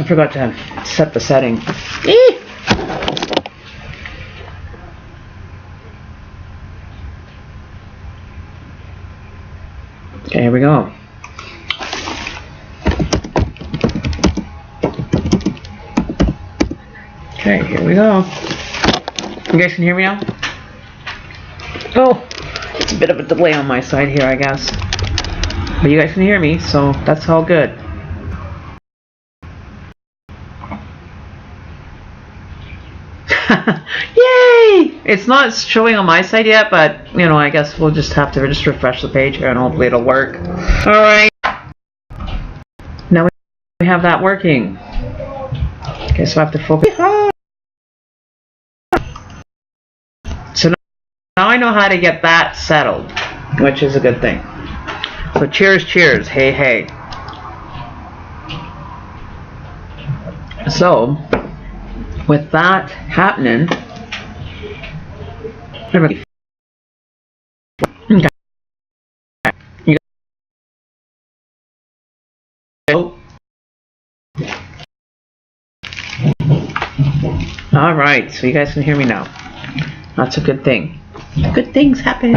I forgot to set the setting. Eee! Okay, here we go. Okay, here we go. You guys can hear me now? Oh, it's a bit of a delay on my side here, I guess. But you guys can hear me, so that's all good. Yay! It's not showing on my side yet, but you know, I guess we'll just have to just refresh the page here and hopefully it'll work. Alright. Now we have that working. Okay, so I have to focus. So now I know how to get that settled, which is a good thing. So cheers, cheers, hey, hey. So, with that happening, okay. You go. All right, so you guys can hear me now. That's a good thing. Good things happen.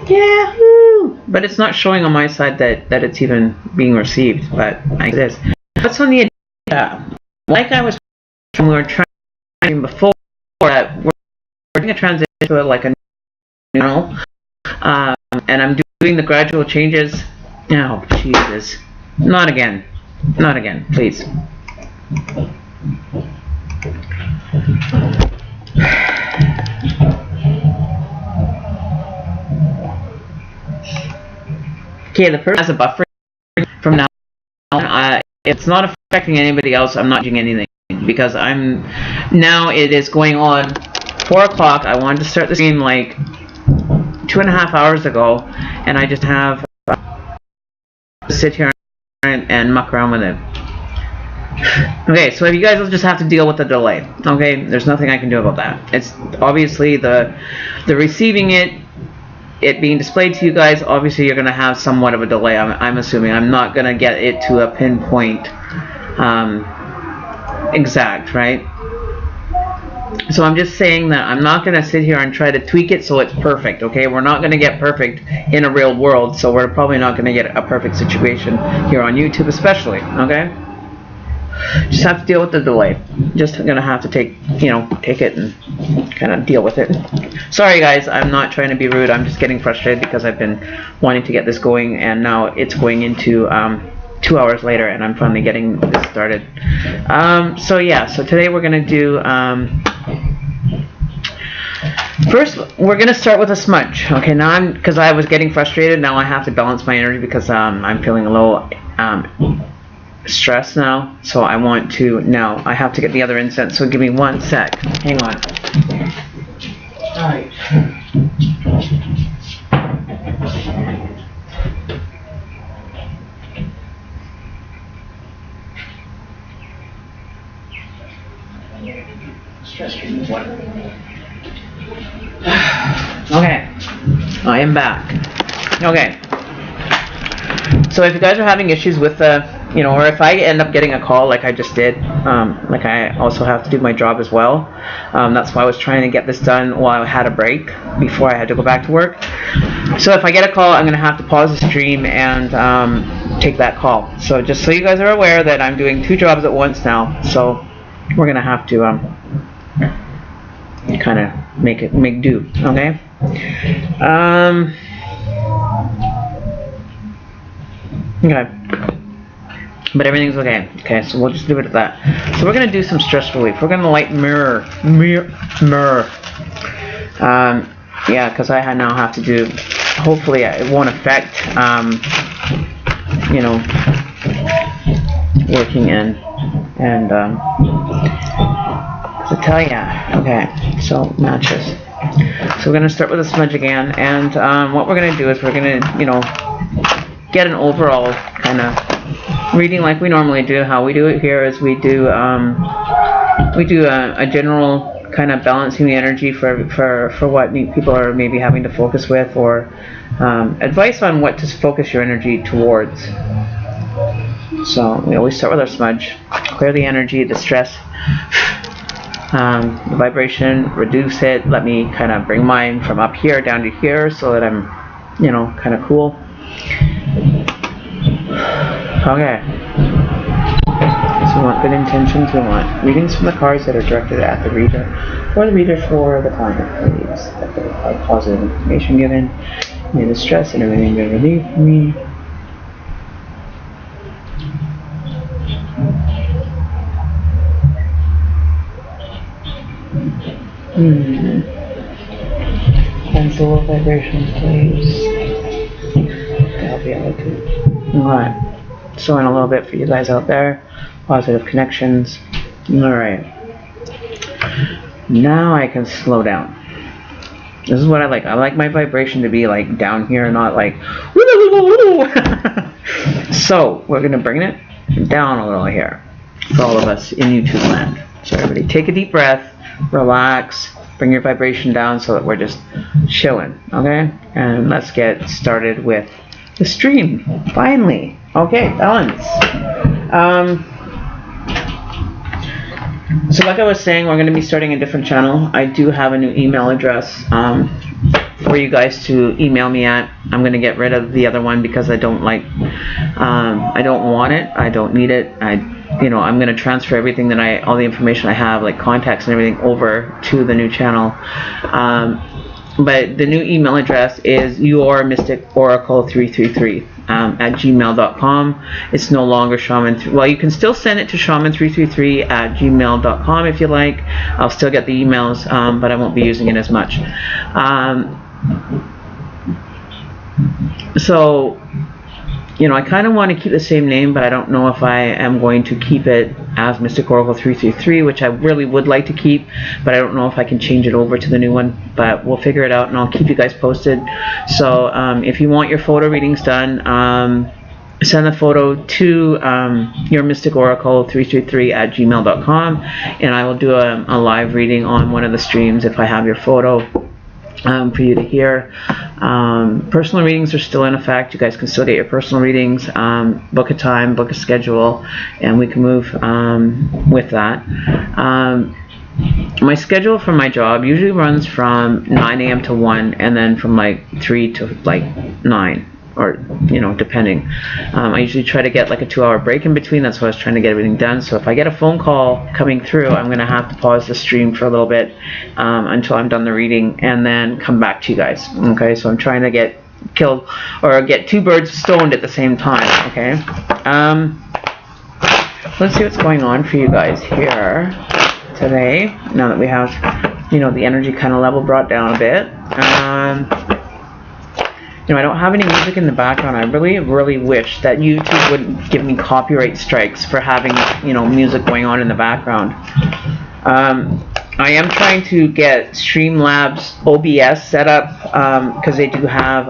Yahoo! But it's not showing on my side that it's even being received, but I guess it is. What's on the agenda? Like I was, we were trying before that we're doing a transition to like a new normal, and I'm doing the gradual changes. Oh, Jesus! Not again! Not again, please. Okay, the person has a buffer from now on. It's not affecting anybody else. I'm not doing anything because now it is going on 4 o'clock. I wanted to start the stream like 2.5 hours ago, and I just have to sit here and muck around with it. Okay, so you guys will just have to deal with the delay. Okay, there's nothing I can do about that. It's obviously the receiving it being displayed to you guys. Obviously, you're going to have somewhat of a delay. I'm assuming. I'm not going to get it to a pinpoint exact, right? So I'm just saying that I'm not going to sit here and try to tweak it so it's perfect. Okay, we're not going to get perfect in a real world, so we're probably not going to get a perfect situation here on YouTube, especially. Okay. Just have to deal with the delay. Just gonna have to take it and kind of deal with it. Sorry guys, I'm not trying to be rude. I'm just getting frustrated because I've been wanting to get this going, and now it's going into 2 hours later, and I'm finally getting this started. So yeah, so today we're gonna do first we're gonna start with a smudge. Okay, now because I was getting frustrated, now I have to balance my energy because I'm feeling a little stress now, so I want to I have to get the other incense, so give me 1 sec. Hang on. Alright. Okay. I am back. Okay. So if you guys are having issues with or if I end up getting a call like I just did, like I also have to do my job as well. That's why I was trying to get this done while I had a break before I had to go back to work. So if I get a call, I'm going to have to pause the stream and take that call. So just so you guys are aware that I'm doing 2 jobs at once now. So we're going to have to kind of make do. Okay. Okay. But everything's okay. Okay, so we'll just leave it at that. So we're gonna do some stress relief. We're gonna light mirror. Yeah, because I now have to do. Hopefully, it won't affect. Working in and to tell ya. Okay, so matches. So we're gonna start with a smudge again, and what we're gonna do is we're gonna get an overall kind of reading like we normally do. How we do it here is we do a general kind of balancing the energy for what people are maybe having to focus with, or advice on what to focus your energy towards. So we always start with our smudge. Clear the energy, the stress, the vibration, reduce it. Let me kind of bring mine from up here down to here so that I'm, you know, kind of cool. Okay. So we want good intentions. We want readings from the cards that are directed at the reader, or the reader for the client, please. That there are positive information given. May the stress and everything be relieved from me. Cancel vibrations, please. I'll be able to. Alright. So in a little bit for you guys out there. Positive connections. Alright. Now I can slow down. This is what I like. I like my vibration to be like down here, not like woo. So we're gonna bring it down a little here for all of us in YouTube land. So everybody take a deep breath, relax, bring your vibration down so that we're just chilling, okay? And let's get started with the stream. Finally. Okay, balance. So like I was saying, we're going to be starting a different channel. I do have a new email address for you guys to email me at. I'm going to get rid of the other one because I don't like, I don't want it. I don't need it. I'm going to transfer everything that all the information I have, like contacts and everything, over to the new channel. But the new email address is yourmysticoracle333 at gmail.com. It's no longer shaman. Well, you can still send it to shaman333 at gmail.com if you like. I'll still get the emails, but I won't be using it as much. So, you know, I kind of want to keep the same name, but I don't know if I am going to keep it as Mystic Oracle 333, which I really would like to keep, but I don't know if I can change it over to the new one, but we'll figure it out and I'll keep you guys posted. So if you want your photo readings done, send the photo to yourmysticoracle333 at gmail.com, and I will do a live reading on one of the streams if I have your photo. For you to hear. Personal readings are still in effect. You guys can still get your personal readings. Book a time, book a schedule, and we can move with that. My schedule for my job usually runs from 9 a.m. to 1, and then from like 3 to like 9. Or, you know, depending. I usually try to get like a 2-hour break in between. That's why I was trying to get everything done. So if I get a phone call coming through, I'm going to have to pause the stream for a little bit until I'm done the reading, and then come back to you guys. Okay, so I'm trying to get two birds stoned at the same time. Okay. Let's see what's going on for you guys here today. Now that we have, you know, the energy kind of level brought down a bit. You know, I don't have any music in the background. I really, really wish that YouTube wouldn't give me copyright strikes for having, you know, music going on in the background. I am trying to get Streamlabs OBS set up because they do have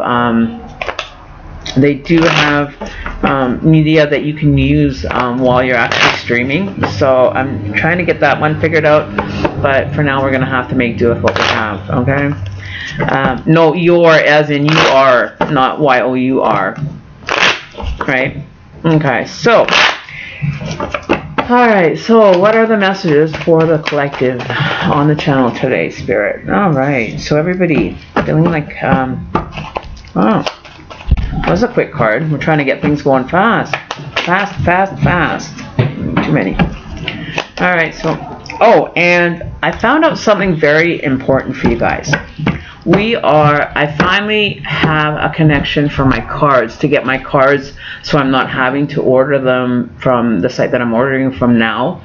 media that you can use while you're actually streaming. So I'm trying to get that one figured out. But for now, we're going to have to make do with what we have. Okay. No, your as in you are, not Y-O-U-R. Right? Okay, so. Alright, so what are the messages for the collective on the channel today, Spirit? Alright, so everybody feeling like, oh, that was a quick card. We're trying to get things going fast. Fast. Too many. Alright, so, oh, and I found out something very important for you guys. I finally have a connection for my cards, to get my cards so I'm not having to order them from the site that I'm ordering from now.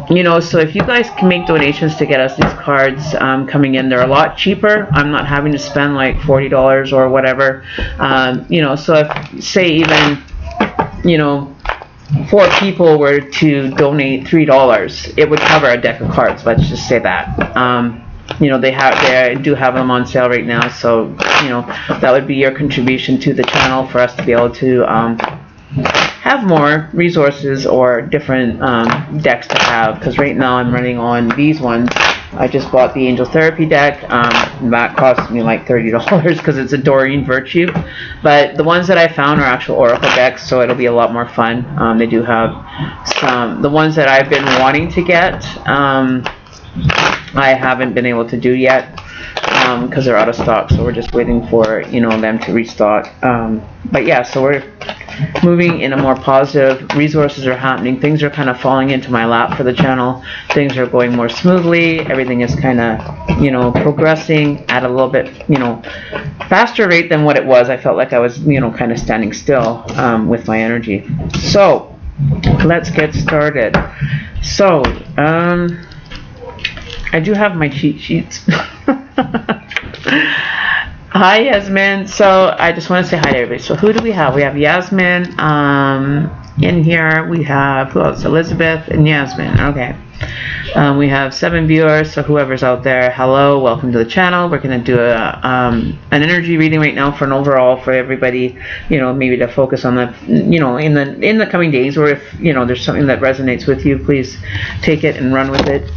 You know, so if you guys can make donations to get us these cards coming in, they're a lot cheaper. I'm not having to spend like $40 or whatever. You know, so if, say even, you know, 4 people were to donate $3, it would cover a deck of cards. Let's just say that. You know, they do have them on sale right now, so you know that would be your contribution to the channel for us to be able to have more resources or different decks to have. Because right now I'm running on these ones, I just bought the Angel Therapy deck. That cost me like $30 because it's a Doreen Virtue. But the ones that I found are actual Oracle decks, so it'll be a lot more fun. They do have some. The ones that I've been wanting to get, I haven't been able to do yet because they're out of stock. So we're just waiting for them to restock. But yeah, so we're moving in a more positive. Resources are happening. Things are kind of falling into my lap for the channel. Things are going more smoothly. Everything is kind of, progressing at a little bit, faster rate than what it was. I felt like I was, kind of standing still with my energy. So let's get started. So I do have my cheat sheets. Hi, Yasmin. So I just want to say hi to everybody. So who do we have? We have Yasmin in here. We have, who else? Elizabeth and Yasmin. Okay. We have 7 viewers. So whoever's out there, hello, welcome to the channel. We're going to do an energy reading right now for an overall for everybody. Maybe to focus on the, in the coming days, or if there's something that resonates with you, please take it and run with it.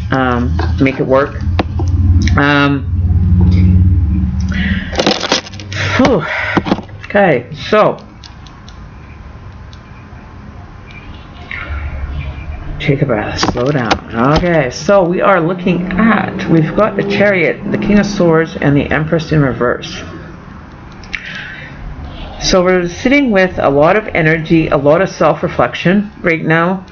Make it work. Okay, so take a breath, slow down. Okay, so we are looking at, we've got the Chariot, the King of Swords, and the Empress in reverse. So we're sitting with a lot of energy, a lot of self-reflection right now.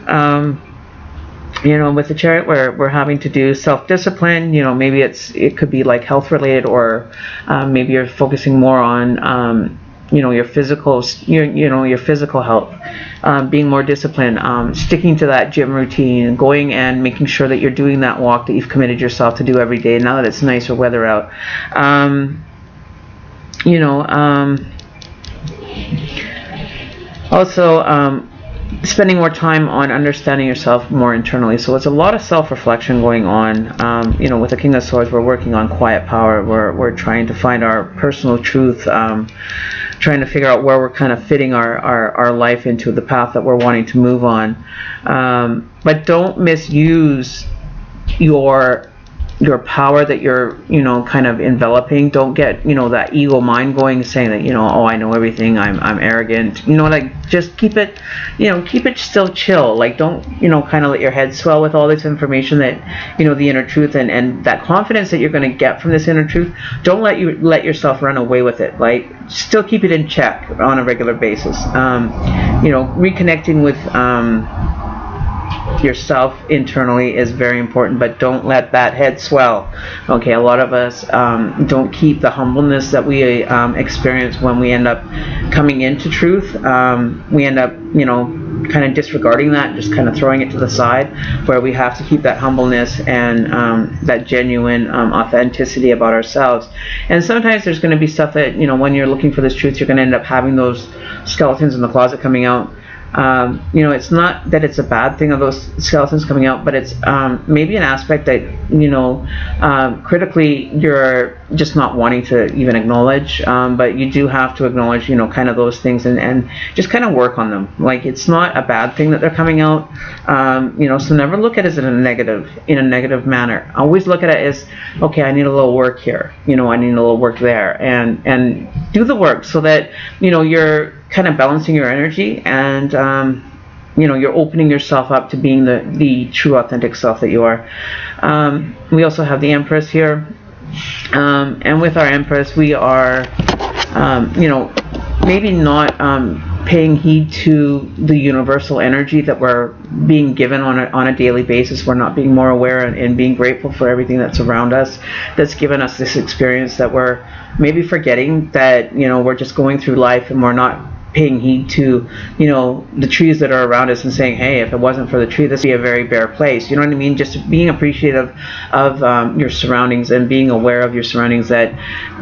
With the Chariot, we're having to do self-discipline. Maybe it could be like health related, or maybe you're focusing more on your physical, your physical health, being more disciplined, sticking to that gym routine, going and making sure that you're doing that walk that you've committed yourself to do every day. Now that it's nicer weather out, also. Spending more time on understanding yourself more internally. So it's a lot of self-reflection going on. With the King of Swords, we're working on quiet power. We're trying to find our personal truth, trying to figure out where we're kind of fitting our life into the path that we're wanting to move on. But don't misuse your power that you're kind of enveloping. Don't get that ego mind going, saying that oh, I know everything, I'm arrogant, like just keep it keep it still chill. Like don't kind of let your head swell with all this information that the inner truth and that confidence that you're going to get from this inner truth. Don't let yourself run away with it. Like still keep it in check on a regular basis. Reconnecting with yourself internally is very important, but don't let that head swell. Okay, a lot of us don't keep the humbleness that we experience when we end up coming into truth. We end up kind of disregarding that, just kind of throwing it to the side, where we have to keep that humbleness and that genuine authenticity about ourselves. And sometimes there's going to be stuff that when you're looking for this truth, you're going to end up having those skeletons in the closet coming out. It's not that it's a bad thing of those skeletons coming out, but it's maybe an aspect that critically you're just not wanting to even acknowledge, but you do have to acknowledge kind of those things and just kind of work on them. Like it's not a bad thing that they're coming out, so never look at it as in a negative manner. Always look at it as, okay, I need a little work here, I need a little work there, and do the work so that you're kind of balancing your energy and you're opening yourself up to being the true authentic self that you are. We also have the Empress here, and with our Empress we are maybe not paying heed to the universal energy that we're being given on a daily basis. We're not being more aware and being grateful for everything that's around us, that's given us this experience, that we're maybe forgetting that we're just going through life and we're not paying heed to the trees that are around us and saying, hey, if it wasn't for the tree, this would be a very bare place. You know what I mean? Just being appreciative of your surroundings and being aware of your surroundings, that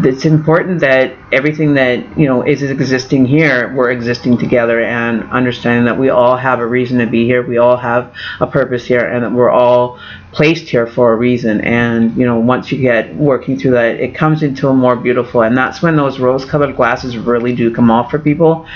it's important that everything that is existing here, we're existing together, and understanding that we all have a reason to be here, we all have a purpose here, and that we're all placed here for a reason. And once you get working through that, it comes into a more beautiful, and that's when those rose-colored glasses really do come off for people,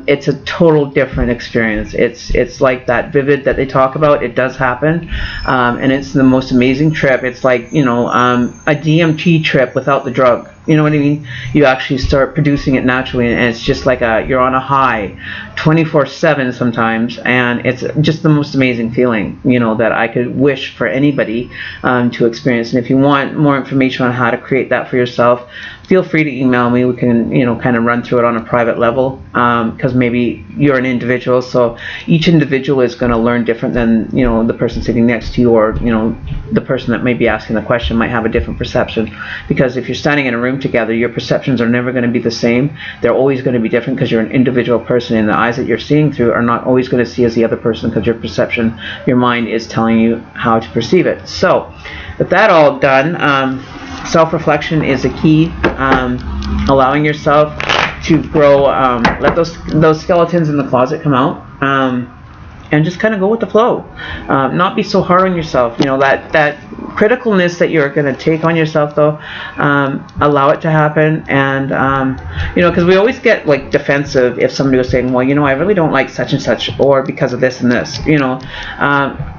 it's a total different experience. It's like that vivid that they talk about. It does happen, and it's the most amazing trip. It's like, you know, a DMT trip without the drug. You know what I mean? You actually start producing it naturally, and it's just like you're on a high 24/7 sometimes, and it's just the most amazing feeling, you know, that I could wish for anybody to experience. And if you want more information on how to create that for yourself, feel free to email me. We can, you know, kind of run through it on a private level, because maybe you're an individual, so each individual is going to learn different than, you know, the person sitting next to you, or, you know, the person that may be asking the question might have a different perception. Because if you're standing in a room together, your perceptions are never going to be the same. They're always going to be different, because you're an individual person, and the eyes that you're seeing through are not always going to see as the other person, because your perception, your mind is telling you how to perceive it. So with that all done, self-reflection is a key. Allowing yourself to grow, let those skeletons in the closet come out, and just kind of go with the flow. Not be so hard on yourself. You know, that criticalness that you're going to take on yourself, though, allow it to happen. And you know, because we always get like defensive if somebody was saying, well, you know, I really don't like such and such, or because of this and this. You know,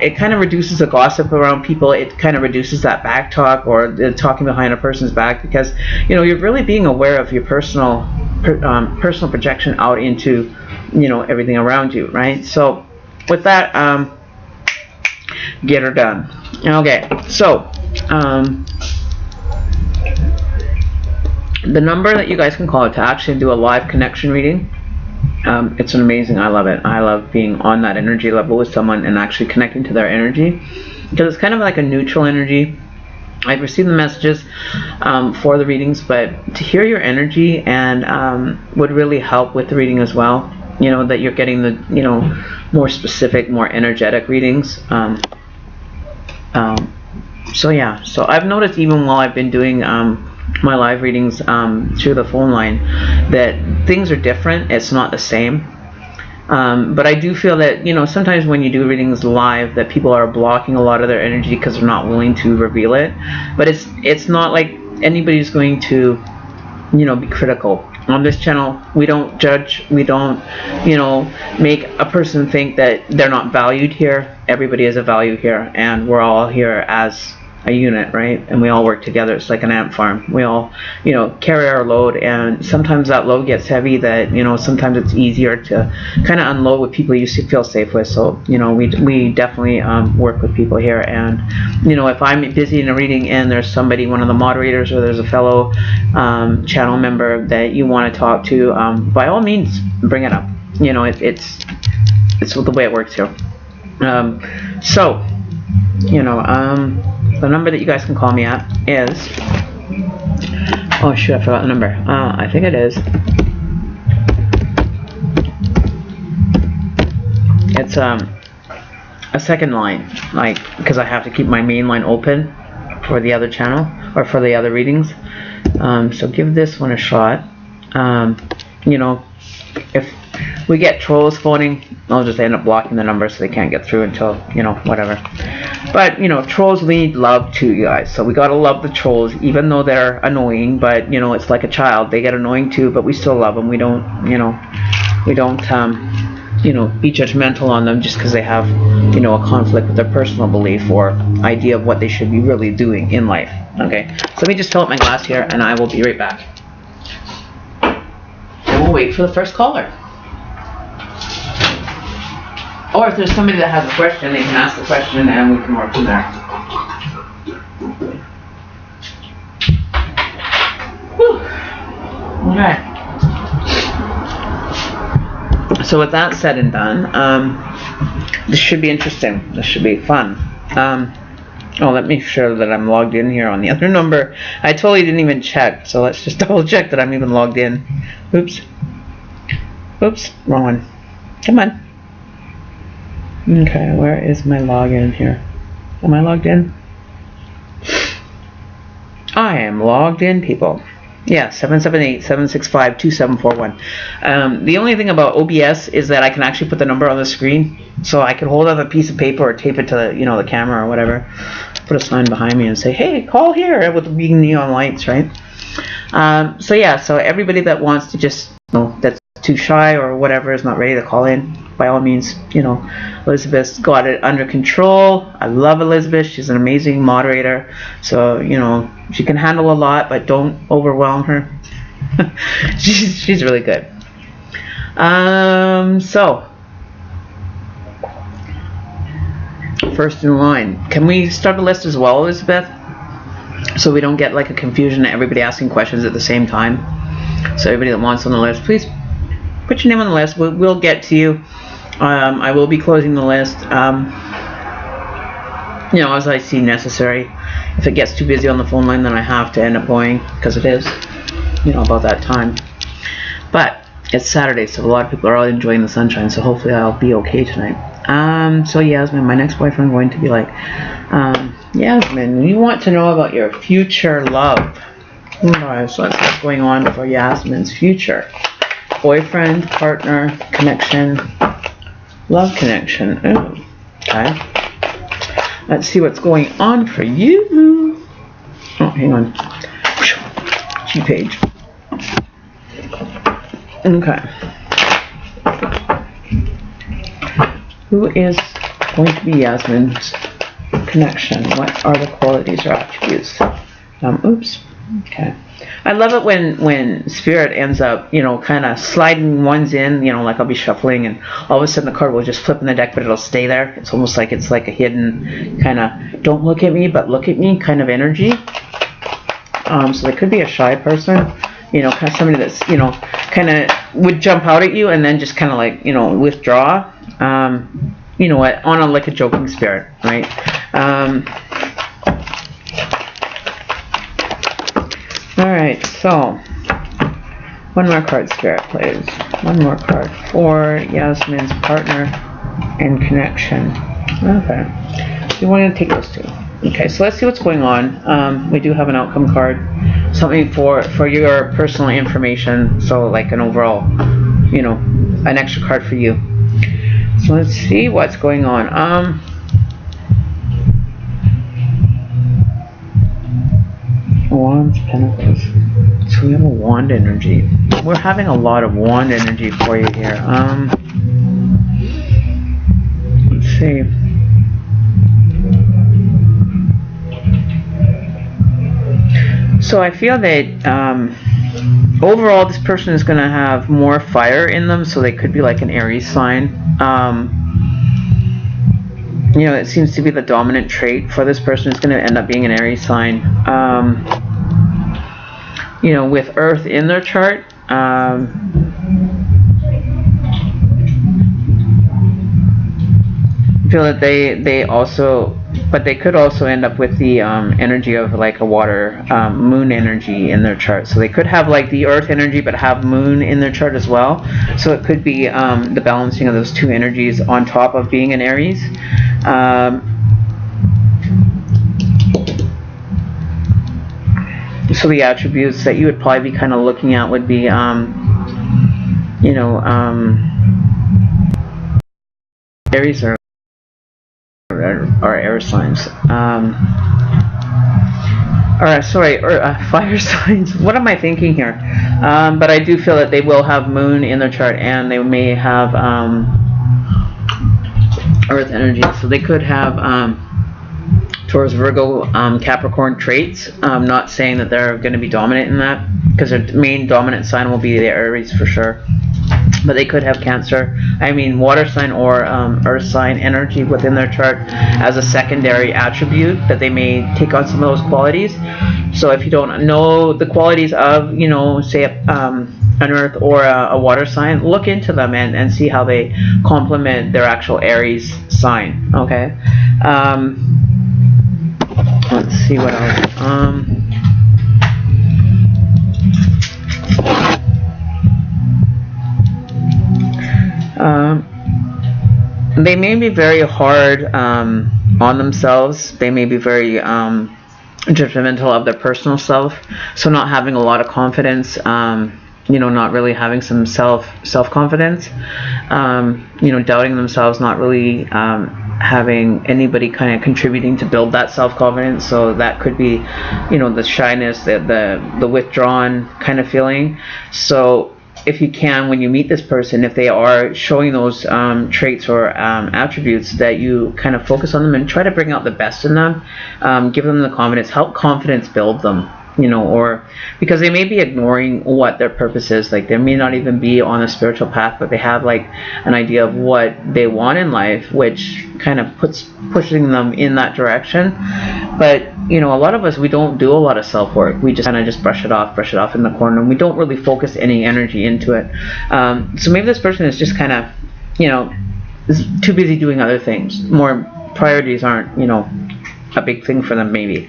it kind of reduces the gossip around people. It kind of reduces that back talk, or the talking behind a person's back, because, you know, you're really being aware of your personal projection out into, you know, everything around you, right? So with that, get her done. Okay, so the number that you guys can call it to actually do a live connection reading, it's amazing. I love it. I love being on that energy level with someone and actually connecting to their energy, because it's kind of like a neutral energy. I receive the messages for the readings, but to hear your energy and would really help with the reading as well. You know, that you're getting the, you know, more specific, more energetic readings. So yeah, so I've noticed even while I've been doing my live readings through the phone line, that things are different. It's not the same. But I do feel that, you know, sometimes when you do readings live, that people are blocking a lot of their energy because they're not willing to reveal it. But it's not like anybody's going to, you know, be critical. On this channel, we don't judge. We don't, you know, make a person think that they're not valued here. Everybody is a value here, and we're all here as a unit, right? And we all work together. It's like an ant farm. We all, you know, carry our load, and sometimes that load gets heavy that, you know, sometimes it's easier to kind of unload with people you feel safe with. So, you know, we definitely work with people here. And, you know, if I'm busy in a reading and there's somebody, one of the moderators, or there's a fellow channel member that you want to talk to, by all means, bring it up. You know, it's the way it works here. So, you know, the number that you guys can call me at is, oh shoot, I forgot the number. I think it is, it's a second line, like, because I have to keep my main line open for the other channel, or for the other readings. So give this one a shot. You know, if we get trolls phoning, I'll just end up blocking the number so they can't get through until, you know, whatever. But, you know, trolls need love too, you guys. So we gotta love the trolls, even though they're annoying. But, you know, it's like a child. They get annoying too, but we still love them. We don't, you know, be judgmental on them just because they have, you know, a conflict with their personal belief or idea of what they should be really doing in life. Okay, so let me just fill up my glass here, and I will be right back. And we'll wait for the first caller. Or if there's somebody that has a question, they can ask the question and we can work from there. Whew. Okay. So with that said and done, this should be interesting. This should be fun. Oh, let me make sure that I'm logged in here on the other number. I totally didn't even check, so let's just double check that I'm even logged in. Oops. Oops, wrong one. Come on. Okay, where is my login here? Am I logged in? I am logged in, people. Yeah, 778-765-2741. The only thing about OBS is that I can actually put the number on the screen, so I can hold up a piece of paper or tape it to the, you know, the camera or whatever. Put a sign behind me and say, "Hey, call here," with the big neon lights, right? So yeah, so everybody that wants to just, you know, that's too shy or whatever, is not ready to call in, by all means, you know, Elizabeth's got it under control. I love Elizabeth. She's an amazing moderator. So, you know, she can handle a lot, but don't overwhelm her. she's really good. So, first in line. Can we start a list as well, Elizabeth? So we don't get like a confusion and everybody asking questions at the same time. So everybody that wants on the list, please put your name on the list. We'll get to you. I will be closing the list, you know, as I see necessary. If it gets too busy on the phone line, then I have to end up going, because it is, you know, about that time. But it's Saturday, so a lot of people are all enjoying the sunshine, so hopefully I'll be okay tonight. So Yasmin, my next boyfriend, going to be like, Yasmin, you want to know about your future love. Alright, so that's what's going on for Yasmin's future. Boyfriend, partner, connection, love connection. Oh, okay. Let's see what's going on for you. Oh, hang on. G page. Okay. Who is going to be Yasmin's connection? What are the qualities or attributes? Oops. Okay. I love it when spirit ends up, you know, kind of sliding ones in, you know, like I'll be shuffling and all of a sudden the card will just flip in the deck, but it'll stay there. It's almost like it's like a hidden kind of don't look at me, but look at me kind of energy. So they could be a shy person, you know, kind of somebody that's, you know, kind of would jump out at you and then just kind of like, you know, withdraw. You know what, on a like a joking spirit, right? Alright, so one more card, Spirit, please. One more card for Yasmin's partner and connection. Okay. You want to take those two. Okay, so let's see what's going on. We do have an outcome card. Something for your personal information. So like an overall, you know, an extra card for you. So let's see what's going on. Wands, Pentacles. So we have a wand energy. We're having a lot of wand energy for you here. Let's see. So I feel that overall this person is going to have more fire in them, so they could be like an Aries sign. You know, it seems to be the dominant trait for this person. It's going to end up being an Aries sign. You know, with Earth in their chart, I feel that they also, but they could also end up with the energy of like a water, moon energy in their chart. So they could have like the Earth energy but have moon in their chart as well. So it could be the balancing of those two energies on top of being an Aries. So the attributes that you would probably be kind of looking at would be, you know, Aries or air signs. Fire signs. What am I thinking here? But I do feel that they will have moon in their chart and they may have Earth energy. So they could have Taurus, Virgo, Capricorn traits. I'm not saying that they're going to be dominant in that, because their main dominant sign will be the Aries for sure. But they could have Cancer, water sign or Earth sign energy within their chart as a secondary attribute that they may take on some of those qualities. So if you don't know the qualities of, you know, say an Earth or a water sign, look into them and see how they complement their actual Aries sign. Okay. Let's see what else. They may be very hard on themselves. They may be very judgmental of their personal self. So not having a lot of confidence. You know, not really having some self-confidence. You know, doubting themselves, not really having anybody kind of contributing to build that self-confidence. So that could be, you know, the shyness, the withdrawn kind of feeling. So if you can, when you meet this person, if they are showing those traits or attributes, that you kind of focus on them and try to bring out the best in them. Give them the confidence, help confidence build them, or because they may be ignoring what their purpose is. Like, they may not even be on a spiritual path, but they have like an idea of what they want in life, which kind of pushing them in that direction. But a lot of us, we don't do a lot of self-work. We just kind of just brush it off in the corner, and we don't really focus any energy into it. So maybe this person is just kind of is too busy doing other things. More priorities aren't a big thing for them, maybe.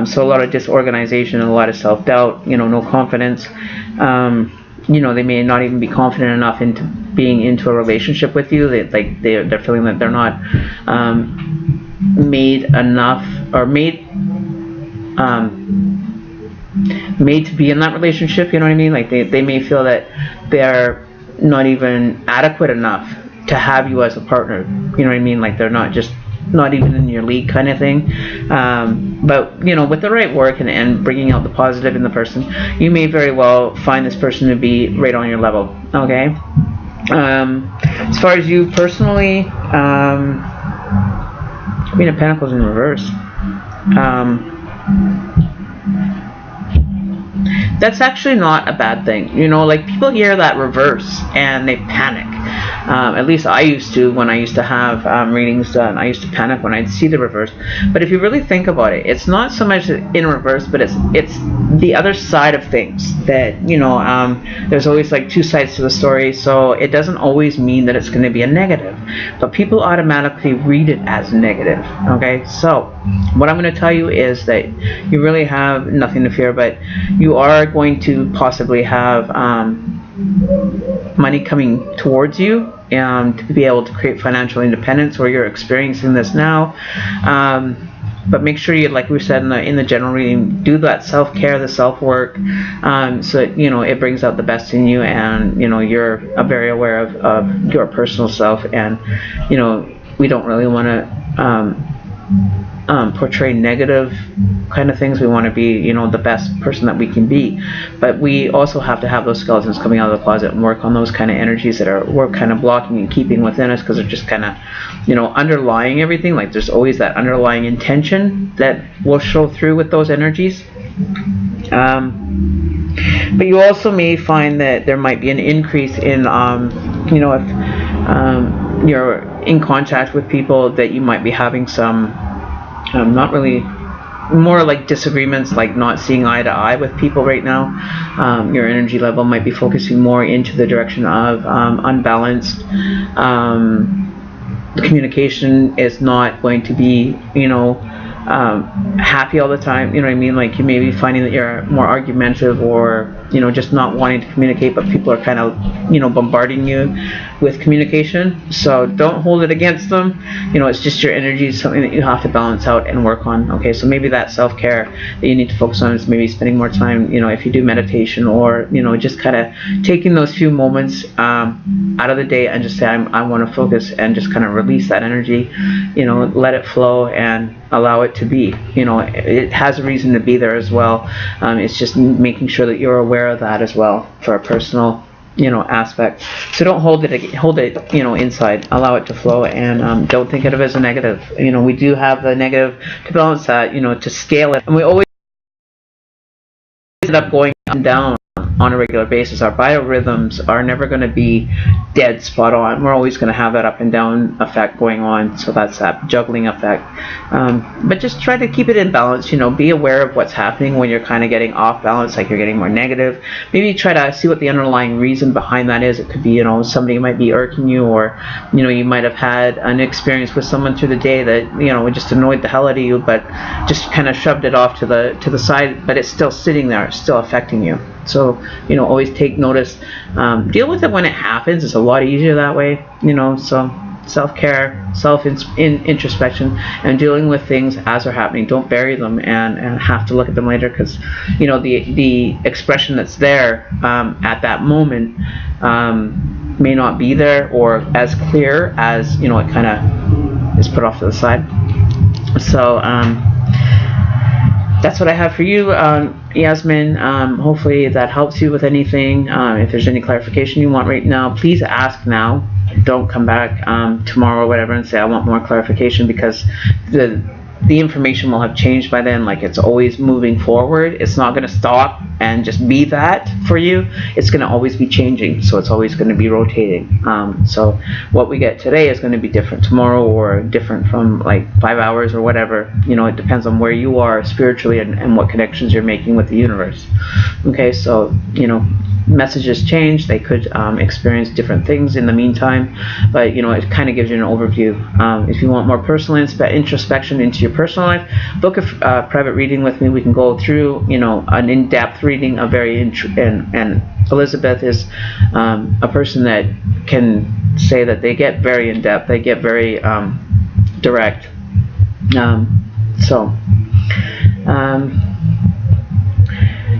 So a lot of disorganization and a lot of self-doubt, no confidence. They may not even be confident enough into being into a relationship with you. They're feeling that they're not made enough, or made to be in that relationship. You know what I mean? Like, they may feel that they're not even adequate enough to have you as a partner. You know what I mean? Like, they're not even in your league, kind of thing. But with the right work and bringing out the positive in the person, you may very well find this person to be right on your level. Okay. As far as you personally, Queen of Pentacles in reverse. That's actually not a bad thing. Like, people hear that reverse and they panic. At least I used to, when I used to have readings done. I used to panic when I'd see the reverse. But if you really think about it, it's not so much in reverse, but it's the other side of things. That there's always like two sides to the story, so it doesn't always mean that it's going to be a negative. But people automatically read it as negative. Okay, so what I'm going to tell you is that you really have nothing to fear, but you are going to possibly have money coming towards you to be able to create financial independence, or you're experiencing this now. But make sure you, like we said in the general reading, do that self-care, the self-work, so that, it brings out the best in you, and you're very aware of your personal self. And we don't really want to portray negative kind of things. We want to be the best person that we can be, but we also have to have those skeletons coming out of the closet and work on those kind of energies that we're kind of blocking and keeping within us, because they're just kind of underlying everything. Like, there's always that underlying intention that will show through with those energies. But you also may find that there might be an increase in if you're in contact with people, that you might be having some not really, more like disagreements, like not seeing eye to eye with people right now. Your energy level might be focusing more into the direction of unbalanced. The communication is not going to be, happy all the time. You know what I mean? Like, you may be finding that you're more argumentative, or just not wanting to communicate, but people are kind of bombarding you with communication. So don't hold it against them. It's just your energy is something that you have to balance out and work on. Okay, so maybe that self-care that you need to focus on is maybe spending more time, if you do meditation, or just kind of taking those few moments out of the day and just say, I want to focus, and just kind of release that energy, let it flow and allow it to be. It has a reason to be there as well. It's just making sure that you're aware of that as well, for a personal aspect. So don't hold it inside. Allow it to flow, and don't think of it as a negative. We do have the negative to balance that, to scale it, and we always end up going up and down on a regular basis. Our biorhythms are never going to be dead spot on. We're always going to have that up and down effect going on. So that's that juggling effect. But just try to keep it in balance. Be aware of what's happening when you're kind of getting off balance, like you're getting more negative. Maybe try to see what the underlying reason behind that is. It could be, somebody might be irking you, or you might have had an experience with someone through the day that just annoyed the hell out of you, but just kind of shoved it off to the side, but it's still sitting there, it's still affecting you. So always take notice. Deal with it when it happens. It's a lot easier that way. So self-care, introspection, and dealing with things as they're happening. Don't bury them and have to look at them later, because the expression that's there at that moment may not be there, or as clear as it kind of is put off to the side. So that's what I have for you, Yasmin. Hopefully that helps you with anything. If there's any clarification you want right now, please ask now. Don't come back tomorrow or whatever and say I want more clarification, because the information will have changed by then. Like, it's always moving forward. It's not going to stop and just be that for you. It's going to always be changing, so it's always going to be rotating. So what we get today is going to be different tomorrow, or different from like 5 hours or whatever. You know, it depends on where you are spiritually and what connections you're making with the universe. Okay, so, you know, messages change. They could experience different things in the meantime, but you know, it kind of gives you an overview. If you want more personal introspection into your personal life, book a private reading with me. We can go through, you know, an in-depth reading, and Elizabeth is a person that can say that they get very in-depth, they get very direct.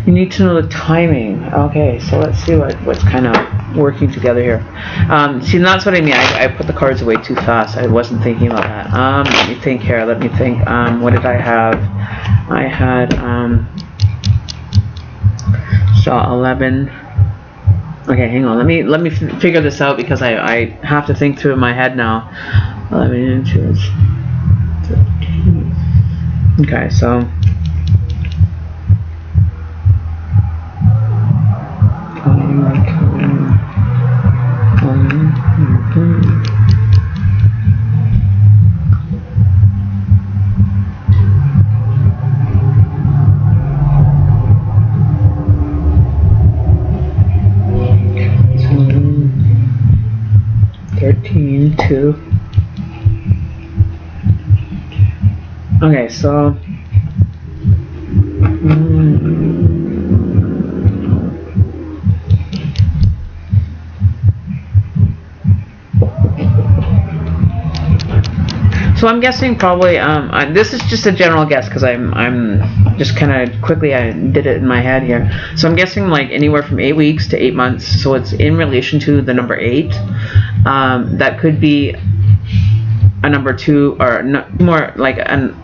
You need to know the timing. Okay, so let's see what's kind of working together here. See, that's what I mean. I put the cards away too fast. I wasn't thinking about that. Let me think here. Let me think. What did I have? I had so 11. Okay, hang on. Let me figure this out, because I have to think through in my head now. 11 inches. 13. Okay, so. Okay, so so I'm guessing probably this is just a general guess, because I'm just kind of quickly I did it in my head here. So I'm guessing like anywhere from 8 weeks to 8 months. So it's in relation to the number 8. That could be a number 2, or more like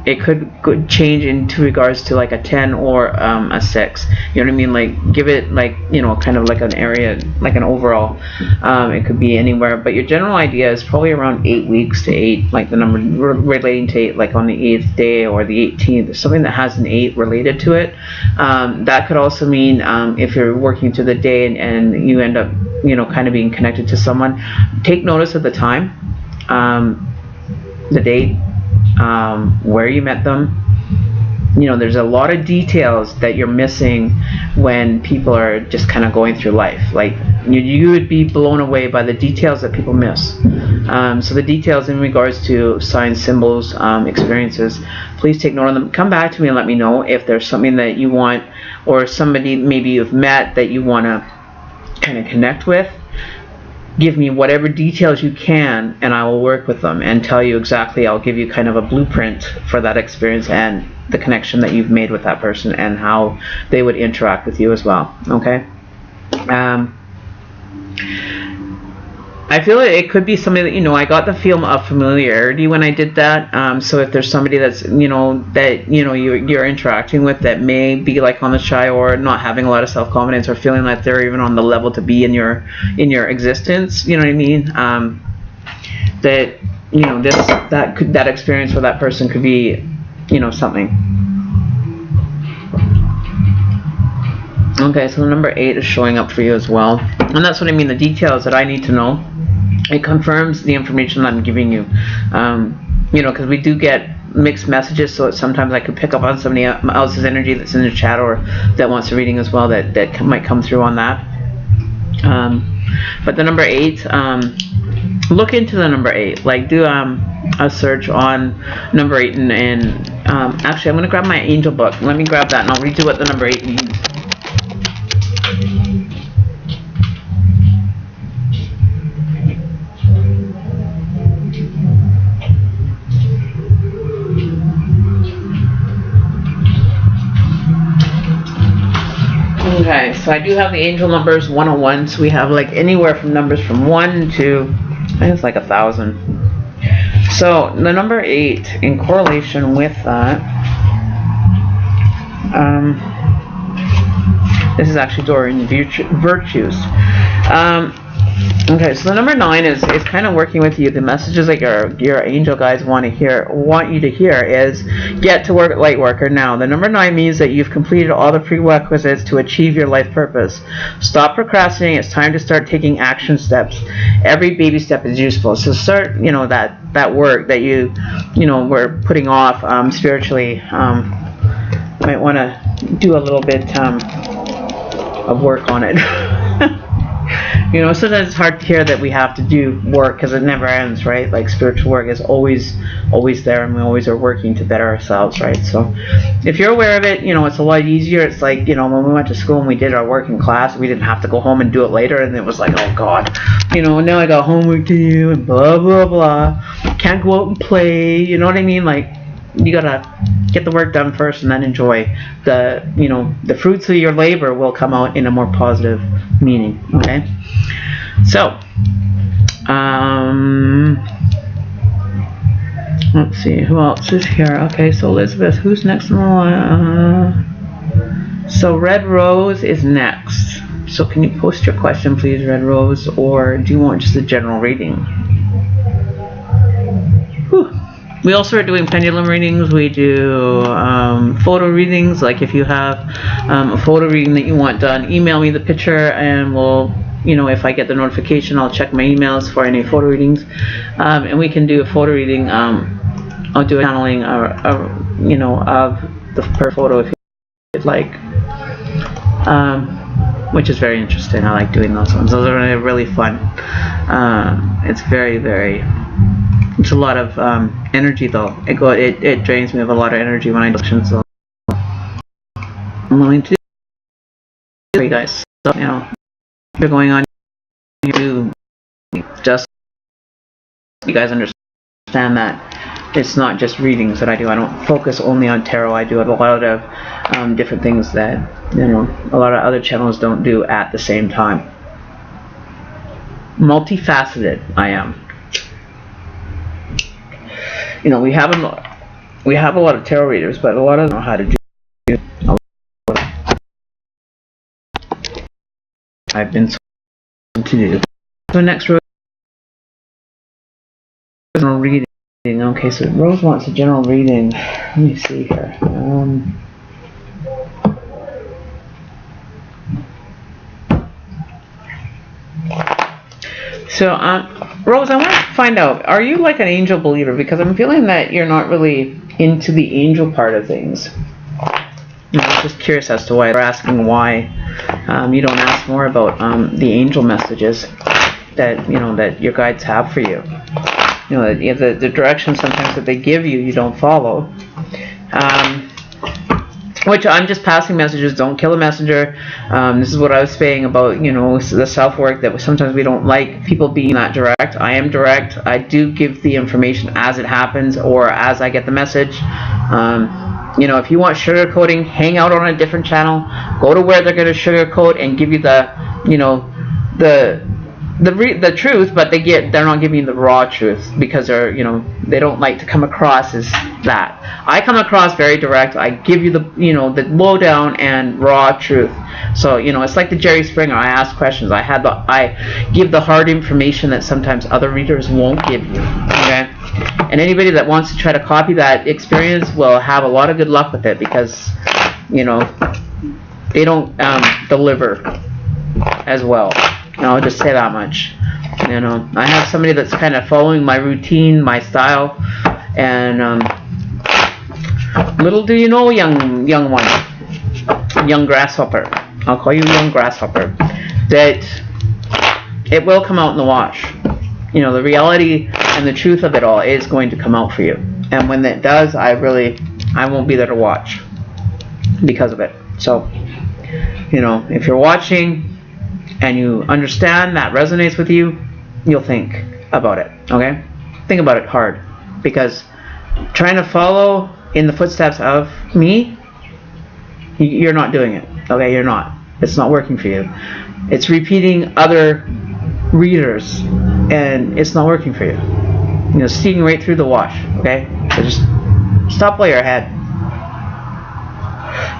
it could change into regards to like a 10 or a 6. You know what I mean? Like, give it like, you know, kind of like an area, like an overall. It could be anywhere, but your general idea is probably around 8 weeks to 8, like the number relating to 8, like on the 8th day or the 18th, something that has an 8 related to it. That could also mean if you're working to the day and you end up, you know, kind of being connected to someone, take notice of the time, the date, where you met them. You know, there's a lot of details that you're missing when people are just kind of going through life. Like, you would be blown away by the details that people miss. So the details in regards to signs, symbols, experiences, please take note of them. Come back to me and let me know if there's something that you want, or somebody maybe you've met that you want to kind of connect with. Give me whatever details you can, and I will work with them and tell you exactly. I'll give you kind of a blueprint for that experience and the connection that you've made with that person, and how they would interact with you as well. Okay. I feel it could be something that, you know, I got the feel of familiarity when I did that. So if there's somebody that's, you know, that, you know, you're interacting with, that may be like on the shy, or not having a lot of self-confidence, or feeling like they're even on the level to be in your existence, you know what I mean? That, you know, that experience with that person could be, you know, something. Okay, so the number 8 is showing up for you as well, and that's what I mean. The details that I need to know. It confirms the information that I'm giving you. You know, because we do get mixed messages, so sometimes I could pick up on somebody else's energy that's in the chat, or that wants a reading as well, that might come through on that. But the number 8, look into the number 8. Like, do a search on number 8, and actually, I'm going to grab my angel book. Let me grab that, and I'll read you what the number 8 means. Okay, so I do have the angel numbers 101. So we have like anywhere from numbers from 1 to, I think it's like 1,000. So the number 8, in correlation with that, This is actually Doreen Virtues. Okay, so the number 9 is kind of working with you. The messages that your angel guides want you to hear is get to work, light worker, now. The number 9 means that you've completed all the prerequisites to achieve your life purpose. Stop procrastinating. It's time to start taking action steps. Every baby step is useful. So start, that work that you were putting off spiritually. Might want to do a little bit of work on it. Sometimes it's hard to hear that we have to do work because it never ends, right? Like spiritual work is always there, and we always are working to better ourselves, right? So if you're aware of it, it's a lot easier. It's like, when we went to school and we did our work in class, we didn't have to go home and do it later, and it was like, oh God, now I got homework to do and blah, blah, blah. Can't go out and play, you know what I mean? Like, you gotta get the work done first and then enjoy the fruits of your labor will come out in a more positive meaning. Okay, so let's see who else is here. Okay, so Elizabeth, who's next on the line? So Red Rose is next. So can you post your question, please, Red Rose, or do you want just a general reading? Whew. We also are doing pendulum readings. We do photo readings. Like if you have a photo reading that you want done, email me the picture and we'll, if I get the notification, I'll check my emails for any photo readings. And we can do a photo reading. I'll do a channeling of the per photo if you'd like. Which is very interesting. I like doing those ones. Those are really fun. It's very, very... It's a lot of energy, though. It drains me of a lot of energy when I do it. So I'm willing to do it, guys. So, if you're going on, you just you guys understand that it's not just readings that I do. I don't focus only on tarot. I do a lot of different things that a lot of other channels don't do at the same time. Multifaceted, I am. We have a lot of tarot readers, but a lot of them know how to do it. I've been told to do. So next row, general reading. Okay, so Rose wants a general reading. Let me see here. Rose, I want to find out, are you like an angel believer? Because I'm feeling that you're not really into the angel part of things. I'm just curious as to why you're asking why you don't ask more about the angel messages that that your guides have for you. The directions sometimes that they give you, you don't follow. Which I'm just passing messages. Don't kill a messenger. This is what I was saying about the self-work, that sometimes we don't like people being that direct. I am direct. I do give the information as it happens or as I get the message. If you want sugarcoating, hang out on a different channel. Go to where they're going to sugarcoat and give you the the truth, but they're not giving you the raw truth because they don't like to come across as that. I come across very direct. I give you the the lowdown and raw truth. So it's like the Jerry Springer. I ask questions. I give the hard information that sometimes other readers won't give you. Okay, and anybody that wants to try to copy that experience will have a lot of good luck with it because they don't deliver as well. I'll just say that much. I have somebody that's kind of following my routine, my style, and little do you know, young grasshopper, I'll call you young grasshopper, that it will come out in the wash. The reality and the truth of it all is going to come out for you. And when it does, I won't be there to watch because of it. So, if you're watching and you understand that resonates with you, you'll think about it, okay? Think about it hard, because trying to follow in the footsteps of me, you're not doing it, okay? You're not. It's not working for you. It's repeating other readers, and it's not working for you. Seeing right through the wash, okay? So just stop while you're ahead.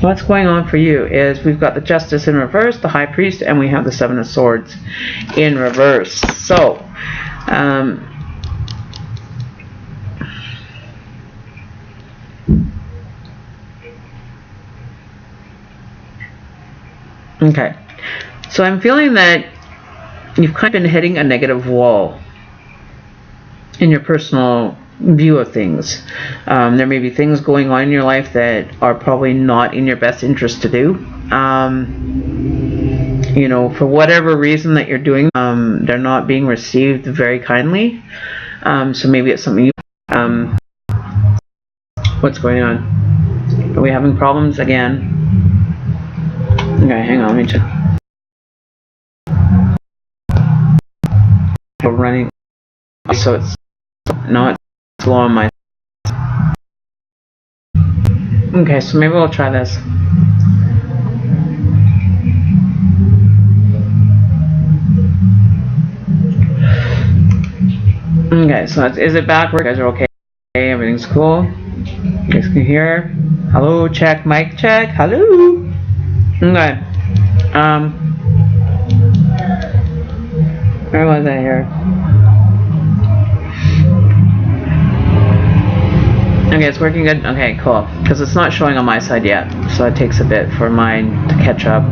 what's going on for you is we've got the Justice in reverse, the High Priest, and we have the Seven of Swords in reverse. So, okay. So I'm feeling that you've kind of been hitting a negative wall in your personal view of things. There may be things going on in your life that are probably not in your best interest to do. You know, for whatever reason that you're doing, they're not being received very kindly. So maybe it's something you... what's going on? Are we having problems again? Okay, hang on, let me check. We're running, so it's not slow on my... Okay, so maybe we'll try this. Okay, so is it backward? You guys are okay? Everything's cool? You guys can hear? Hello, check, mic check, hello? Okay. Where was I here? Okay, it's working good? Okay, cool. Because it's not showing on my side yet, so it takes a bit for mine to catch up.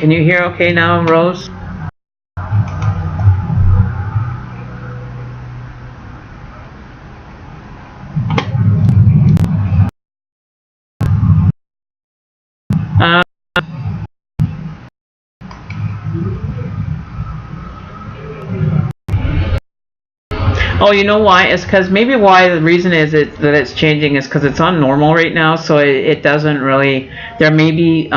Can you hear okay now, Rose? Oh, you know why? It's because maybe why the reason is that it's changing is because it's on normal right now, so it doesn't really... There may be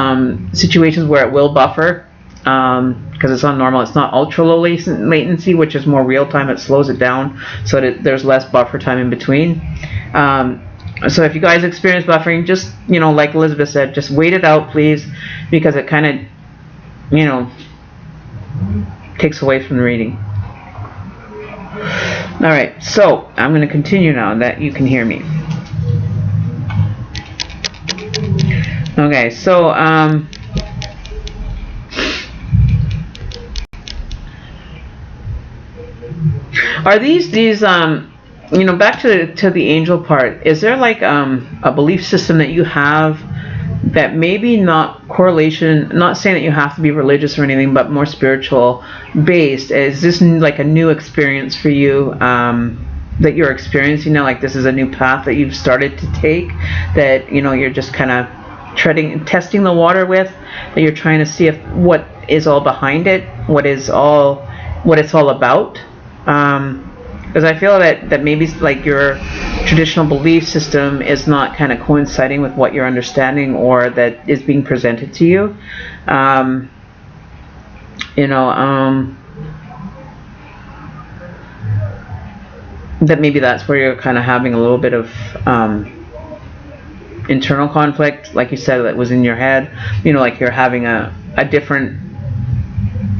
situations where it will buffer because it's on normal. It's not ultra low latency, which is more real time. It slows it down so that there's less buffer time in between. So if you guys experience buffering, just, you know, like Elizabeth said, just wait it out, please, because it kind of, you know, takes away from the reading. Alright, so I'm going to continue now that you can hear me. Okay, so are these you know, back to the angel part, is there like a belief system that you have that maybe not correlation, not saying that you have to be religious or anything, but more spiritual based? Is this like a new experience for you that you're experiencing now? Like this is a new path that you've started to take, that, you know, you're just kind of testing the water with, that you're trying to see if what is all behind it, what it's all about? Because I feel that maybe like your traditional belief system is not kind of coinciding with what you're understanding or that is being presented to you. You know, that maybe that's where you're kind of having a little bit of internal conflict, like you said, that was in your head. You know, like you're having a different,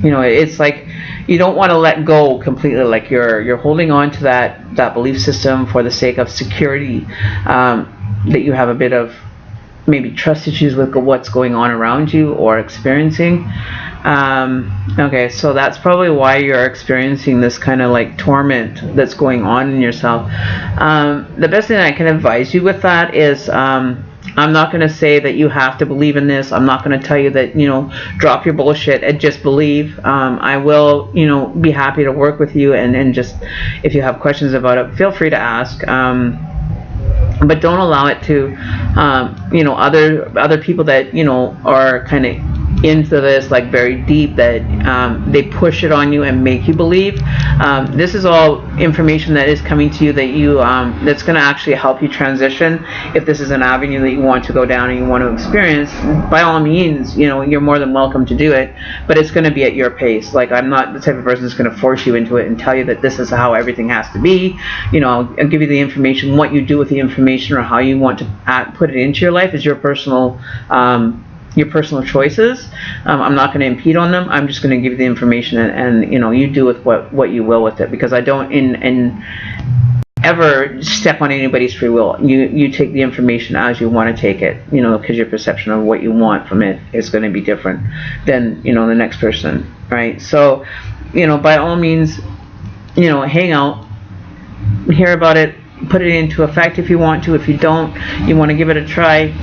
you know, it's like you don't want to let go completely, like you're holding on to that belief system for the sake of security, that you have a bit of maybe trust issues with what's going on around you or experiencing. Okay, so that's probably why you're experiencing this kind of like torment that's going on in yourself. The best thing I can advise you with that is, I'm not going to say that you have to believe in this. I'm not going to tell you that, you know, drop your bullshit and just believe. I will, you know, be happy to work with you, and just, if you have questions about it, feel free to ask. But don't allow it to, you know, other people that, you know, are kind of into this like very deep, that they push it on you and make you believe. This is all information that is coming to you that you that's going to actually help you transition. If this is an avenue that you want to go down and you want to experience, by all means, you know, you're more than welcome to do it, but it's going to be at your pace. Like, I'm not the type of person that's going to force you into it and tell you that this is how everything has to be. You know, I'll give you the information. What you do with the information or how you want to put it into your life is your personal choices. I'm not going to impede on them. I'm just going to give you the information, and you know, you do with what you will with it, because I don't ever step on anybody's free will. You take the information as you want to take it, because your perception of what you want from it is going to be different than the next person, right? So by all means, hang out, hear about it, put it into effect if you want to. If you don't, you want to give it a try,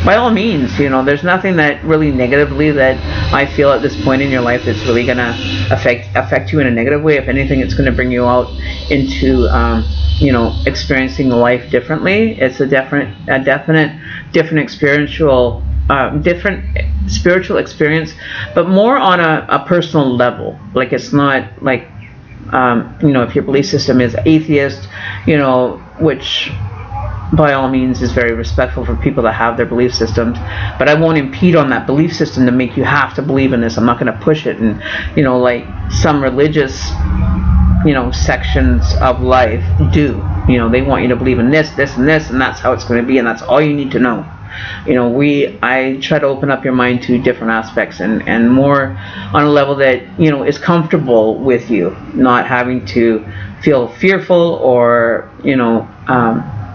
by all means. There's nothing that really negatively that I feel at this point in your life that's really going to affect you in a negative way. If anything, it's going to bring you out into experiencing life differently. It's a definite different spiritual experience, but more on a personal level. Like, it's not like if your belief system is atheist, which by all means is very respectful for people that have their belief systems, but I won't impede on that belief system to make you have to believe in this. I'm not going to push it. And like some religious sections of life do, they want you to believe in this, and this, and that's how it's going to be, and that's all you need to know. I try to open up your mind to different aspects and more on a level that is comfortable with you, not having to feel fearful or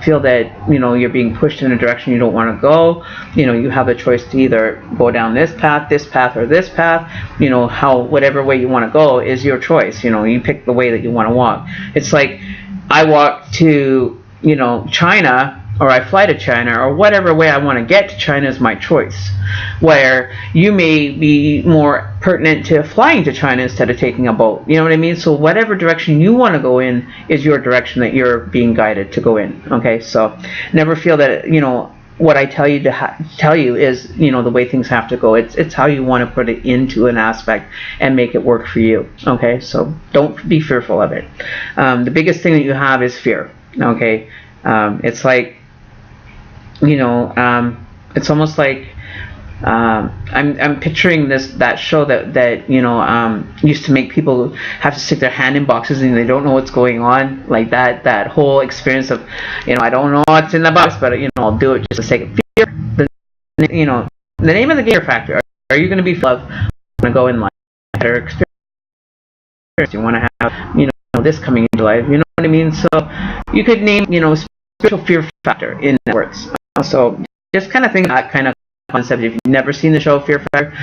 feel that you're being pushed in a direction you don't want to go. You have the choice to either go down this path, or this path. Whatever way you want to go is your choice. You pick the way that you want to walk. It's like I walk to China, or I fly to China, or whatever way I want to get to China is my choice. Where you may be more pertinent to flying to China instead of taking a boat. You know what I mean? So whatever direction you want to go in is your direction that you're being guided to go in. Okay, so never feel that what I tell you to tell you is the way things have to go. It's how you want to put it into an aspect and make it work for you. Okay, so don't be fearful of it. The biggest thing that you have is fear. Okay, it's like it's almost like I'm picturing that show that used to make people have to stick their hand in boxes and they don't know what's going on, like that whole experience of I don't know what's in the box, but I'll do it just for the sake of fear. The name of the game, Fear Factor. Are you going to be love? Want to go in life, better experience? You want to have this coming into life. You know what I mean? So you could name spiritual fear factor in that words. So just kind of think that kind of concept. If you've never seen the show Fear Factor,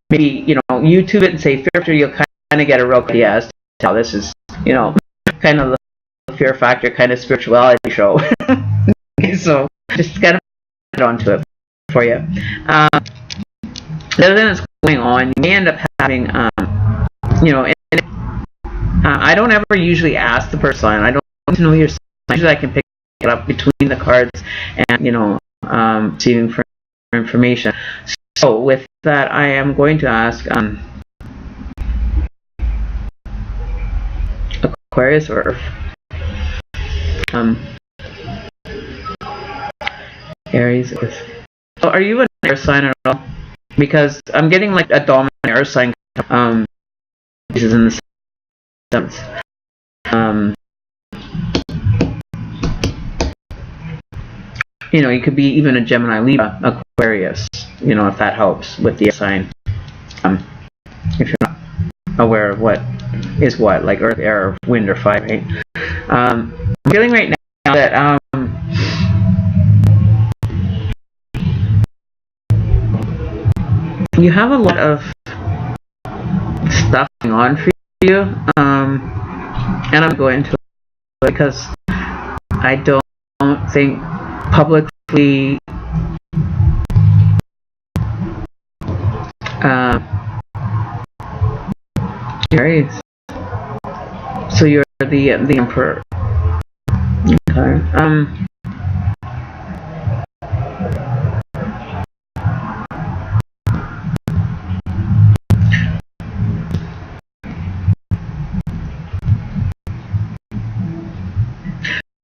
maybe YouTube it and say Fear Factor. You'll kind of get a real idea as to how this is kind of the Fear Factor kind of spirituality show. So just kind of put onto it for you. The other thing that's going on, you may end up having I don't ever usually ask the person. I don't want to know your sign. Usually I can pick it up between the cards and receiving for information. So with that, I am going to ask Aquarius or Aries. So are you an air sign at all? Because I'm getting like a dominant air sign. This is in the sense. You could be even a Gemini, Libra, Aquarius, if that helps with the sign. If you're not aware of what is what, like earth, air, wind, or fire, right? I'm feeling right now that you have a lot of stuff going on for you, and I'm going to it because I don't think publicly Aries. So you're the emperor. Okay.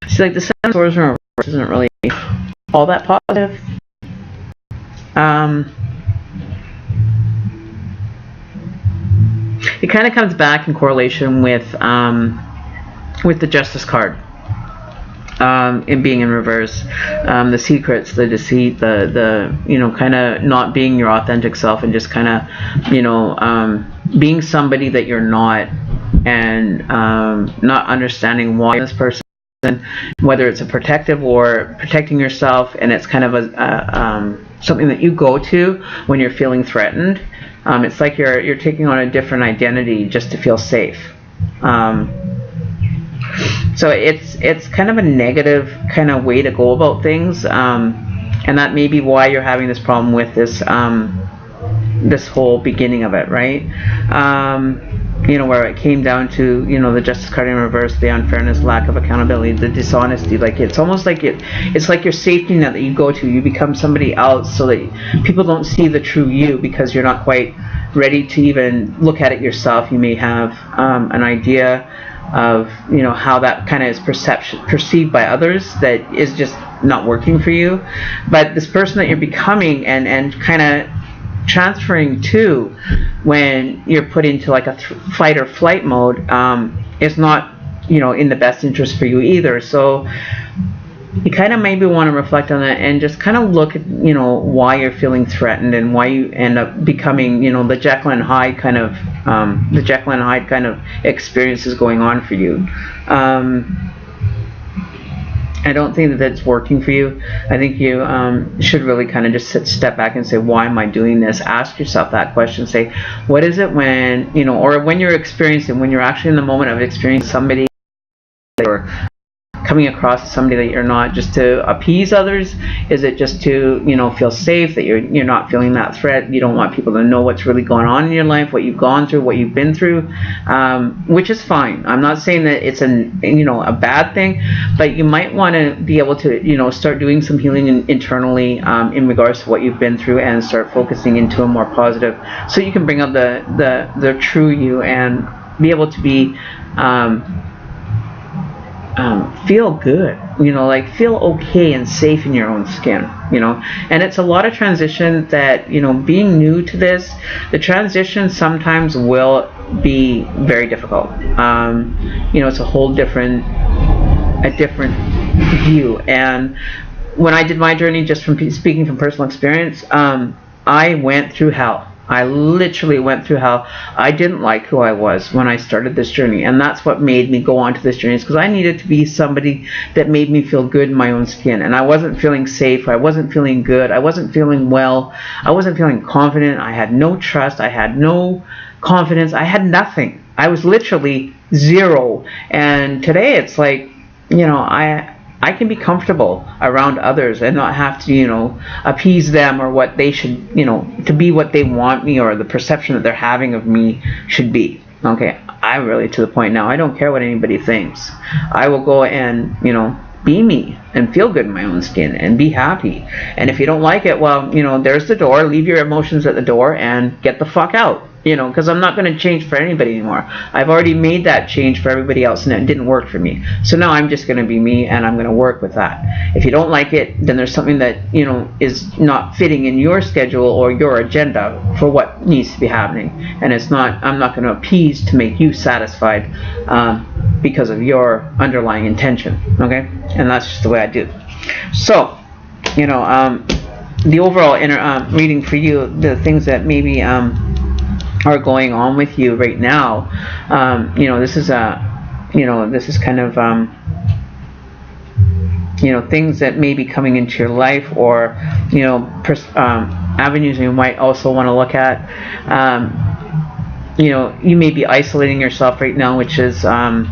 See, like the Seven of Swords in reverse isn't really all that positive. It kind of comes back in correlation with the Justice card, in being in reverse. The secrets, the deceit, the kind of not being your authentic self and just kind of being somebody that you're not, and not understanding why this person whether it's a protective or protecting yourself, and it's kind of something that you go to when you're feeling threatened. It's like you're taking on a different identity just to feel safe. So it's kind of a negative kind of way to go about things, and that may be why you're having this problem with this this whole beginning of it, right? Where it came down to, the justice card in reverse, the unfairness, lack of accountability, the dishonesty. Like, it's almost like it's like your safety net that you go to. You become somebody else so that people don't see the true you, because you're not quite ready to even look at it yourself. You may have an idea of, how that kind of is perceived by others that is just not working for you. But this person that you're becoming and kind of transferring to when you're put into like a fight or flight mode is not, in the best interest for you either. So you kind of maybe want to reflect on that and just kind of look at, why you're feeling threatened and why you end up becoming, the Jekyll and Hyde kind of experiences going on for you. I don't think that that's working for you. I think you should really kind of just step back and say, why am I doing this? Ask yourself that question. Say, what is it when, or when you're experiencing, when you're actually in the moment of experiencing somebody or coming across somebody that you're not, just to appease others? Is it just to, feel safe, that you're not feeling that threat? You don't want people to know what's really going on in your life, what you've gone through, what you've been through, which is fine. I'm not saying that it's a bad thing, but you might want to be able to, start doing some healing internally in regards to what you've been through, and start focusing into a more positive, so you can bring up the true you and be able to be feel good, like feel okay and safe in your own skin, and it's a lot of transition that, being new to this, the transition sometimes will be very difficult. It's a whole different view. And when I did my journey, just from speaking from personal experience, I went through hell. I literally went through hell. I didn't like who I was when I started this journey, and that's what made me go on to this journey, is because I needed to be somebody that made me feel good in my own skin, and I wasn't feeling safe, I wasn't feeling good, I wasn't feeling well, I wasn't feeling confident, I had no trust, I had no confidence, I had nothing. I was literally zero. And today it's like, I can be comfortable around others and not have to, appease them, or what they should, to be what they want me, or the perception that they're having of me should be. Okay, I'm really to the point now, I don't care what anybody thinks. I will go and, be me and feel good in my own skin and be happy. And if you don't like it, well, there's the door. Leave your emotions at the door and get the fuck out. Because I'm not going to change for anybody anymore. I've already made that change for everybody else, and it didn't work for me. So now I'm just going to be me, and I'm going to work with that. If you don't like it, then there's something that, is not fitting in your schedule or your agenda for what needs to be happening. And I'm not going to appease to make you satisfied because of your underlying intention. Okay? And that's just the way I do. So, the overall reading for you, the things that maybe are going on with you right now, this is this is kind of things that may be coming into your life, or avenues you might also want to look at. You may be isolating yourself right now, which is are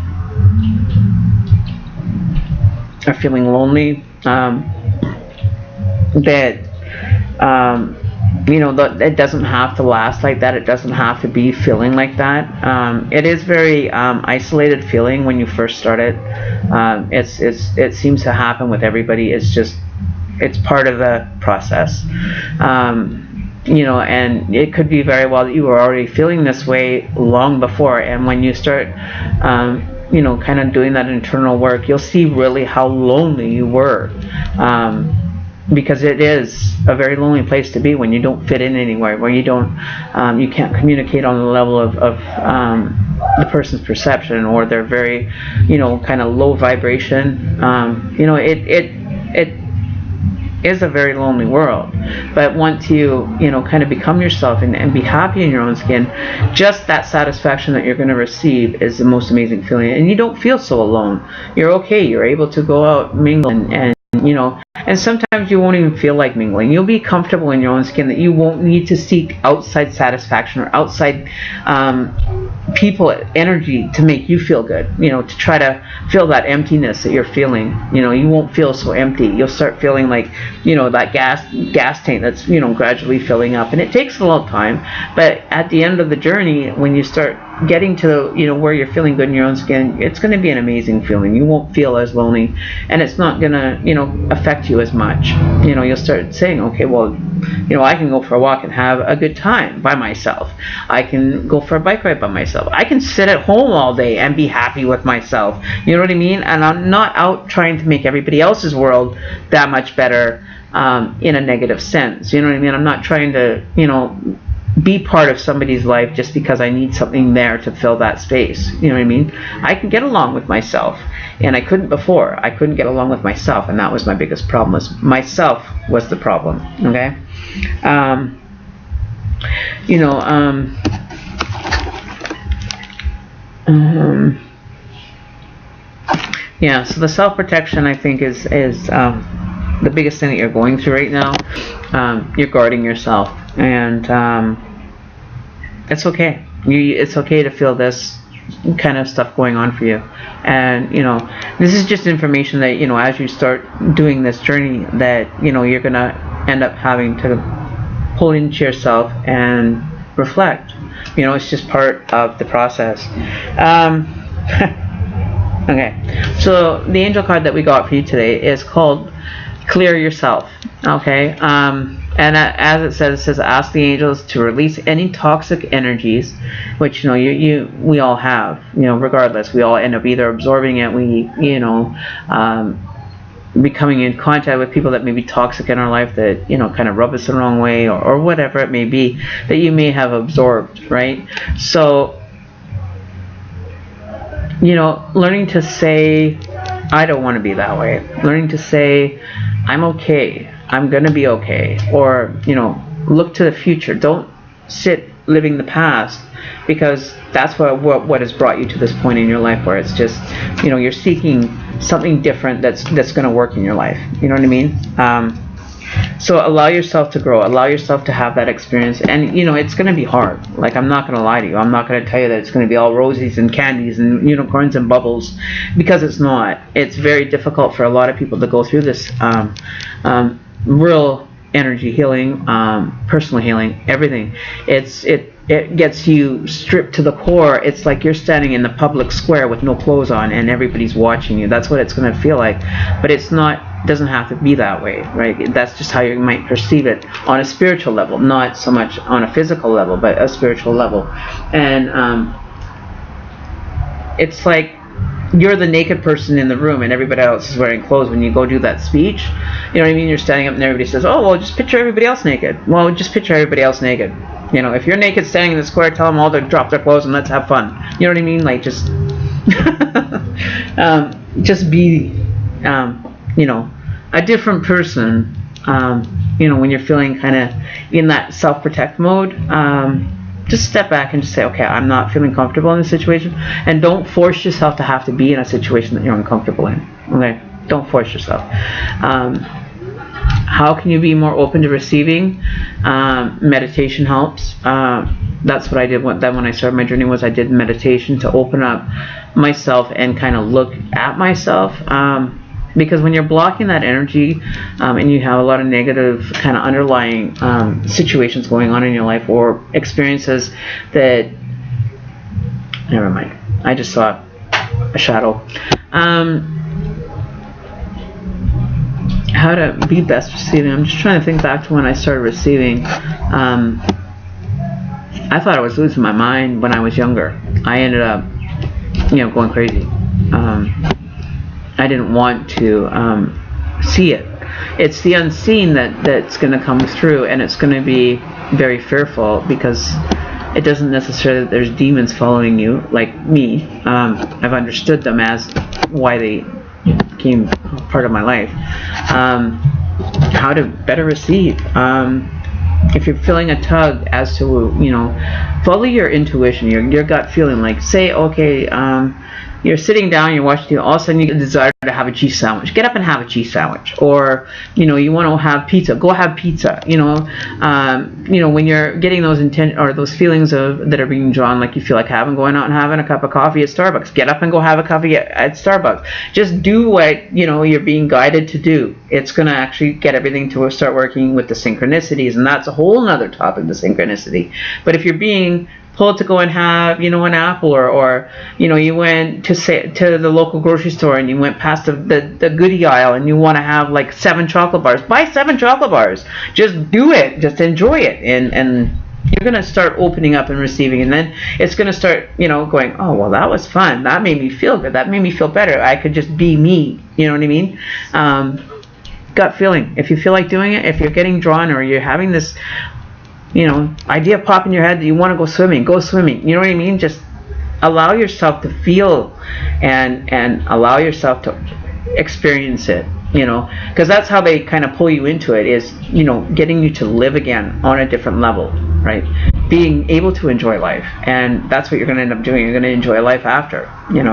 feeling lonely, that it doesn't have to last like that. It doesn't have to be feeling like that. It is very isolated feeling when you first start it. It seems to happen with everybody. It's part of the process. And it could be very well that you were already feeling this way long before. And when you start, kind of doing that internal work, you'll see really how lonely you were. Because it is a very lonely place to be when you don't fit in anywhere, where you can't communicate on the level of the person's perception, or they're very, kind of low vibration. is a very lonely world. But once you, kind of become yourself and be happy in your own skin, just that satisfaction that you're going to receive is the most amazing feeling. And you don't feel so alone. You're okay. You're able to go out, mingle, and sometimes you won't even feel like mingling. You'll be comfortable in your own skin that you won't need to seek outside satisfaction or outside people energy to make you feel good, to try to fill that emptiness that you're feeling. You won't feel so empty. You'll start feeling like, that gas tank that's, gradually filling up. And it takes a little time, but at the end of the journey, when you start getting to, where you're feeling good in your own skin, it's going to be an amazing feeling. You won't feel as lonely, and it's not going to, affect you as much. You'll start saying, okay, well, I can go for a walk and have a good time by myself. I can go for a bike ride by myself. I can sit at home all day and be happy with myself. You know what I mean? And I'm not out trying to make everybody else's world that much better in a negative sense. You know what I mean? I'm not trying to, be part of somebody's life just because I need something there to fill that space. You know what I mean? I can get along with myself, and I couldn't before. I couldn't get along with myself, and that was my biggest problem. Myself was the problem. Okay. Yeah. So the self-protection, I think, is the biggest thing that you're going through right now. You're guarding yourself, and it's okay. It's okay to feel this kind of stuff going on for you. And this is just information that as you start doing this journey, that you're gonna end up having to pull into yourself and reflect. It's just part of the process. Okay, so the angel card that we got for you today is called Clear Yourself. Okay, and as it says, ask the angels to release any toxic energies, which we all have. Regardless, we all end up either absorbing it, becoming in contact with people that may be toxic in our life, that kind of rub us the wrong way, or whatever it may be that you may have absorbed, right? So learning to say, I don't want to be that way. Learning to say, I'm okay. I'm going to be okay. Or, look to the future. Don't sit living the past, because that's what has brought you to this point in your life where it's just, you're seeking something different that's going to work in your life. You know what I mean? So allow yourself to grow. Allow yourself to have that experience. And, it's going to be hard. Like, I'm not going to lie to you. I'm not going to tell you that it's going to be all roses and candies and unicorns and bubbles, because it's not. It's very difficult for a lot of people to go through this real energy healing, personal healing, everything. It gets you stripped to the core. It's like you're standing in the public square with no clothes on and everybody's watching you. That's what it's going to feel like. But it's not. Doesn't have to be that way, right? That's just how you might perceive it on a spiritual level, not so much on a physical level, but a spiritual level. And it's like you're the naked person in the room and everybody else is wearing clothes when you go do that speech. You know what I mean? You're standing up and everybody says, oh, well, just picture everybody else naked. Well, just picture everybody else naked. If you're naked standing in the square, tell them all to drop their clothes and let's have fun. You know what I mean? Like, just be a different person, when you're feeling kind of in that self-protect mode. Just step back and just say, okay, I'm not feeling comfortable in this situation, and don't force yourself to have to be in a situation that you're uncomfortable in. Okay, don't force yourself. How can you be more open to receiving? Meditation helps. That's what I did when I started my journey. Was I did meditation to open up myself and kind of look at myself. Because when you're blocking that energy, and you have a lot of negative kind of underlying situations going on in your life, or experiences that, never mind, I just saw a shadow. How to be best receiving. I'm just trying to think back to when I started receiving. I thought I was losing my mind when I was younger. I ended up, going crazy. I didn't want to see it. It's the unseen that's going to come through, and it's going to be very fearful, because it doesn't necessarily that there's demons following you like me. I've understood them as why they became part of my life. how to better receive. If you're feeling a tug as to, follow your intuition, your gut feeling. Like, say, okay, you're sitting down, you're watching TV, all of a sudden you get a desire to have a cheese sandwich. Get up and have a cheese sandwich. Or, you want to have pizza. Go have pizza. When you're getting those those feelings that are being drawn, like you feel like going out and having a cup of coffee at Starbucks. Get up and go have a coffee at Starbucks. Just do what, you're being guided to do. It's going to actually get everything to start working with the synchronicities, and that's a whole nother topic, the synchronicity. But if you're being pulled to go and have, an apple, or you went to the local grocery store and you went past the goodie aisle and you want to have like 7 chocolate bars, buy 7 chocolate bars. Just do it. Just enjoy it, and you're going to start opening up and receiving, and then it's going to start, going, oh, well, that was fun. That made me feel good. That made me feel better. I could just be me. You know what I mean? Gut feeling. If you feel like doing it, if you're getting drawn, or you're having this idea pop in your head that you want to go swimming, go swimming. You know what I mean? Just allow yourself to feel and allow yourself to experience it, because that's how they kind of pull you into it, is, getting you to live again on a different level, right? Being able to enjoy life. And that's what you're going to end up doing. You're going to enjoy life after,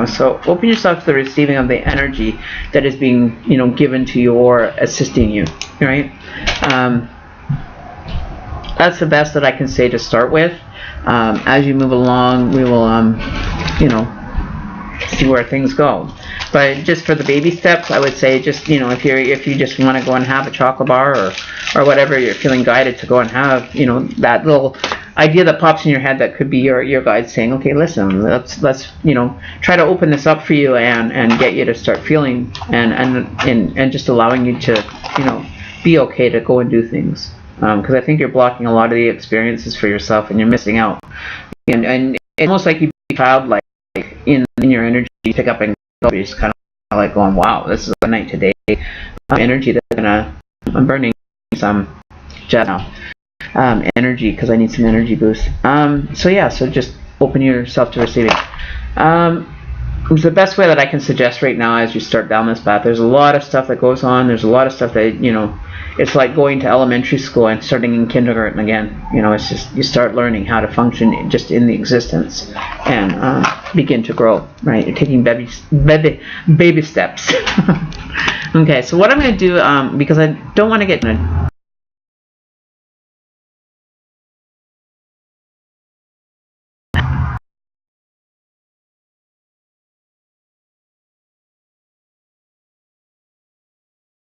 so open yourself to the receiving of the energy that is being, given to you or assisting you, right? That's the best that I can say to start with. As you move along, we will, see where things go. But just for the baby steps, I would say just, if you just want to go and have a chocolate bar or whatever, you're feeling guided to go and have, that little idea that pops in your head that could be your guide saying, okay, listen, let's try to open this up for you and get you to start feeling and just allowing you to, be okay to go and do things. Because I think you're blocking a lot of the experiences for yourself, and you're missing out. And it's almost like you be childlike in your energy. You pick up and go. You're just kind of like going, "Wow, this is a night today." Energy that's I'm burning some jet now. Energy, because I need some energy boost. So just open yourself to receiving. The best way that I can suggest right now as you start down this path. There's a lot of stuff that goes on. There's a lot of stuff that it's like going to elementary school and starting in kindergarten again. It's just you start learning how to function just in the existence and begin to grow. Right, you're taking baby steps. Okay, so what I'm going to do, because I don't want to get a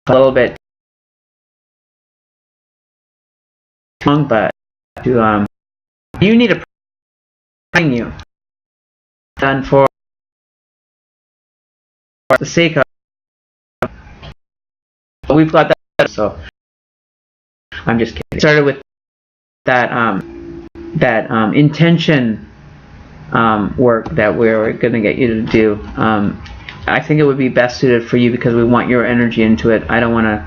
little bit long, but to you need a bring you done for the sake of we've got that, so I'm just kidding. Started with that intention work that we're going to get you to do. I think it would be best suited for you because we want your energy into it. I don't want to,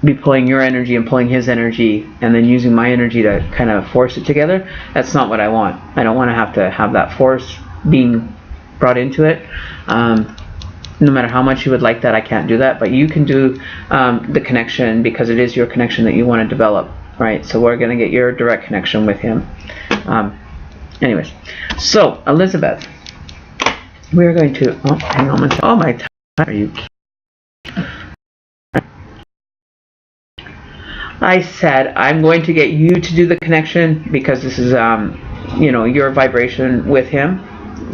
be pulling your energy and pulling his energy and then using my energy to kind of force it together. That's not what I want. I don't want to have that force being brought into it. No matter how much you would like that, I can't do that. But you can do the connection because it is your connection that you want to develop, right? So we're going to get your direct connection with him. Anyways, so Elizabeth. We're going to, hang on, my time, are you kidding? I said I'm going to get you to do the connection because this is, your vibration with him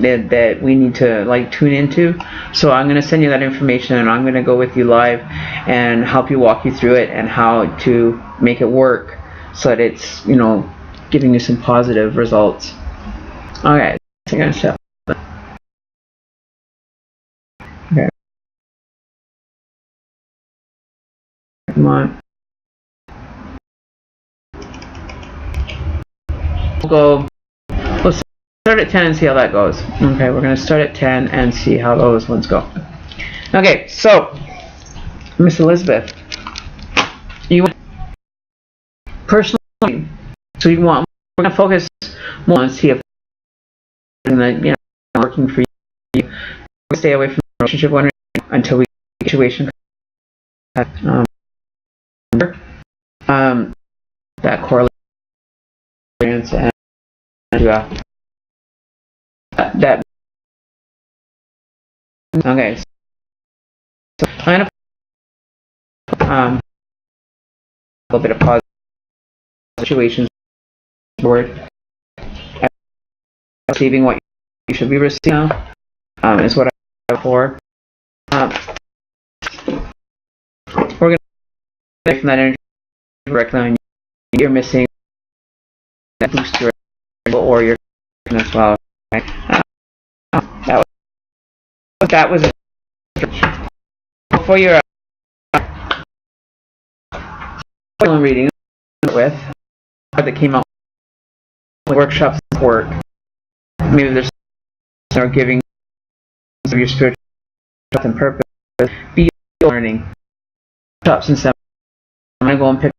that we need to tune into. So I'm going to send you that information and I'm going to go with you live and help you walk you through it and how to make it work so that it's, giving you some positive results. Alright, so I'm going to set. Okay. Come on. We'll start at 10 and see how that goes. Okay, we're going to start at 10 and see how those ones go. Okay, so Miss Elizabeth, you want personally, so we're going to focus more on see if that working for you. Stay away from the relationship one until we get a situation that correlation and that. Okay, so I'm gonna a little bit of positive situations word. Receiving what you should be receiving now is what I'm for. We're gonna take from that energy directly on you're missing that booster or you're as well. Okay? That was before your reading with that came out with workshops work. Maybe there's giving of your spiritual and purpose. Be learning workshops and stuff. I'm gonna go and pick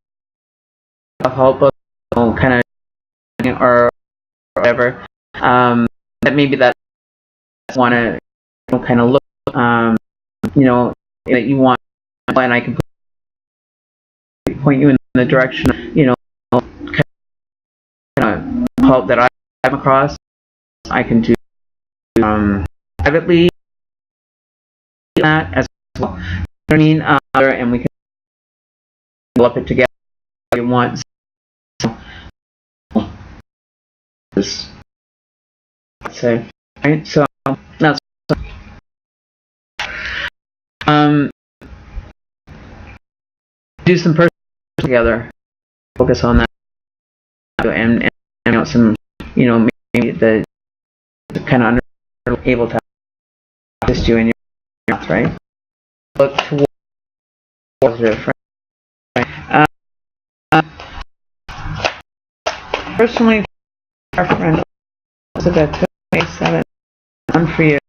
up help us kind of or whatever. That maybe that want to kind of look that you want, and I can point you in the direction kind of help that I'm across. I can do privately that as well. I mean, and we can develop it together if you want. This say right. So that's do some personal together. Focus on that and some maybe the kind of able to assist you in your mouth, right? Look towards positive, right? Personally, our friend Elizabeth 27 one for you.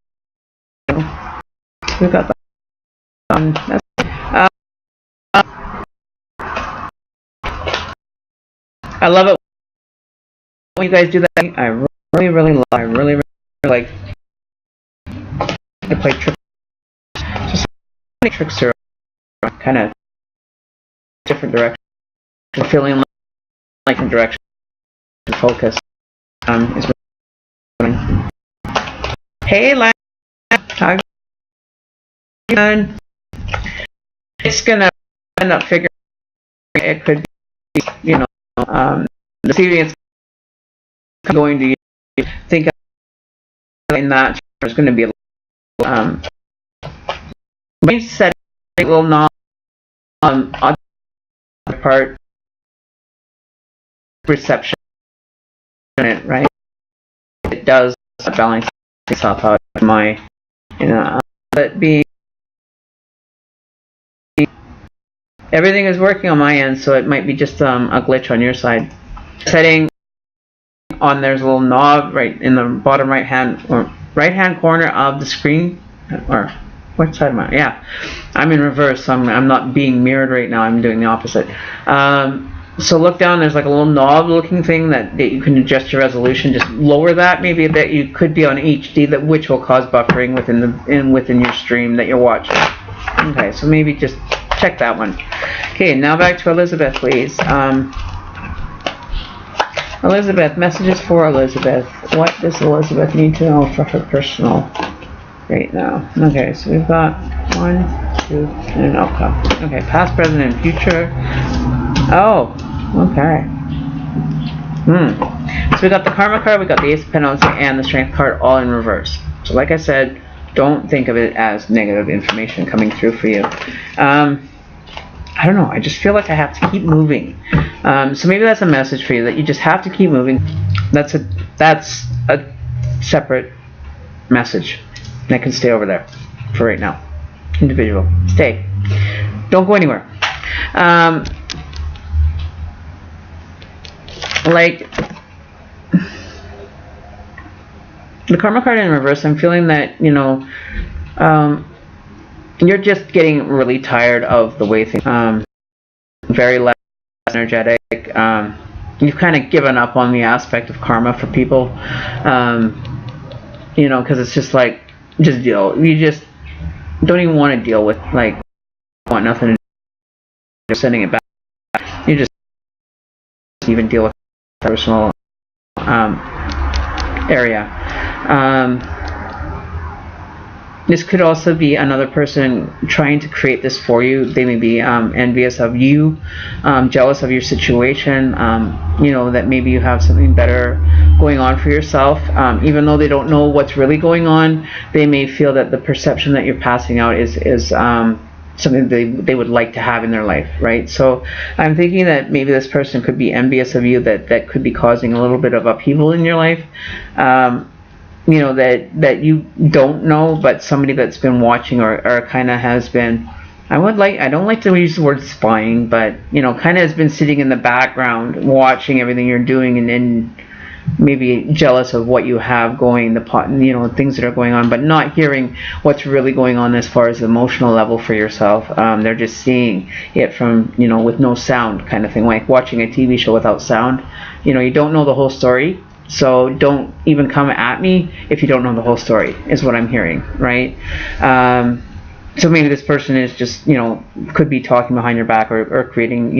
So we got that. I love it when you guys do that. I really like to play tricks. Just tricks are kind of different direction. Feeling like different direction to focus. Is really. Hey, Lan, how you doing? It's gonna end up figuring it could be, the CV is going to think in that there's going to be a little said it will not on part perception, right? It does balance itself out my but being everything is working on my end, so it might be just a glitch on your side. Setting on there's a little knob right in the bottom right hand corner of the screen, or what side am I? Yeah, I'm in reverse, so I'm not being mirrored right now. I'm doing the opposite. So look down. There's like a little knob looking thing that you can adjust your resolution. Just lower that maybe a bit. You could be on HD, which will cause buffering within your stream that you're watching. Okay, so maybe just check that one. Okay, now back to Elizabeth, please. Elizabeth, messages for Elizabeth. What does Elizabeth need to know for her personal right now? Okay, so we've got 1, 2, and an outcome. Okay, past, present, and future. Oh, okay. So we got the karma card, we got the ace of pentacles, and the strength card all in reverse. So like I said, don't think of it as negative information coming through for you. I don't know, I just feel like I have to keep moving. So maybe that's a message for you, that you just have to keep moving. That's a separate message that can stay over there for right now. Individual. Stay. Don't go anywhere. Like the karma card in reverse, I'm feeling that you're just getting really tired of the way things very less energetic. You've kind of given up on the aspect of karma for people, because it's just like, just deal. You just don't even want to deal with, like, want nothing to sending it back. You just even deal with personal area. This could also be another person trying to create this for you. They may be envious of you, jealous of your situation, that maybe you have something better going on for yourself. Even though they don't know what's really going on, they may feel that the perception that you're passing out is something they would like to have in their life, right? So I'm thinking that maybe this person could be envious of you, that could be causing a little bit of upheaval in your life. That you don't know, but somebody that's been watching or kind of has been, I don't like to use the word spying, but kind of has been sitting in the background watching everything you're doing, and then maybe jealous of what you have going, things that are going on, but not hearing what's really going on as far as the emotional level for yourself. They're just seeing it from, with no sound kind of thing, like watching a TV show without sound. You don't know the whole story. So don't even come at me if you don't know the whole story, is what I'm hearing, right? So maybe this person is just, could be talking behind your back or creating,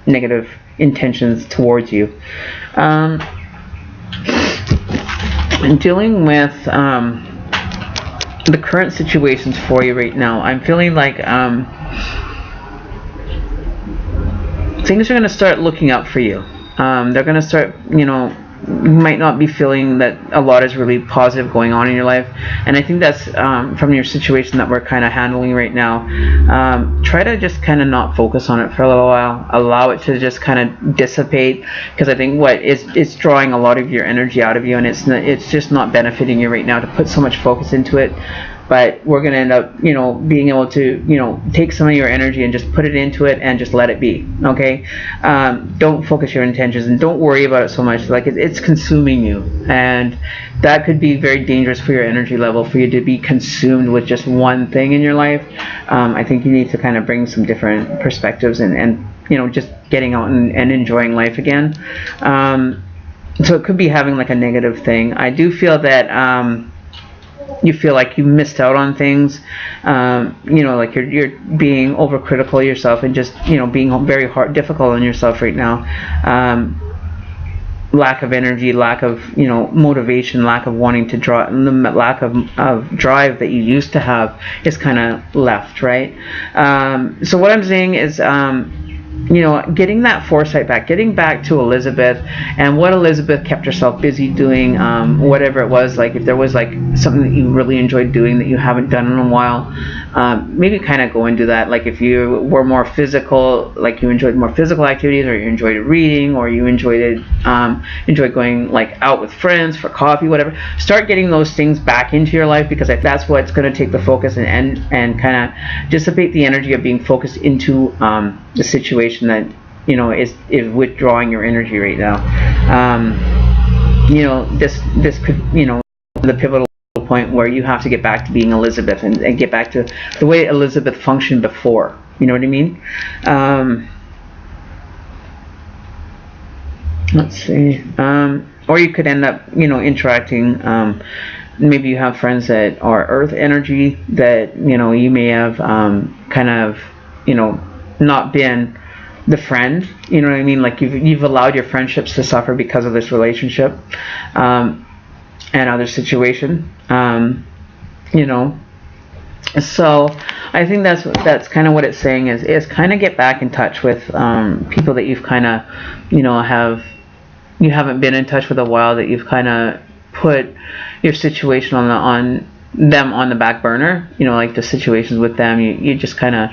negative intentions towards you. And dealing with the current situations for you right now, I'm feeling like things are going to start looking up for you. They're going to start, you might not be feeling that a lot is really positive going on in your life, and I think that's from your situation that we're kind of handling right now. Try to just kind of not focus on it for a little while. Allow it to just kind of dissipate, because I think it's drawing a lot of your energy out of you, and it's just not benefiting you right now to put so much focus into it. But we're going to end up, being able to, take some of your energy and just put it into it and just let it be, okay? Don't focus your intentions, and don't worry about it so much. Like, it's consuming you, and that could be very dangerous for your energy level, for you to be consumed with just one thing in your life. I think you need to kind of bring some different perspectives and just getting out and enjoying life again. So it could be having like a negative thing. I do feel that you feel like you missed out on things, like you're being overcritical of yourself, and just being very difficult on yourself right now. Lack of energy, lack of motivation, lack of wanting to draw, and the lack of drive that you used to have is kind of left, right? So what I'm saying is, getting that foresight back, getting back to Elizabeth and what Elizabeth kept herself busy doing, whatever it was, like if there was like something that you really enjoyed doing that you haven't done in a while, maybe kind of go and do that. Like if you were more physical, like you enjoyed more physical activities, or you enjoyed reading, or you enjoyed going like out with friends for coffee, whatever, start getting those things back into your life, because that's what's going to take the focus and kind of dissipate the energy of being focused into the situation that is withdrawing your energy right now. This could the pivotal point where you have to get back to being Elizabeth and get back to the way Elizabeth functioned before. You know what I mean? Let's see. Or you could end up interacting. Maybe you have friends that are earth energy that you may have kind of not been the friend, you know what I mean? Like you've allowed your friendships to suffer because of this relationship and other situation, So I think that's kind of what it's saying is kind of get back in touch with people that you've kind of you haven't been in touch with a while, that you've kind of put your situation on them on the back burner. Like the situations with them, you just kind of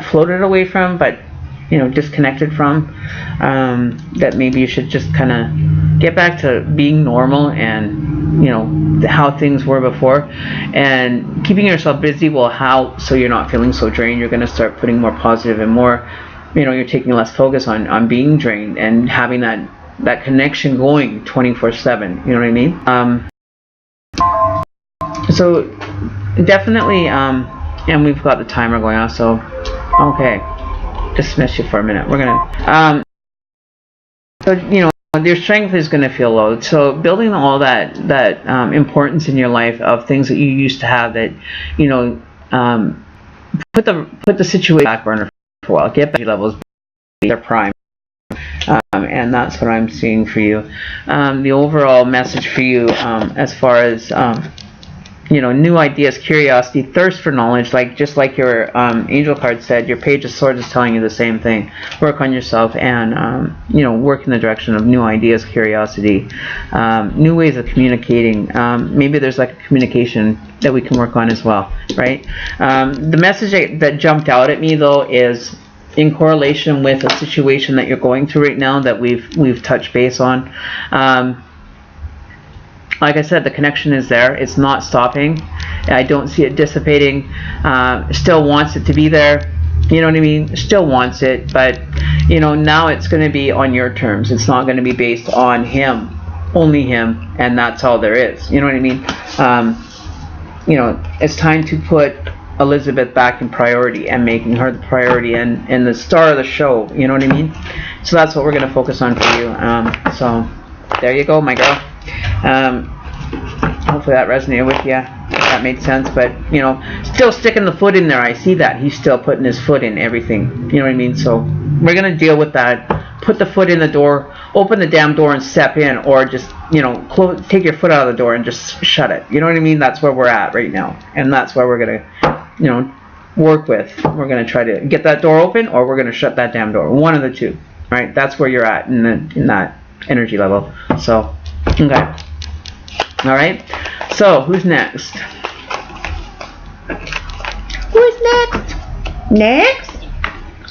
floated away from, but disconnected from, that maybe you should just kind of get back to being normal and how things were before, and keeping yourself busy so you're not feeling so drained. You're going to start putting more positive and more, you're taking less focus on being drained and having that connection going 24/7. You know what I mean? So definitely, and we've got the timer going on, so okay, dismiss you for a minute. We're gonna so your strength is going to feel low, so building all that importance in your life of things that you used to have, that put the situation back burner well. Get back levels, their prime. And that's what I'm seeing for you. The overall message for you, as far as new ideas, curiosity, thirst for knowledge, just like your angel card said, your Page of Swords is telling you the same thing. Work on yourself and work in the direction of new ideas, curiosity, new ways of communicating. Maybe there's like a communication that we can work on as well, right? The message that jumped out at me though is in correlation with a situation that you're going through right now that we've touched base on. Like I said, the connection is there. It's not stopping. I don't see it dissipating. Still wants it to be there. You know what I mean? Still wants it, but now it's going to be on your terms. It's not going to be based on him, only him, and that's all there is. You know what I mean? It's time to put Elizabeth back in priority and making her the priority and the star of the show. You know what I mean? So that's what we're going to focus on for you. So there you go, my girl. Hopefully that resonated with you. That made sense. But still sticking the foot in there. I see that he's still putting his foot in everything. You know what I mean? So we're gonna deal with that. Put the foot in the door. Open the damn door and step in, or just take your foot out of the door and just shut it. You know what I mean? That's where we're at right now, and that's where we're gonna work with. We're gonna try to get that door open, or we're gonna shut that damn door. One of the two. Right? That's where you're at in that energy level. So okay. Alright, so who's next? Who's next? Next?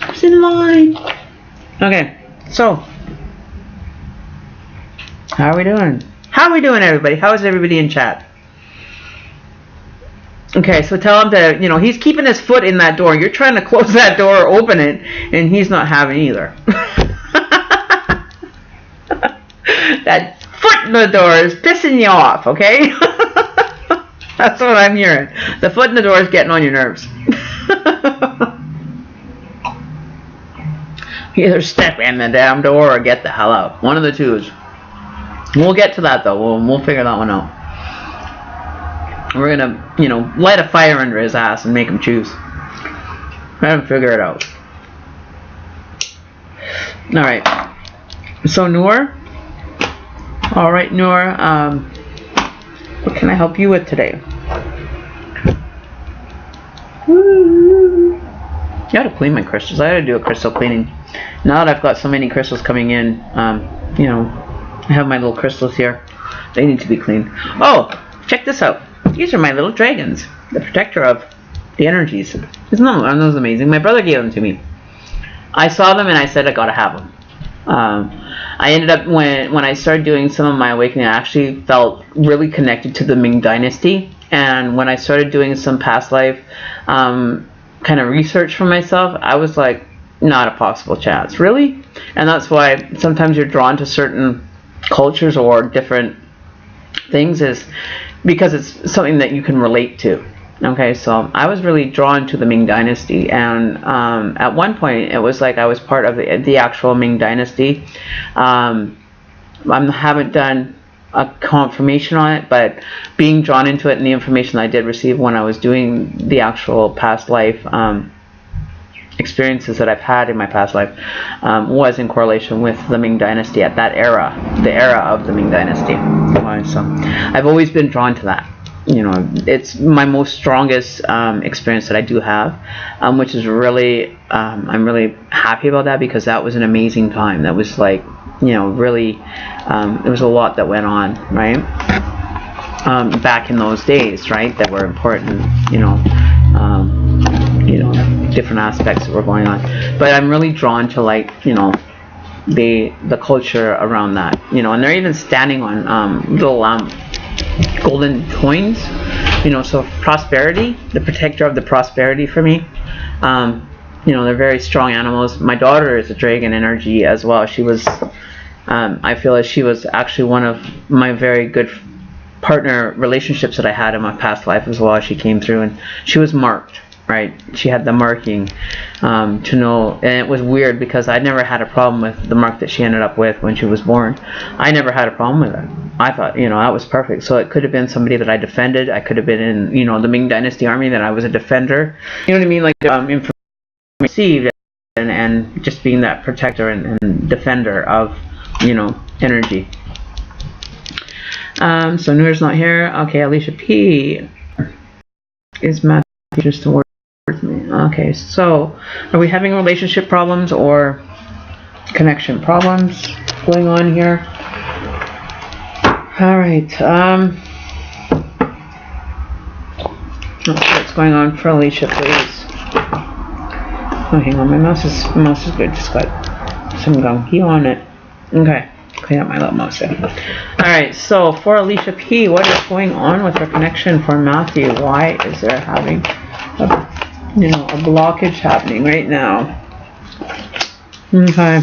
Who's in line? Okay, so how are we doing? How are we doing, everybody? How is everybody in chat? Okay, so tell him to, he's keeping his foot in that door. You're trying to close that door or open it, and he's not having either. That foot in the door is pissing you off, okay? That's what I'm hearing. The foot in the door is getting on your nerves. Either step in the damn door or get the hell out. One of the twos. We'll get to that though. We'll figure that one out. We're gonna, light a fire under his ass and make him choose. Let him figure it out. Alright. So Noor. Alright, Noor, what can I help you with today? I gotta clean my crystals. I gotta do a crystal cleaning. Now that I've got so many crystals coming in, I have my little crystals here. They need to be cleaned. Oh, check this out. These are my little dragons. The protector of the energies. Isn't those amazing? My brother gave them to me. I saw them and I said I gotta have them. I ended up, when I started doing some of my awakening, I actually felt really connected to the Ming Dynasty. And when I started doing some past life kind of research for myself, I was like, not a possible chance. Really? And that's why sometimes you're drawn to certain cultures or different things, is because it's something that you can relate to. Okay, so I was really drawn to the Ming Dynasty, and at one point it was like I was part of the actual Ming Dynasty. I haven't done a confirmation on it, but being drawn into it and the information I did receive when I was doing the actual past life experiences that I've had in my past life was in correlation with the Ming Dynasty at that era, the era of the Ming Dynasty. So I've always been drawn to that. It's my most strongest experience that I do have, which is really, I'm really happy about that, because that was an amazing time. That was like, really, there was a lot that went on, right? Back in those days, right, that were important, different aspects that were going on. But I'm really drawn to, like, the culture around that, and they're even standing on little golden coins, so prosperity, the protector of the prosperity for me. They're very strong animals. My daughter is a dragon energy as well. She was, I feel like she was actually one of my very good partner relationships that I had in my past life as well. She came through and she was marked, right? She had the marking to know, and it was weird because I never had a problem with the mark that she ended up with when she was born. I never had a problem with it. I thought, that was perfect. So it could have been somebody that I defended. I could have been in, the Ming Dynasty army, that I was a defender. You know what I mean? Like, information received, and just being that protector and defender of, energy. So Noor's not here. Okay, Alicia P. Is Matthew just to work with me? Okay, so are we having relationship problems or connection problems going on here? All right. Let's see what's going on for Alicia, please. Oh, hang on, my mouse is good. Just got some gunky on it. Okay, clean up my little mouse there. All right, so for Alicia P, what is going on with her connection for Matthew? Why is there having a blockage happening right now? Okay.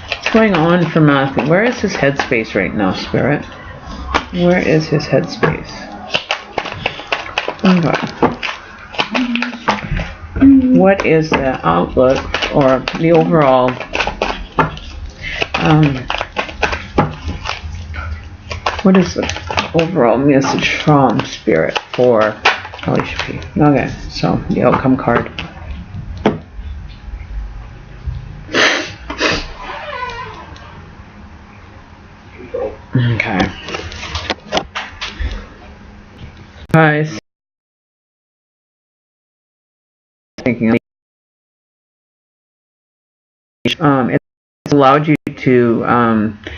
What's going on for Matthew? Where is his headspace right now, Spirit? Where is his headspace? Okay. What is the outlook or the overall what is the overall message from Spirit for Alicia P? Okay, so the outcome card. Okay. Guys. Thinking it's allowed you to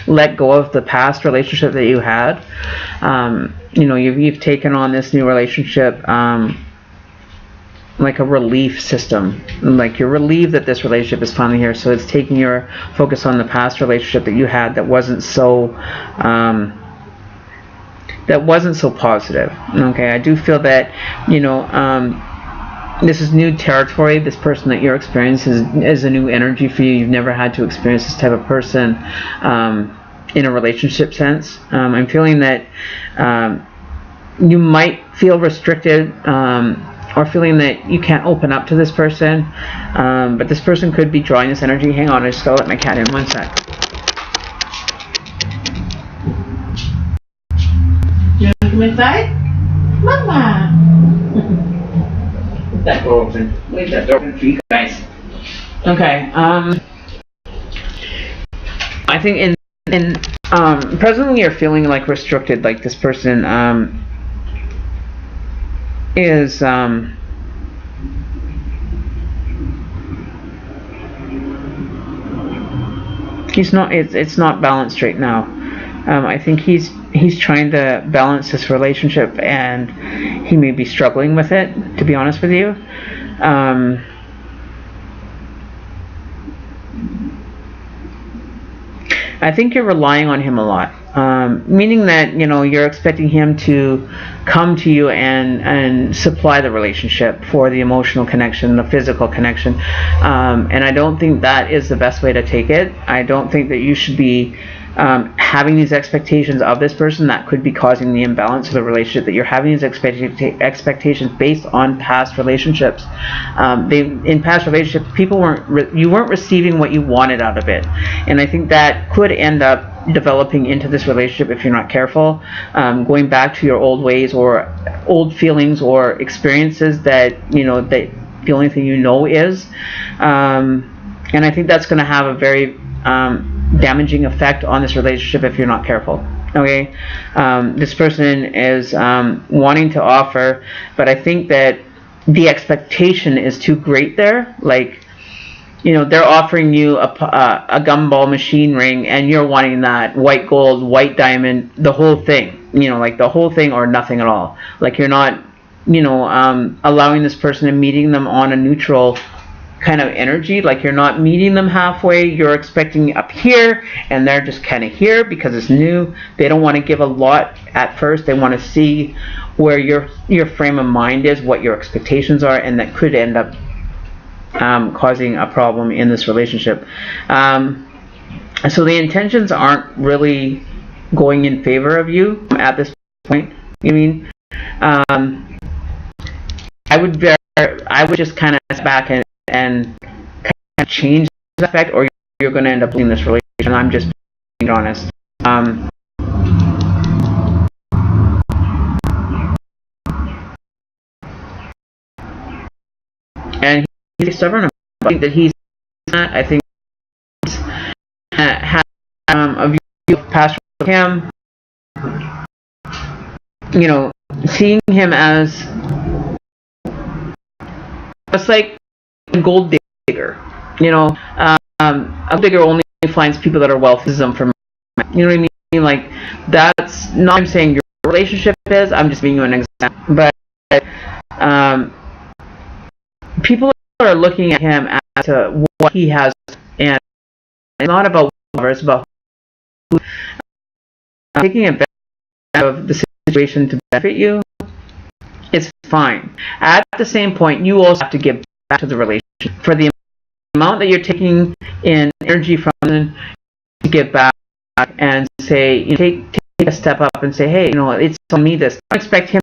let go of the past relationship that you had. You've taken on this new relationship like a relief system. Like you're relieved that this relationship is finally here. So it's taking your focus on the past relationship that you had that wasn't so positive. Okay, I do feel that this is new territory. This person that you're experiencing is a new energy for you. You've never had to experience this type of person in a relationship sense. I'm feeling that you might feel restricted or feeling that you can't open up to this person. But this person could be drawing this energy. Hang on, I just gotta let my cat in 1 sec. You want to come inside? Mama! That door open. Leave that door open for you guys. Okay. I think in presently you're feeling like restricted, like this person is he's not. It's not balanced right now. I think he's trying to balance this relationship and he may be struggling with it, to be honest with you. I think you're relying on him a lot, meaning that you're expecting him to come to you and supply the relationship for the emotional connection, the physical connection, and I don't think that is the best way to take it. I don't think that you should be having these expectations of this person that could be causing the imbalance of the relationship, that you're having these expectations based on past relationships. In past relationships, you weren't receiving what you wanted out of it, and I think that could end up developing into this relationship if you're not careful, going back to your old ways or old feelings or experiences that that the only thing is, and I think that's going to have a very damaging effect on this relationship if you're not careful. Okay, this person is wanting to offer, but I think that the expectation is too great there. Like, they're offering you a gumball machine ring and you're wanting that white gold, white diamond, the whole thing, like the whole thing or nothing at all. Like you're not allowing this person and meeting them on a neutral kind of energy. Like you're not meeting them halfway. You're expecting up here and they're just kind of here because it's new. They don't want to give a lot at first. They want to see where your frame of mind is, what your expectations are, and that could end up causing a problem in this relationship. So the intentions aren't really going in favor of you at this point. I would just kind of step back and kind of change the effect, or you're going to end up leaving this relationship. I'm just being honest. And he's stubborn. I think that he's not. I think he's had a view of past with him. You know, seeing him as it's like a gold digger. You know, a gold digger only finds people that are wealthy. From, you know what I mean? Like, that's not I'm saying your relationship is. I'm just giving you an example. But people are looking at him as to what he has, and it's not about whatever. It's about taking advantage of the situation to benefit you. It's fine. At the same point, you also have to give back to the relationship for the amount that you're taking in energy from them. To give back and say, you know, take a step up and say, hey, you know, it's on me this. Don't expect him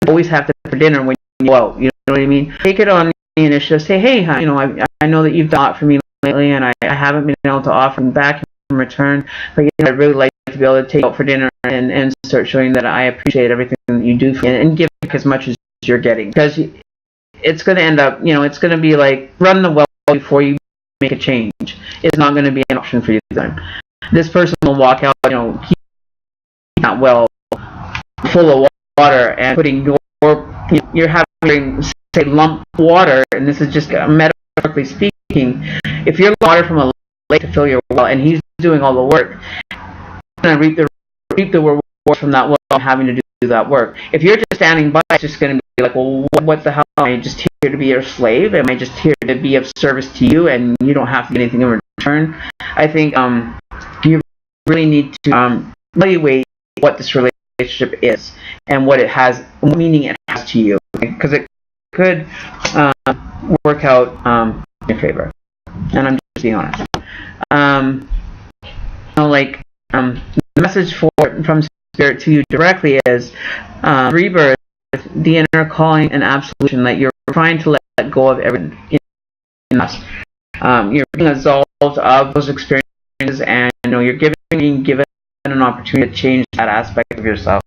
to always have to for dinner when you go out. You know what I mean? Take it on the initiative. Say, hey, you know, I know that you've done a lot for me lately, and I haven't been able to offer back in return. But you know, I'd really like to be able to take out for dinner and start showing that I appreciate everything that you do for me, and give as much as you're getting. Because it's going to end up, you know, it's going to be like run the well before you make a change. It's not going to be an option for you then. This person will walk out, you know, keep that well full of water and putting you're having, say, lump water, and this is just metaphorically speaking. If you're water from a lake to fill your well, and he's doing all the work, you're going to reap the reward from that well, having to do that work. If you're just standing by, it's just going to be like, well, what the hell? Am I just here to be your slave? Am I just here to be of service to you, and you don't have to get anything in return? I think you really need to evaluate what this relationship is and what it has, what meaning it has to you, because it could work out in your favor. And I'm just being honest. You know, like the message from Spirit to you directly is rebirth, the inner calling and absolution, that you're trying to let go of everything in us. You're being absolved of those experiences, and you know, you're being given an opportunity to change that aspect of yourself,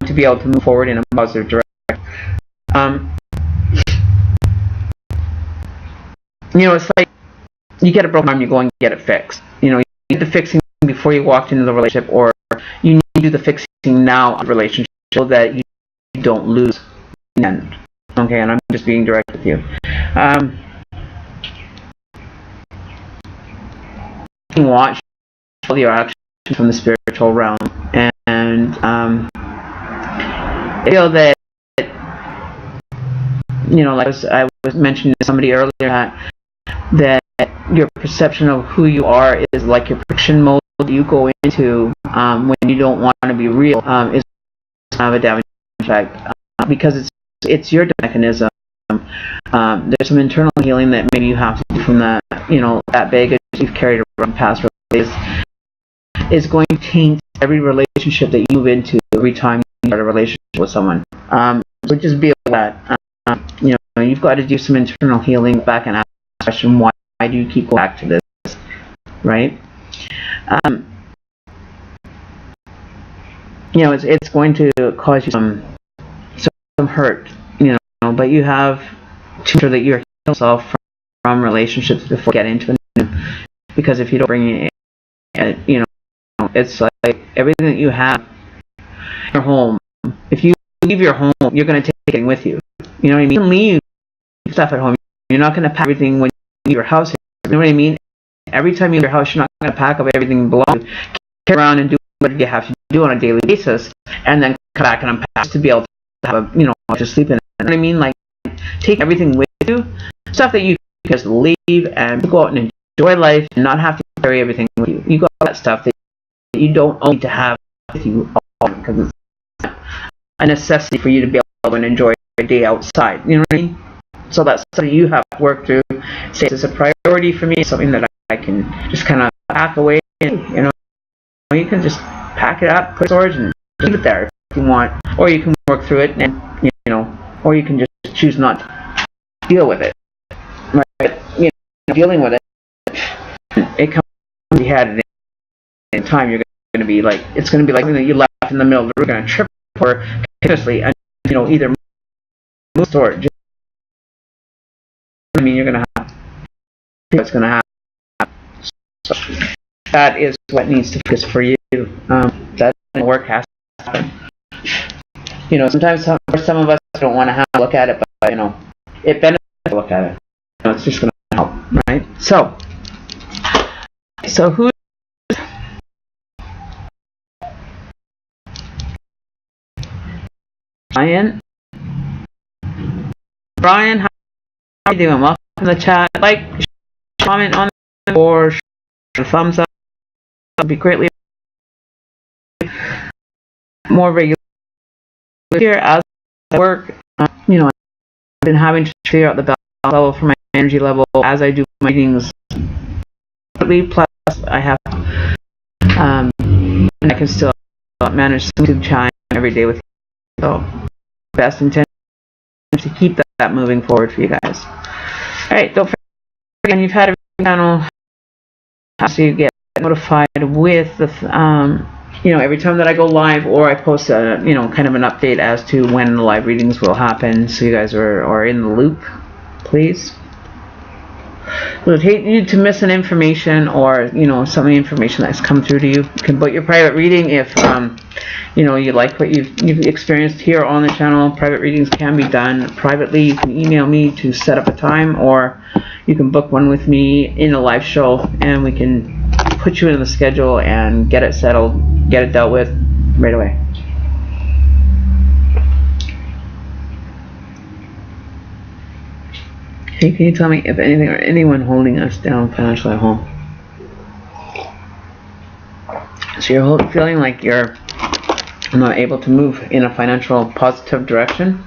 to be able to move forward in a positive direction. You know, it's like you get a broken arm, you go and get it fixed. You know, you need the fixing before you walked into the relationship, or you need to do the fixing now of the relationship so that you don't lose in the end. Okay, and I'm just being direct with you. Watch all your actions from the spiritual realm, and I feel that, you know, like I was mentioning to somebody earlier, that your perception of who you are is like your projection mode you go into when you don't want to be real, is kind of a damaging effect, because it's your mechanism. There's some internal healing that maybe you have to do from that, you know, that baggage you've carried around past relationships is going to taint every relationship that you move into every time you start a relationship with someone. So just be aware that you know, you've got to do some internal healing back and ask the question, why do you keep going back to this, right? You know, it's going to cause you some hurt, you know, but you have to ensure that you're healing yourself from relationships before you get into it. Because if you don't bring it, you know, it's like everything that you have in your home. If you leave your home, you're going to take it with you. You know what I mean? You can leave stuff at home. You're not going to pack everything when you leave your house. You know what I mean? Every time you leave your house, you're not going to pack up everything below you. Carry around and do what you have to do on a daily basis, and then come back and unpack to be able to have a, you know, to sleep in it. You know what I mean? Like, take everything with you, stuff that you can just leave and go out and enjoy life and not have to carry everything with you. You got that stuff that you don't need to have with you all, because it's a necessity for you to be able to enjoy a day outside. You know what I mean? So that's something you have to work through. Say it's a priority for me, something that I can just kind of pack away. And, you know, you can just pack it up, put storage, and leave it there if you want, or you can work through it, and you know, or you can just choose not to deal with it. Right? You know, dealing with it comes to be had in time. You're going to be like, it's going to be like something that you left in the middle of the road, you're going to trip or continuously, and you know, either move or just I mean, you're going to have what's going to happen. So that is what needs to focus for you. That work has to happen. You know, sometimes for some of us don't want to have a look at it, but you know, it benefits to look at it. You know, it's just going to help, right? So who? Brian, how are you doing? Welcome to the chat. Like, comment on it, or thumbs up. Would be greatly more regular here as I work. You know, I've been having to figure out the balance level for my energy level as I do my meetings. Plus, I have and I can still manage YouTube chime every day with you. So, best intention to keep that moving forward for you guys. All right, don't forget, you've had a channel, so you get notified with the you know, every time that I go live, or I post a, you know, kind of an update as to when the live readings will happen, so you guys are in the loop, please. We would hate you to miss an information, or you know, some of the information that's come through to you. You can book your private reading if you know, you like what you've experienced here on the channel. Private readings can be done privately. You can email me to set up a time, or you can book one with me in a live show, and we can put you in the schedule and get it settled, get it dealt with right away. Hey, can you tell me if anything or anyone holding us down financially at home? So you're feeling like you're not able to move in a financial positive direction?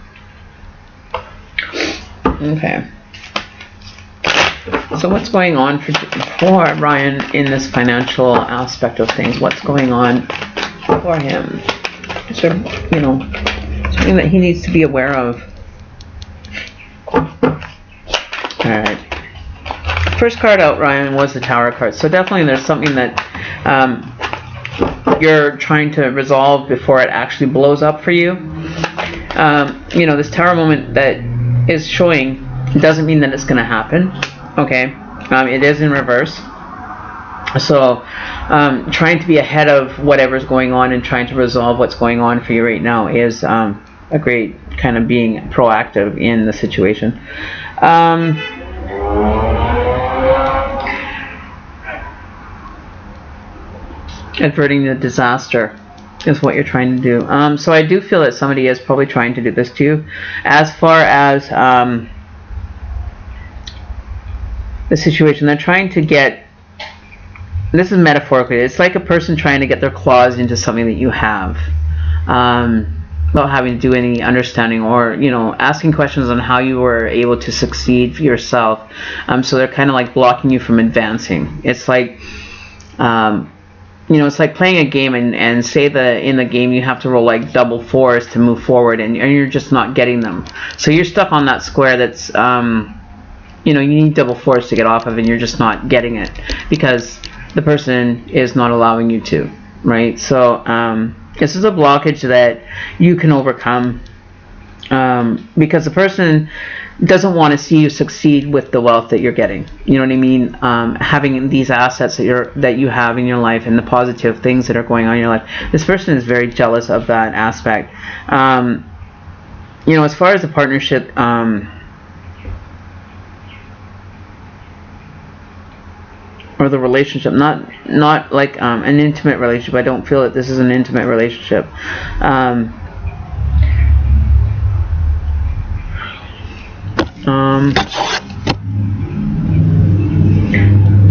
Okay. So what's going on for Ryan in this financial aspect of things? What's going on for him? Is there, you know, something that he needs to be aware of? Alright. First card out, Ryan, was the Tower card. So definitely there's something that you're trying to resolve before it actually blows up for you. You know, this Tower moment that is showing doesn't mean that it's going to happen. Okay? It is in reverse. So trying to be ahead of whatever's going on and trying to resolve what's going on for you right now is a great kind of being proactive in the situation. Averting the disaster is what you're trying to do. So I do feel that somebody is probably trying to do this to you. As far as the situation, they're trying to get, this is metaphorically, it's like a person trying to get their claws into something that you have, without having to do any understanding, or you know, asking questions on how you were able to succeed for yourself. So they're kind of like blocking you from advancing. It's like you know, it's like playing a game and say that in the game you have to roll like double fours to move forward, and you're just not getting them. So you're stuck on that square that's you know, you need double fours to get off of, and you're just not getting it because the person is not allowing you to, right? So this is a blockage that you can overcome, because the person doesn't want to see you succeed with the wealth that you're getting. You know what I mean? Having these assets that you have in your life and the positive things that are going on in your life. This person is very jealous of that aspect. You know, as far as the partnership, or the relationship, not like an intimate relationship. I don't feel that this is an intimate relationship.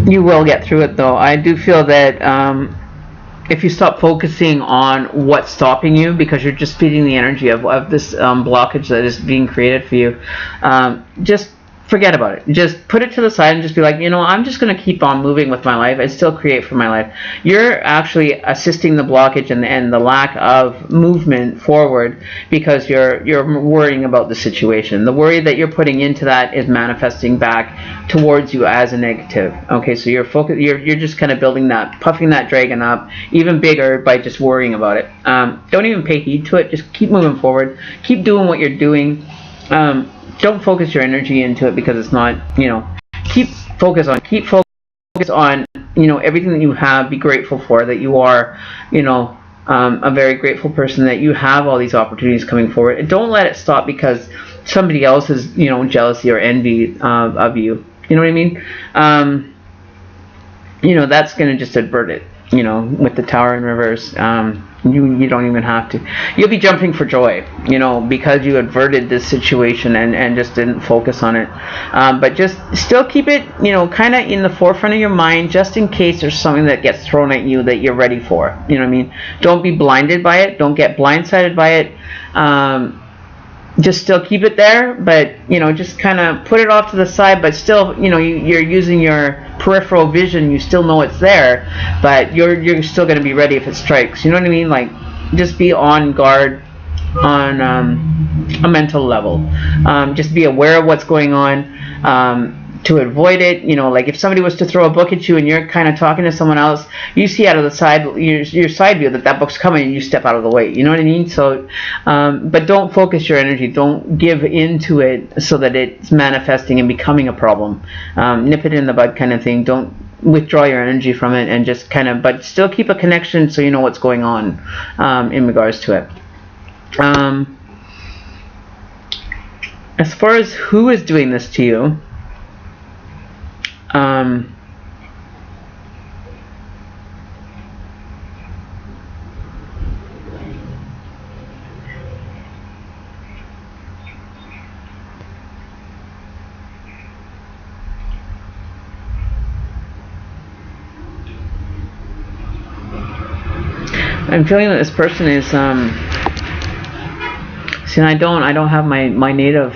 You will get through it, though. I do feel that if you stop focusing on what's stopping you, because you're just feeding the energy of this blockage that is being created for you, just forget about it. Just put it to the side and just be like, you know, I'm just going to keep on moving with my life and still create for my life. You're actually assisting the blockage and the lack of movement forward because you're worrying about the situation. The worry that you're putting into that is manifesting back towards you as a negative. Okay, so you're just kind of building that, puffing that dragon up even bigger by just worrying about it. Don't even pay heed to it. Just keep moving forward. Keep doing what you're doing. don't focus your energy into it, because it's not, keep focus on everything that you have. Be grateful for that you are, a very grateful person, that you have all these opportunities coming forward. And don't let it stop because somebody else is, jealousy or envy of you. You know what I mean? That's going to just invert it, with the Tower in reverse. You don't even have to. You'll be jumping for joy, because you averted this situation and just didn't focus on it. But just still keep it, kind of in the forefront of your mind, just in case there's something that gets thrown at you that you're ready for. You know what I mean? Don't be blinded by it. Don't get blindsided by it. Just still keep it there, but just kind of put it off to the side. But still, you're using your peripheral vision. You still know it's there, but you're still going to be ready if it strikes. You know what I mean? Like, just be on guard on a mental level. Just be aware of what's going on. To avoid it, like if somebody was to throw a book at you and you're kind of talking to someone else, you see out of the side, your side view that book's coming, and you step out of the way. You know what I mean? So, but don't focus your energy. Don't give into it so that it's manifesting and becoming a problem. Nip it in the bud, kind of thing. Don't withdraw your energy from it, and just kind of, but still keep a connection so you know what's going on in regards to it. As far as who is doing this to you, I'm feeling that this person is see, I don't have my native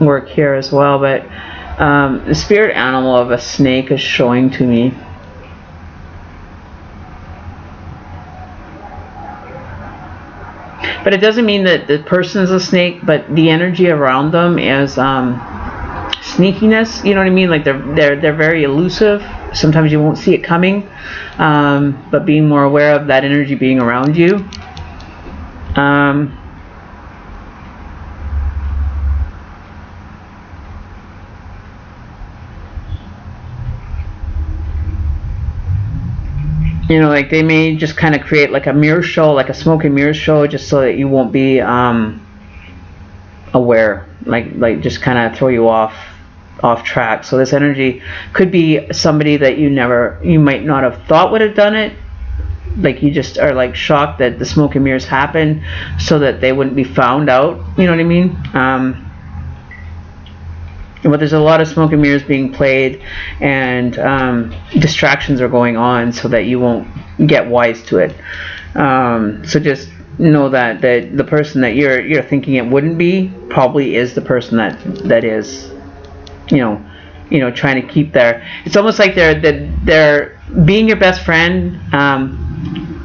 work here as well, but the spirit animal of a snake is showing to me. But it doesn't mean that the person is a snake, but the energy around them is sneakiness. You know what I mean? Like they're very elusive. Sometimes you won't see it coming, but being more aware of that energy being around you. Like they may just kind of create like a mirror show, like a smoke and mirror show, just so that you won't be aware, like just kind of throw you off track. So this energy could be somebody that you might not have thought would have done it. Like you just are like shocked that the smoke and mirrors happen so that they wouldn't be found out. You know what I mean? But there's a lot of smoke and mirrors being played, and distractions are going on so that you won't get wise to it. So just know that the person that you're thinking it wouldn't be probably is the person that is, trying to keep their. It's almost like they're being your best friend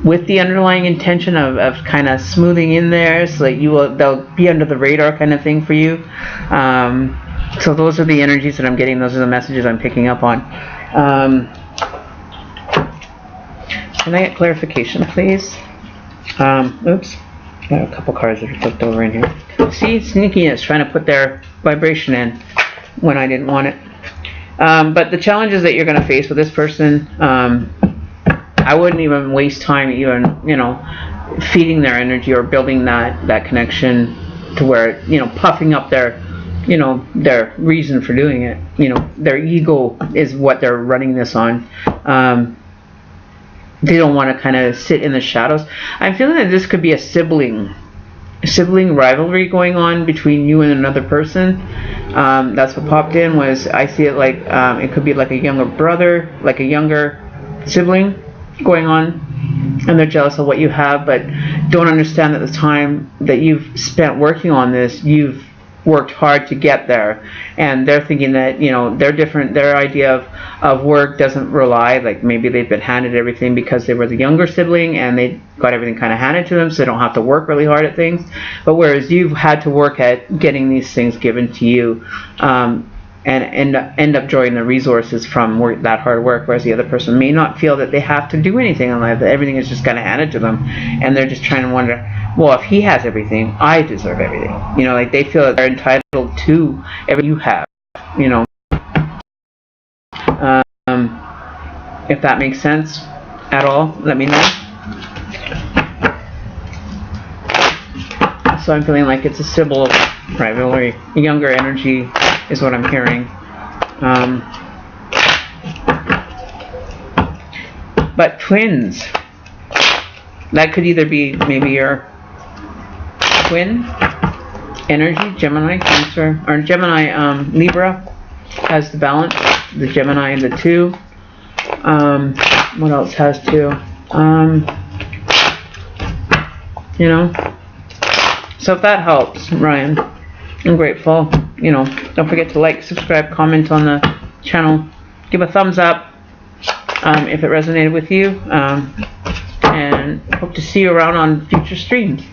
with the underlying intention of kind of smoothing in there, so that they'll be under the radar kind of thing for you. So those are the energies that I'm getting. Those are the messages I'm picking up on. Can I get clarification, please? Oops. Got a couple cards that are flipped over in here. See, sneakiness, trying to put their vibration in when I didn't want it. But the challenges that you're going to face with this person, I wouldn't even waste time even, feeding their energy or building that connection to where, puffing up their reason for doing it. Their ego is what they're running this on. They don't want to kind of sit in the shadows. I'm feeling that this could be a sibling rivalry going on between you and another person. That's what popped in. Was I see it like it could be like a younger brother, like a younger sibling going on, and they're jealous of what you have, but don't understand that the time that you've spent working on this, you've worked hard to get there, and they're thinking that they're different. Their idea of work doesn't rely, like maybe they've been handed everything because they were the younger sibling and they got everything kind of handed to them, so they don't have to work really hard at things. But whereas you've had to work at getting these things given to you, and end up enjoying the resources from that hard work, whereas the other person may not feel that they have to do anything in life, that everything is just kind of handed to them, and they're just trying to wonder, well, if he has everything, I deserve everything. You know, like they feel that they're entitled to everything you have. You know, if that makes sense at all, let me know. So I'm feeling like it's a symbol of rivalry. Younger energy is what I'm hearing. But twins, that could either be maybe your twin energy, Gemini, Cancer, or Gemini, Libra has the balance, the Gemini, the 2. What else has 2? You know, so if that helps, Ryan, I'm grateful. You know, don't forget to like, subscribe, comment on the channel, give a thumbs up if it resonated with you, and hope to see you around on future streams.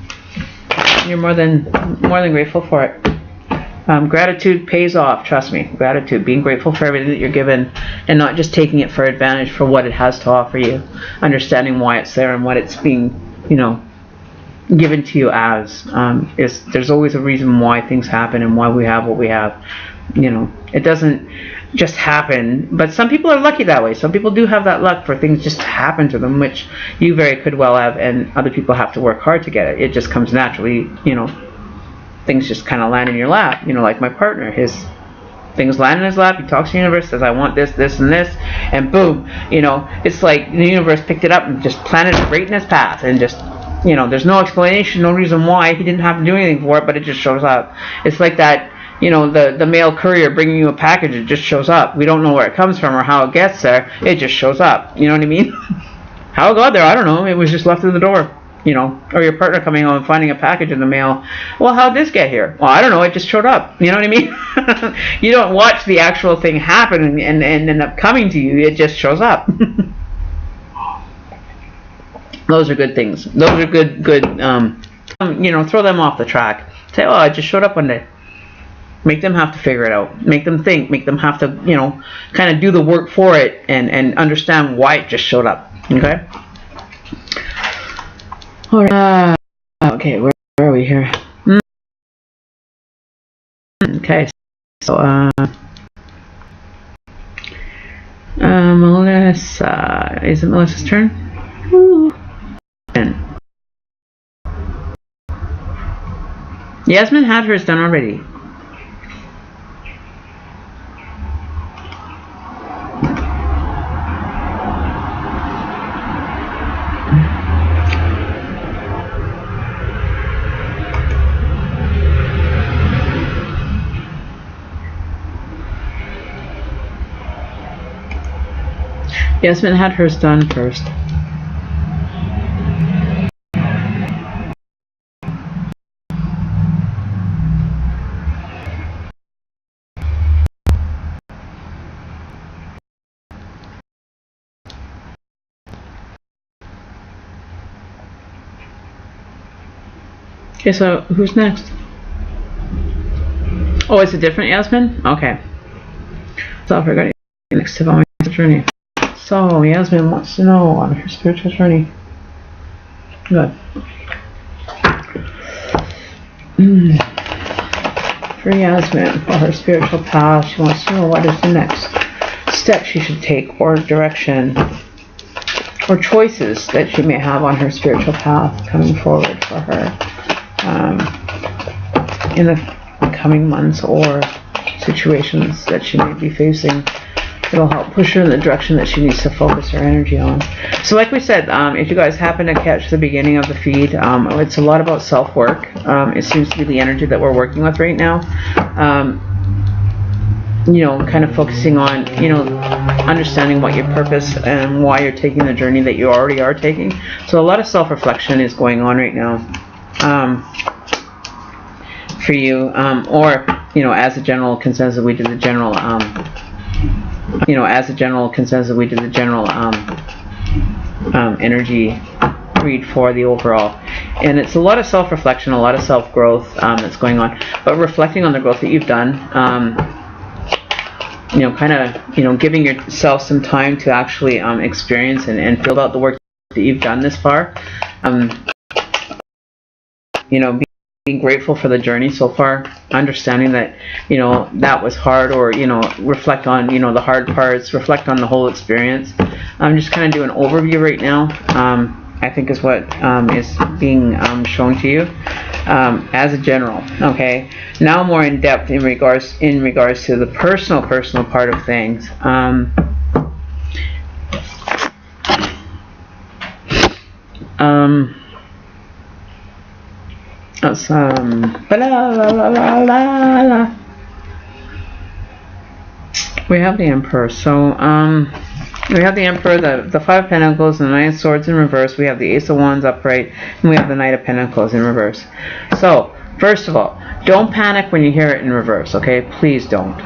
You're more than grateful for it. Gratitude pays off, trust me. Gratitude, being grateful for everything that you're given, and not just taking it for advantage for what it has to offer you. Understanding why it's there and what it's being, you know, given to you as. There's always a reason why things happen and why we have what we have. You know, it doesn't just happen, but some people are lucky that way. Some people do have that luck for things just to happen to them, which you very could well have, and other people have to work hard to get it. It just comes naturally, you know. Things just kind of land in your lap, you know, like my partner. Things land in his lap, he talks to the universe, says I want this, this, and this, and boom, you know, it's like the universe picked it up and just planted it right in his path, and just, you know, there's no explanation, no reason why, he didn't have to do anything for it, but it just shows up. It's like that, you know, the mail courier bringing you a package, it just shows up. We don't know where it comes from or how it gets there, it just shows up, you know what I mean? How it got there, I don't know, it was just left in the door. You know, or your partner coming home and finding a package in the mail. Well, how'd this get here? Well, I don't know, it just showed up. You know what I mean? You don't watch the actual thing happen and end up coming to you. It just shows up. Those are good things. Those are good, you know, throw them off the track. Say, oh, it just showed up one day. Make them have to figure it out. Make them think. Make them have to, you know, kind of do the work for it and understand why it just showed up. Okay? Alright, okay, where are we here? Okay, so, Melissa, is it Melissa's turn? Woo. Yasmin had hers done already. Yasmin had hers done first. Okay, so who's next? Oh, it's a different Yasmin? Okay. So we're going to next tip on my journey. So Yasmin wants to know on her spiritual journey. Good. For Yasmin, for her spiritual path, she wants to know what is the next step she should take, or direction, or choices that she may have on her spiritual path coming forward for her in the coming months, or situations that she may be facing. It'll help push her in the direction that she needs to focus her energy on. So like we said, if you guys happen to catch the beginning of the feed, it's a lot about self-work. It seems to be the energy that we're working with right now. You know, kind of focusing on, you know, understanding what your purpose and why you're taking the journey that you already are taking. So a lot of self-reflection is going on right now for you, or, you know, as a general consensus, we did the general energy read for the overall, and it's a lot of self-reflection, a lot of self-growth that's going on, but reflecting on the growth that you've done, kind of, giving yourself some time to actually experience and feel out the work that you've done this far. Being grateful for the journey so far, understanding that, that was hard, or, reflect on, the hard parts, reflect on the whole experience. I'm just kind of doing an overview right now. I think is what is being shown to you as a general. Okay, now more in depth in regards to the personal part of things. We have the Emperor. So we have the Emperor, the Five of Pentacles, and the Nine of Swords in reverse. We have the Ace of Wands upright, and we have the Knight of Pentacles in reverse. So first of all, don't panic when you hear it in reverse. Okay, please don't.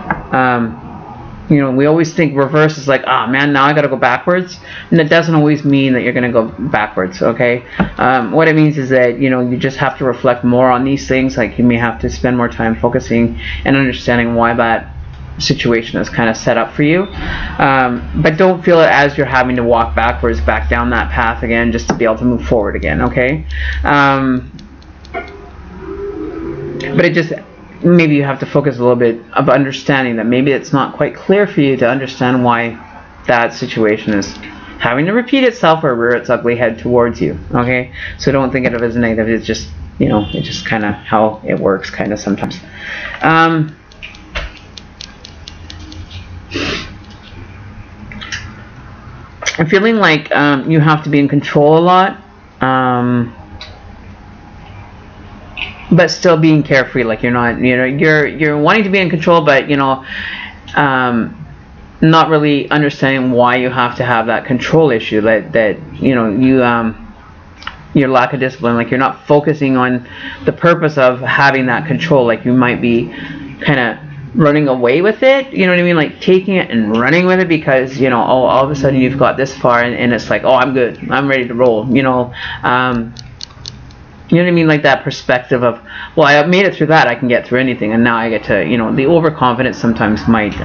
We always think reverse is like, ah, man, now I gotta go backwards, and it doesn't always mean that you're gonna go backwards. Okay, what it means is that you just have to reflect more on these things. Like, you may have to spend more time focusing and understanding why that situation is kind of set up for you, but don't feel it as you're having to walk backwards back down that path again just to be able to move forward again. Okay, but it just, maybe you have to focus a little bit of understanding that maybe it's not quite clear for you to understand why that situation is having to repeat itself or rear its ugly head towards you. Okay, so don't think of it as a negative. It's just, it's just kind of how it works kind of sometimes. I'm feeling like you have to be in control a lot, but still being carefree. Like, you're not, you're wanting to be in control, but not really understanding why you have to have that control issue. That your lack of discipline. Like, you're not focusing on the purpose of having that control. Like, you might be kind of running away with it, you know what I mean, like taking it and running with it because all of a sudden you've got this far, and it's like, oh, I'm good, I'm ready to roll, you know what I mean, like that perspective of, well, I made it through that, I can get through anything, and now I get to, the overconfidence sometimes might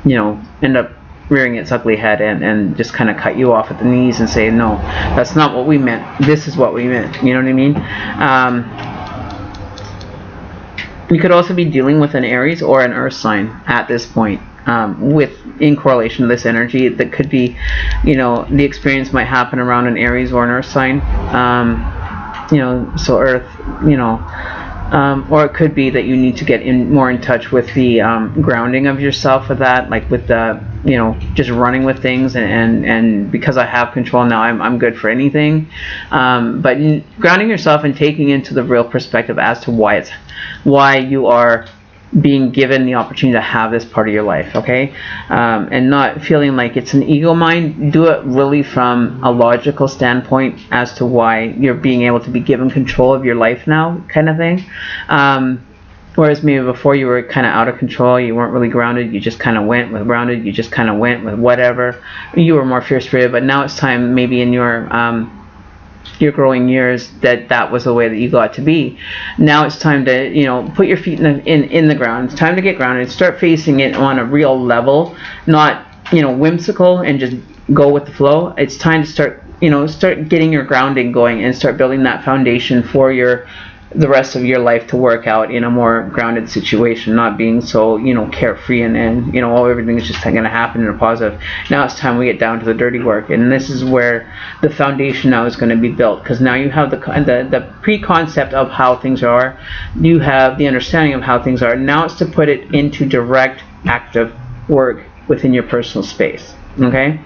end up rearing its ugly head and just kind of cut you off at the knees and say, no, that's not what we meant, this is what we meant, you know what I mean. You could also be dealing with an Aries or an Earth sign at this point, in correlation to this energy. That could be, the experience might happen around an Aries or an Earth sign, so Earth, or it could be that you need to get more in touch with the grounding of yourself with that, like with the, just running with things, and because I have control now, I'm good for anything. But grounding yourself and taking into the real perspective as to why you are being given the opportunity to have this part of your life, okay? And not feeling like it's an ego mind. Do it really from a logical standpoint as to why you're being able to be given control of your life now, kind of thing. Whereas maybe before you were kind of out of control, you weren't really grounded, you just kind of went with grounded, you just kind of went with whatever. You were more fear-spirited, but now it's time, maybe in your growing years, that was the way that you got to be. Now it's time to put your feet in the ground. It's time to get grounded, start facing it on a real level, not whimsical and just go with the flow. It's time to start getting your grounding going and start building that foundation for the rest of your life to work out in a more grounded situation, not being so carefree and everything's just going to happen in a positive. Now it's time we get down to the dirty work, and this is where the foundation now is going to be built, because now you have the pre-concept of how things are, you have the understanding of how things are. Now it's to put it into direct active work within your personal space. Okay.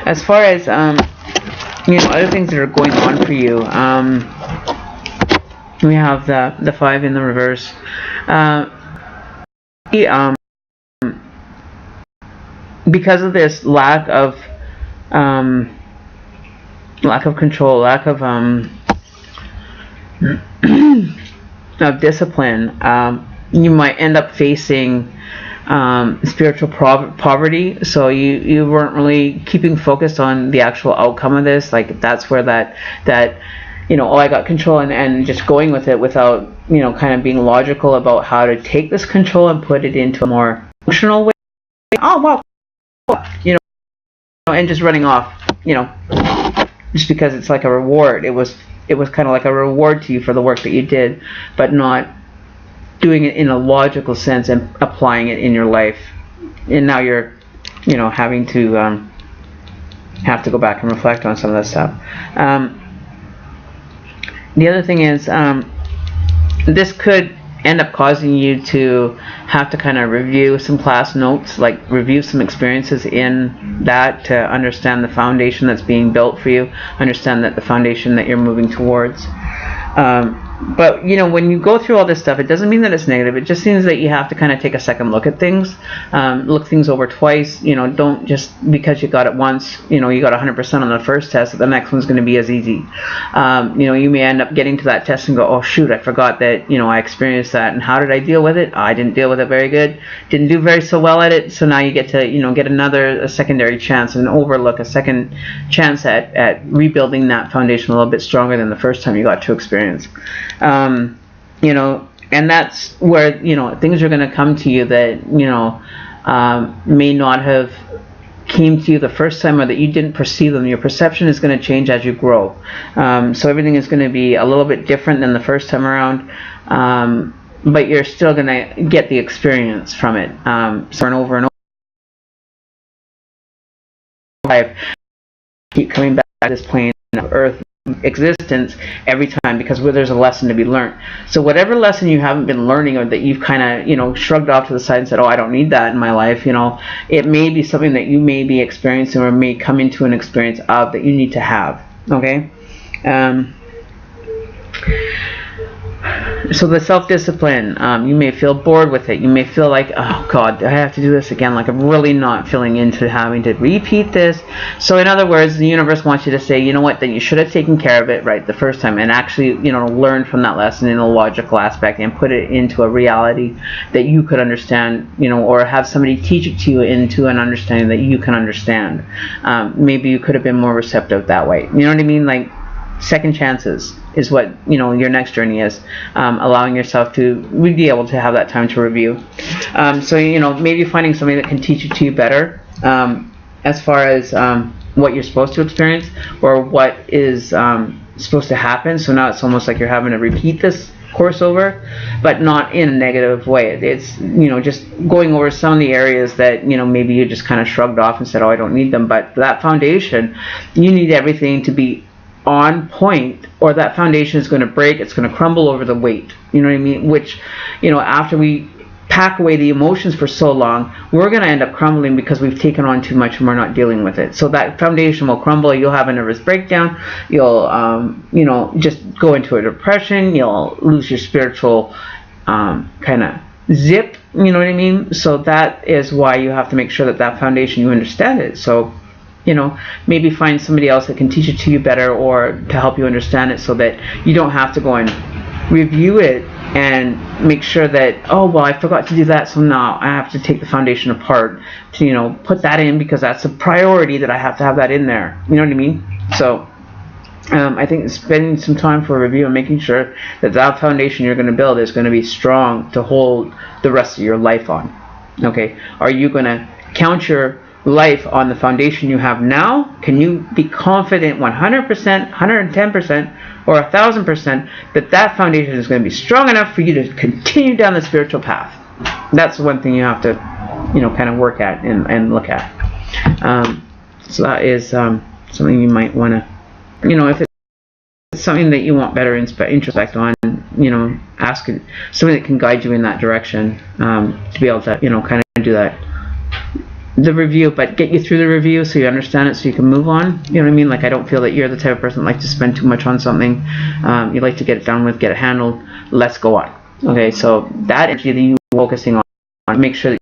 As far as other things that are going on for you, we have the 5 in the reverse. Because of this lack of control, lack of of discipline, you might end up facing spiritual poverty. So you weren't really keeping focused on the actual outcome of this. Like, that's where that oh, I got control, and just going with it without, kind of being logical about how to take this control and put it into a more emotional way. Oh, wow, and just running off, just because it's like a reward. It was kind of like a reward to you for the work that you did, but not doing it in a logical sense and applying it in your life. And now you're, having to have to go back and reflect on some of that stuff. The other thing is, this could end up causing you to have to kind of review some class notes, like review some experiences in that, to understand the foundation that's being built for you, understand that the foundation that you're moving towards. But when you go through all this stuff, it doesn't mean that it's negative. It just means that you have to kind of take a second look at things, look things over twice. Don't just because you got it once, you got 100% on the first test, that the next one's going to be as easy. You may end up getting to that test and go, oh shoot, I forgot that I experienced that, and how did I deal with it? I didn't deal with it very good, didn't do very so well at it. So now you get to get a secondary chance and overlook a second chance at rebuilding that foundation a little bit stronger than the first time you got to experience. And that's where things are going to come to you that may not have came to you the first time, or that you didn't perceive them. Your perception is going to change as you grow, so everything is going to be a little bit different than the first time around, but you're still going to get the experience from it, over and over and over. I keep coming back to this plane of Earth existence every time, because there's a lesson to be learned. So whatever lesson you haven't been learning, or that you've kind of shrugged off to the side and said, oh, I don't need that in my life, it may be something that you may be experiencing, or may come into an experience of, that you need to have. Okay. So the self-discipline, you may feel bored with it. You may feel like, oh God, I have to do this again. Like, I'm really not feeling into having to repeat this. So in other words, the universe wants you to say, you know what, that you should have taken care of it right the first time, and actually, learn from that lesson in a logical aspect, and put it into a reality that you could understand, or have somebody teach it to you into an understanding that you can understand. Maybe you could have been more receptive that way. You know what I mean? Like, second chances is what your next journey is, allowing yourself to be able to have that time to review. So maybe finding somebody that can teach it to you better, as far as what you're supposed to experience, or what is supposed to happen. So now it's almost like you're having to repeat this course over, but not in a negative way. It's just going over some of the areas that maybe you just kind of shrugged off and said, oh, I don't need them. But that foundation, you need everything to be on point, or that foundation is going to break. It's going to crumble over the weight. You know what I mean? Which, after we pack away the emotions for so long, we're going to end up crumbling because we've taken on too much and we're not dealing with it. So that foundation will crumble. You'll have a nervous breakdown. You'll, just go into a depression. You'll lose your spiritual kind of zip. You know what I mean? So that is why you have to make sure that foundation, you understand it. So maybe find somebody else that can teach it to you better, or to help you understand it, so that you don't have to go and review it and make sure that, oh, well, I forgot to do that, so now I have to take the foundation apart to, put that in, because that's a priority, that I have to have that in there. You know what I mean? So I think spending some time for review and making sure that foundation you're going to build is going to be strong to hold the rest of your life on. Okay? Are you going to count your life on the foundation you have now? Can you be confident 100%, 110%, or 1,000% that foundation is going to be strong enough for you to continue down the spiritual path? That's one thing you have to, kind of work at and look at. So that is something you might want to, if it's something that you want better introspect on, ask somebody that can guide you in that direction, to be able to, kind of do that. The review, but get you through the review so you understand it, so you can move on. You know what I mean? Like, I don't feel that you're the type of person that likes to spend too much on something. You like to get it done with, get it handled. Let's go on. Okay, so that energy that you're focusing on, make sure that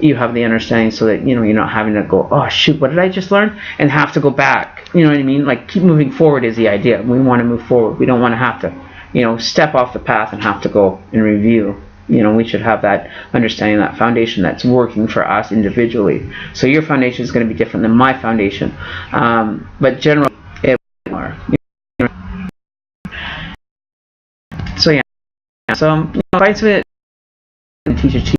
you have the understanding, so that you're not having to go, oh shoot, what did I just learn, and have to go back. You know what I mean? Like, keep moving forward is the idea. We want to move forward. We don't want to have to step off the path and have to go and review. We should have that understanding, that foundation that's working for us individually. So your foundation is going to be different than my foundation, but generally, So, advice with teacher chief.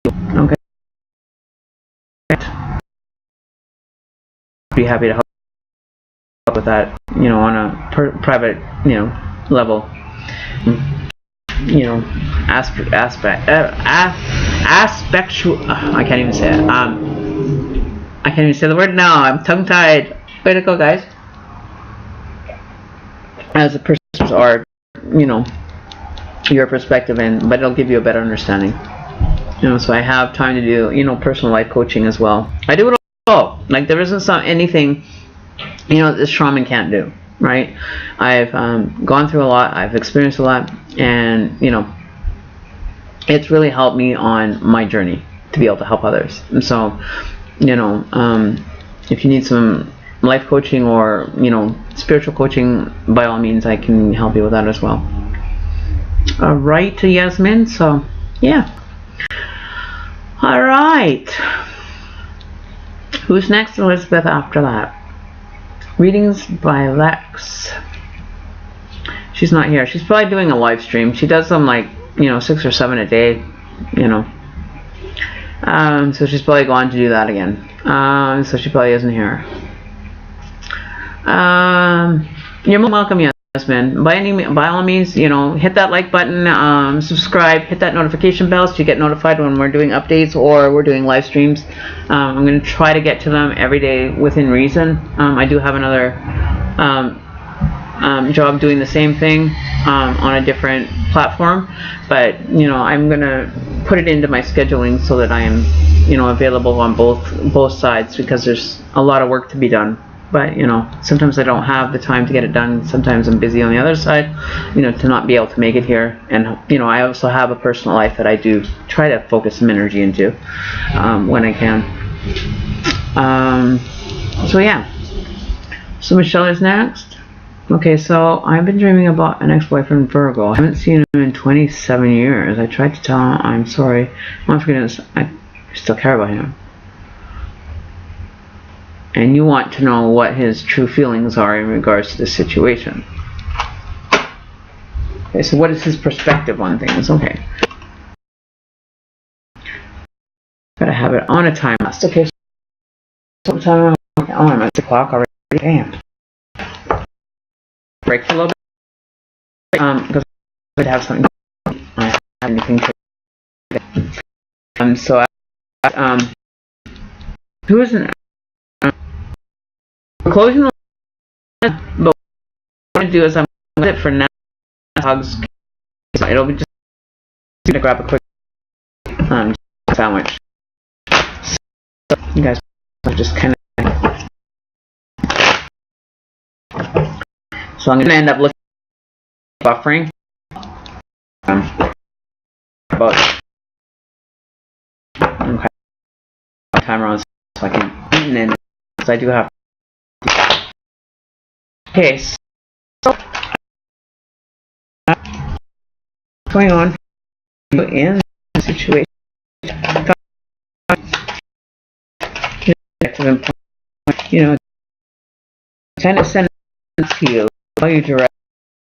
Okay. Be happy to help with that, on a private, level. Aspectual. I can't even say it. I can't even say the word now. I'm tongue-tied. Way to go, guys. As a person's art, your perspective, but it'll give you a better understanding. So I have time to do, personal life coaching as well. I do it all. Like, there isn't anything, this shaman can't do, right? I've gone through a lot. I've experienced a lot, and it's really helped me on my journey to be able to help others. And so, if you need some life coaching or spiritual coaching, by all means, I can help you with that as well. All right, Yasmin. So, yeah. All right. Who's next, Elizabeth? After that, readings by Lex. She's not here. She's probably doing a live stream. She does them like 6 or 7 a day. So she's probably going to do that again. So she probably isn't here. You're welcome, Yasmin. By all means, hit that like button, subscribe, hit that notification bell so you get notified when we're doing updates or we're doing live streams. I'm going to try to get to them every day within reason. I do have another job doing the same thing on a different platform, but I'm going to put it into my scheduling so that I am available on both sides, because there's a lot of work to be done. But sometimes I don't have the time to get it done. Sometimes I'm busy on the other side, to not be able to make it here. And I also have a personal life that I do try to focus some energy into when I can. So yeah. So Michelle is next. Okay, so I've been dreaming about an ex-boyfriend, Virgo. I haven't seen him in 27 years. I tried to tell him I'm sorry. Oh, for goodness, I still care about him. And you want to know what his true feelings are in regards to the situation. Okay, so what is his perspective on things? Okay. Gotta have it on a time. Okay, so time. Oh, I'm at the clock already. Damn. Break for a little bit. Because I would have something. I don't have anything to. So who isn't? We're closing the list, but what I'm going to do is I'm going to do it for now. Hugs. It'll be just going to grab a quick sandwich. So you guys are just kind of. So I'm going to end up looking at buffering. About okay, timer on so I can, and then so I do have. Okay, so what's going on in the situation? Kind of send it to you. Tell you direct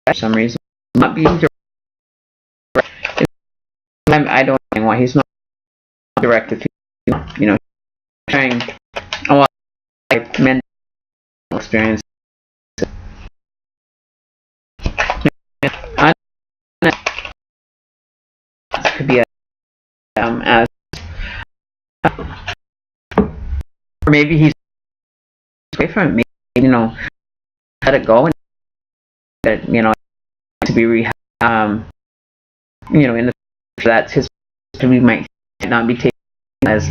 for some reason. Not being direct. I don't know why he's not direct if trying a lot of mental experience. Could be as or maybe he's away from it. Maybe let it go and that to be rehab. In the that's his we might not be taken as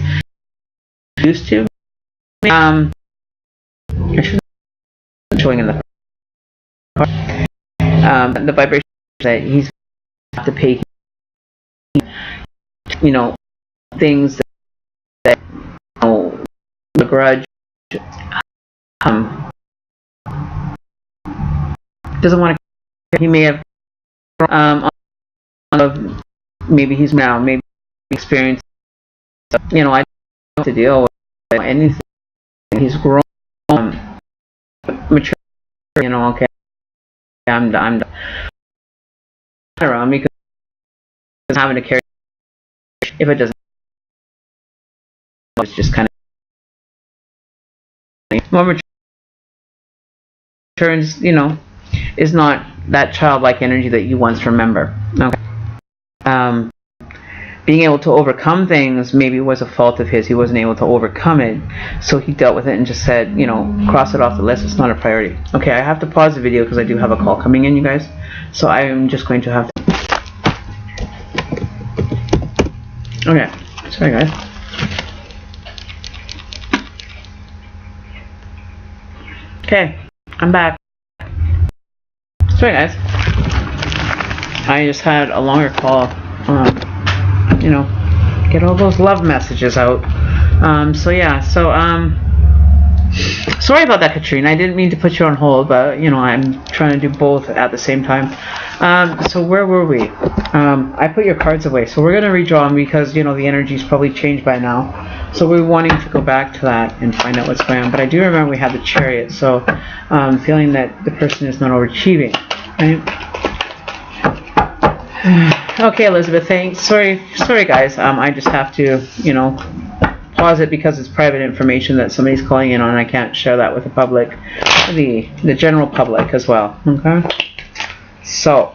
used to. I shouldn't be showing in the vibration that he's have to pay. Things that the grudge doesn't want to. He may have maybe he's now maybe experienced. I don't know to deal with anything. He's grown, mature. Okay, I'm done. around because having to carry if it doesn't, it's just kind of more returns, you know, is not that childlike energy that you once remember. Okay. Being able to overcome things maybe was a fault of his. He wasn't able to overcome it, so he dealt with it and just said, you know, cross it off the list. It's not a priority. Okay, I have to pause the video because I do have a call coming in, you guys. So I am just going to have to. Okay, sorry guys. Okay, I'm back. Sorry guys. I just had a longer call. You know, get all those love messages out. So yeah, sorry about that, Katrina. I didn't mean to put you on hold, but you know, I'm trying to do both at the same time. So where were we? I put your cards away, so we're gonna redraw them because you know the energy's probably changed by now. So we're wanting to go back to that and find out what's going on. But I do remember we had the Chariot, so feeling that the person is not overachieving, right? Okay, Elizabeth, thanks. Sorry guys. I just have to, you know, pause it because it's private information that somebody's calling in on. I can't share that with the public, the general public as well. Okay. So,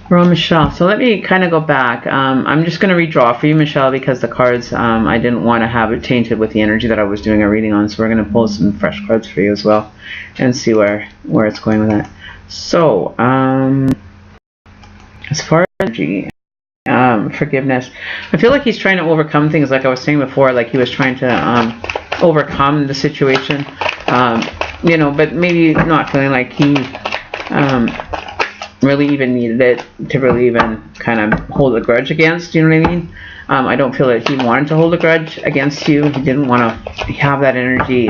we're on Michelle. So let me kind of go back. I'm just going to redraw for you, Michelle, because the cards, I didn't want to have it tainted with the energy that I was doing a reading on. So we're going to pull some fresh cards for you as well and see where it's going with that. So, as far as energy, forgiveness, I feel like he's trying to overcome things like I was saying before, like he was trying to overcome the situation, you know, but maybe not feeling like he really even needed it to really even kind of hold a grudge against, you know what I mean? I don't feel that he wanted to hold a grudge against you. He didn't want to have that energy,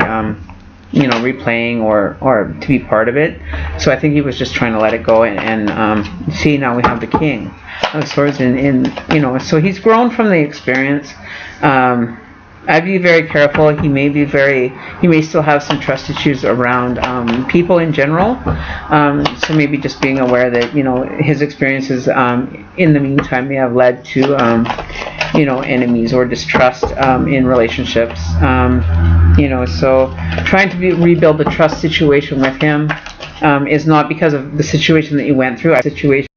you know, replaying or to be part of it. So I think he was just trying to let it go and see, now we have the King of Swords in you know, so he's grown from the experience. I'd be very careful. He may still have some trust issues around people in general. So maybe just being aware that, you know, his experiences in the meantime may have led to, you know, enemies or distrust in relationships. You know, so trying to rebuild the trust situation with him is not because of the situation that you went through. A situation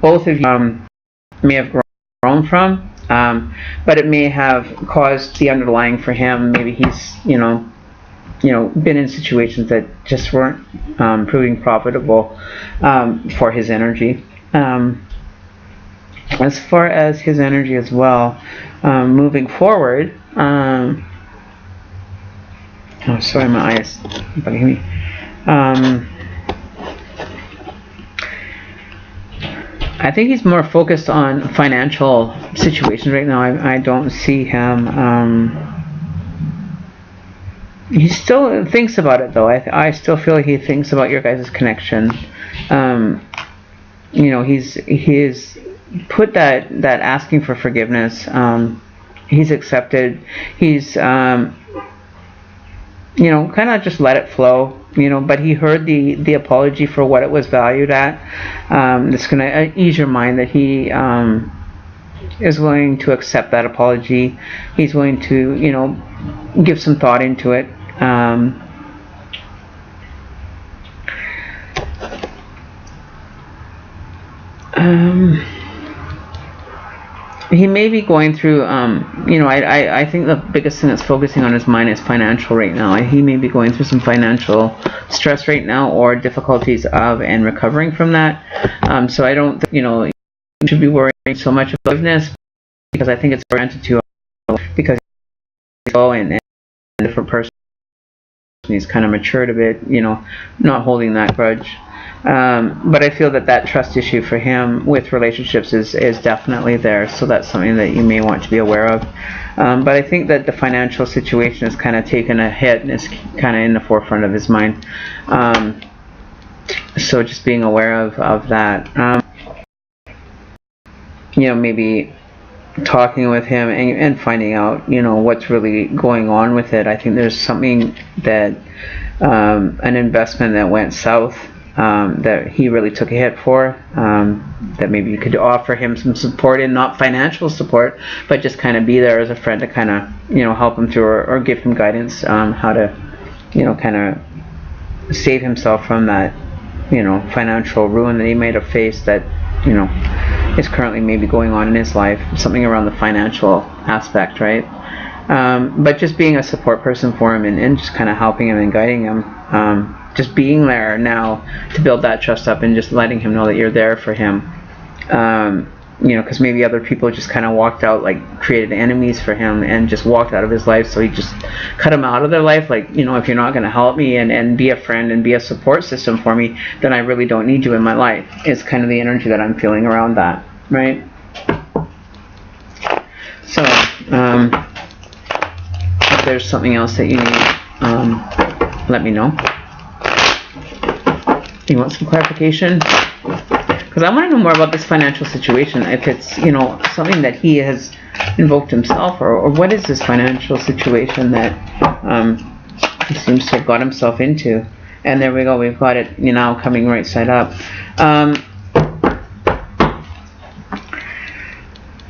both of you may have grown from. But it may have caused the underlying for him. Maybe he's, you know, been in situations that just weren't proving profitable for his energy. As far as his energy as well, moving forward. Oh, sorry, my eyes bugging me. I think he's more focused on financial situations right now. I don't see him. He still thinks about it though. I still feel he thinks about your guys' connection. You know, he's put that asking for forgiveness. He's accepted. He's you know, kind of just let it flow. You know, but he heard the apology for what it was valued at. It's going to ease your mind that he is willing to accept that apology. He's willing to, you know, give some thought into it. He may be going through, you know, I think the biggest thing that's focusing on his mind is financial right now. He may be going through some financial stress right now or difficulties of and recovering from that. So I don't think, you know, you should be worrying so much about forgiveness because I think it's oriented to because he's and a different person. He's kind of matured a bit, you know, not holding that grudge. But I feel that trust issue for him with relationships is definitely there, so that's something that you may want to be aware of. But I think that the financial situation has kind of taken a hit and is kind of in the forefront of his mind. So just being aware of that. You know, maybe talking with him and finding out, what's really going on with it. I think there's something that an investment that went south, that he really took a hit for, that maybe you could offer him some support, and not financial support, but just kind of be there as a friend to kind of, help him through, or give him guidance how to, kind of save himself from that, financial ruin that he might have faced, that, is currently maybe going on in his life, something around the financial aspect, right? But just being a support person for him, and just kind of helping him and guiding him, just being there now to build that trust up, and just letting him know that you're there for him, because maybe other people just kind of walked out, like created enemies for him and just walked out of his life, so he just cut him out of their life, like, if you're not going to help me and be a friend and be a support system for me, then I really don't need you in my life. It's kind of the energy that I'm feeling around that, right? So if there's something else that you need, let me know. You want some clarification? Because I want to know more about this financial situation. If it's, something that he has invoked himself, or what is this financial situation that he seems to have got himself into. And there we go. We've got it, coming right side up.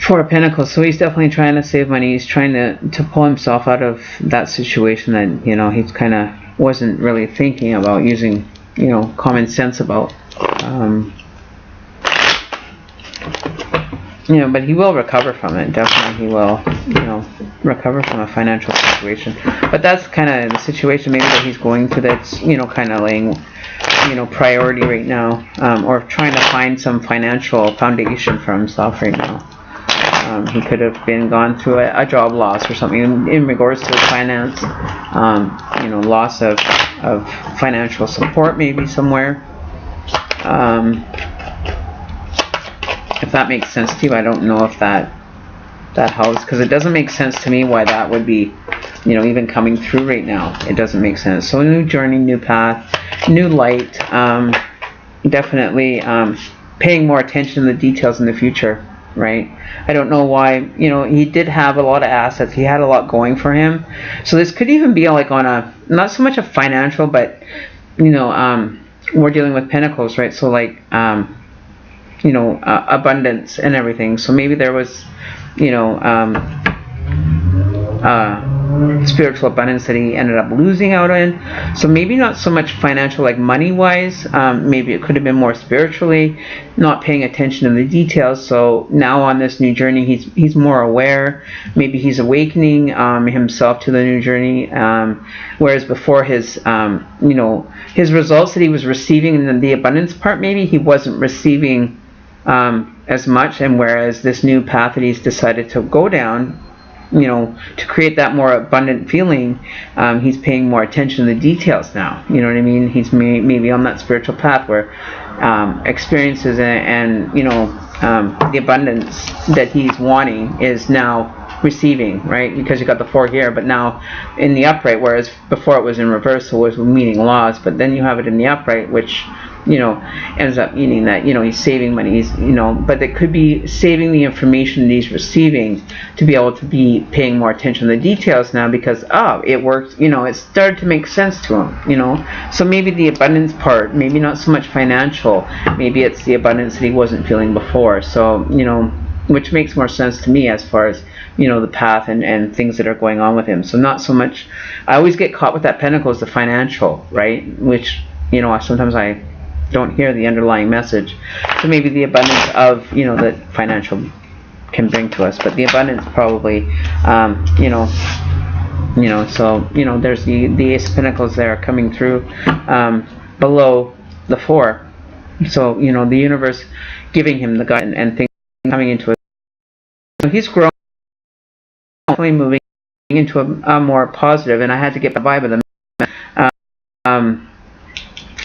Four of Pentacles. So he's definitely trying to save money. He's trying to pull himself out of that situation that, he's kind of wasn't really thinking about using, common sense about. But he will recover from it. Definitely he will, recover from a financial situation. But that's kind of the situation maybe that he's going through, that's, kind of laying, priority right now, or trying to find some financial foundation for himself right now. He could have been gone through a job loss or something in regards to his finance, loss of financial support maybe somewhere. If that makes sense to you, I don't know if that helps, because it doesn't make sense to me why that would be, even coming through right now. It doesn't make sense. So a new journey, new path, new light, definitely paying more attention to the details in the future, right? I don't know why, he did have a lot of assets. He had a lot going for him. So this could even be like on a, not so much a financial, but, we're dealing with Pentacles, right? So like, abundance and everything. So maybe there was, spiritual abundance that he ended up losing out in. So maybe not so much financial, like money wise. Maybe it could have been more spiritually, not paying attention to the details. So now on this new journey, he's more aware. Maybe he's awakening himself to the new journey. Whereas before, his his results that he was receiving in the abundance part, maybe he wasn't receiving as much. And whereas this new path that he's decided to go down, to create that more abundant feeling, he's paying more attention to the details now. You know what I mean? He's maybe on that spiritual path where experiences and the abundance that he's wanting is now receiving, right? Because you got the 4 here, but now in the upright, whereas before it was in reverse, so it was meaning loss, but then you have it in the upright, which ends up meaning that, he's saving money, he's, but it could be saving the information that he's receiving to be able to be paying more attention to the details now, because, it worked, it started to make sense to him, so maybe the abundance part, maybe not so much financial, maybe it's the abundance that he wasn't feeling before, so, which makes more sense to me as far as, the path and things that are going on with him. So not so much, I always get caught with that Pentacles, the financial, right, which, sometimes I don't hear the underlying message. So maybe the abundance of, that financial can bring to us, but the abundance probably, so, there's the Ace of Pentacles there coming through below the 4. So, the universe giving him the guidance and things coming into it. So he's growing, moving into a more positive, and I had to get the vibe of them.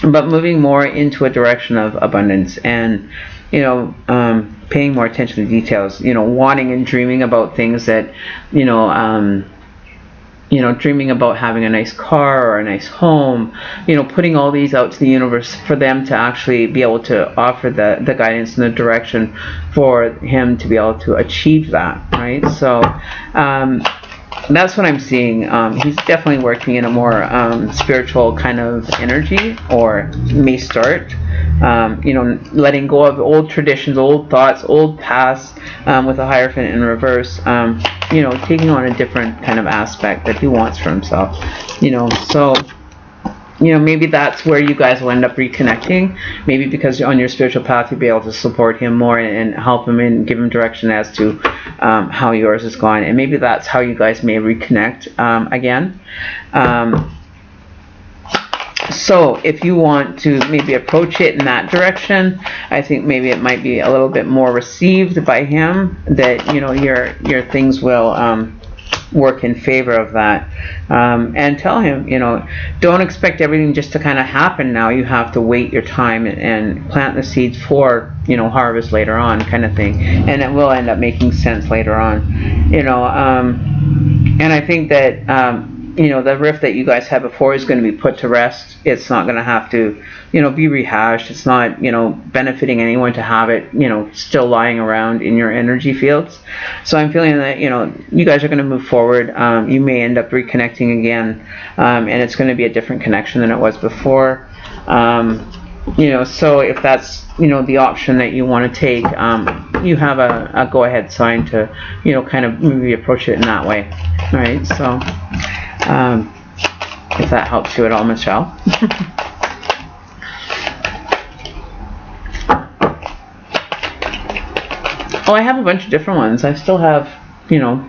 But moving more into a direction of abundance and, paying more attention to details, wanting and dreaming about things that, you know, dreaming about having a nice car or a nice home, you know, putting all these out to the universe for them to actually be able to offer the guidance and the direction for him to be able to achieve that, right? So that's what I'm seeing. He's definitely working in a more spiritual kind of energy, or may start. You know, letting go of old traditions, old thoughts, old past, with a Hierophant in reverse. You know, taking on a different kind of aspect that he wants for himself. You know, so, you know, maybe that's where you guys will end up reconnecting. Maybe because on your spiritual path, you'll be able to support him more and help him and give him direction as to how yours is going. And maybe that's how you guys may reconnect again. So if you want to maybe approach it in that direction, I think maybe it might be a little bit more received by him, that, you know, your things will work in favor of that. And tell him, you know, don't expect everything just to kind of happen now. You have to wait your time and plant the seeds for, you know, harvest later on, kind of thing. And it will end up making sense later on, you know. And I think that you know, the rift that you guys had before is going to be put to rest. It's not going to have to, you know, be rehashed. It's not, you know, benefiting anyone to have it, you know, still lying around in your energy fields. So I'm feeling that, you know, you guys are going to move forward. You may end up reconnecting again, and it's going to be a different connection than it was before. You know, so if that's, you know, the option that you want to take, you have a go-ahead sign to, you know, kind of maybe approach it in that way. All right, so if that helps you at all, Michelle. Oh, I have a bunch of different ones. I still have, you know,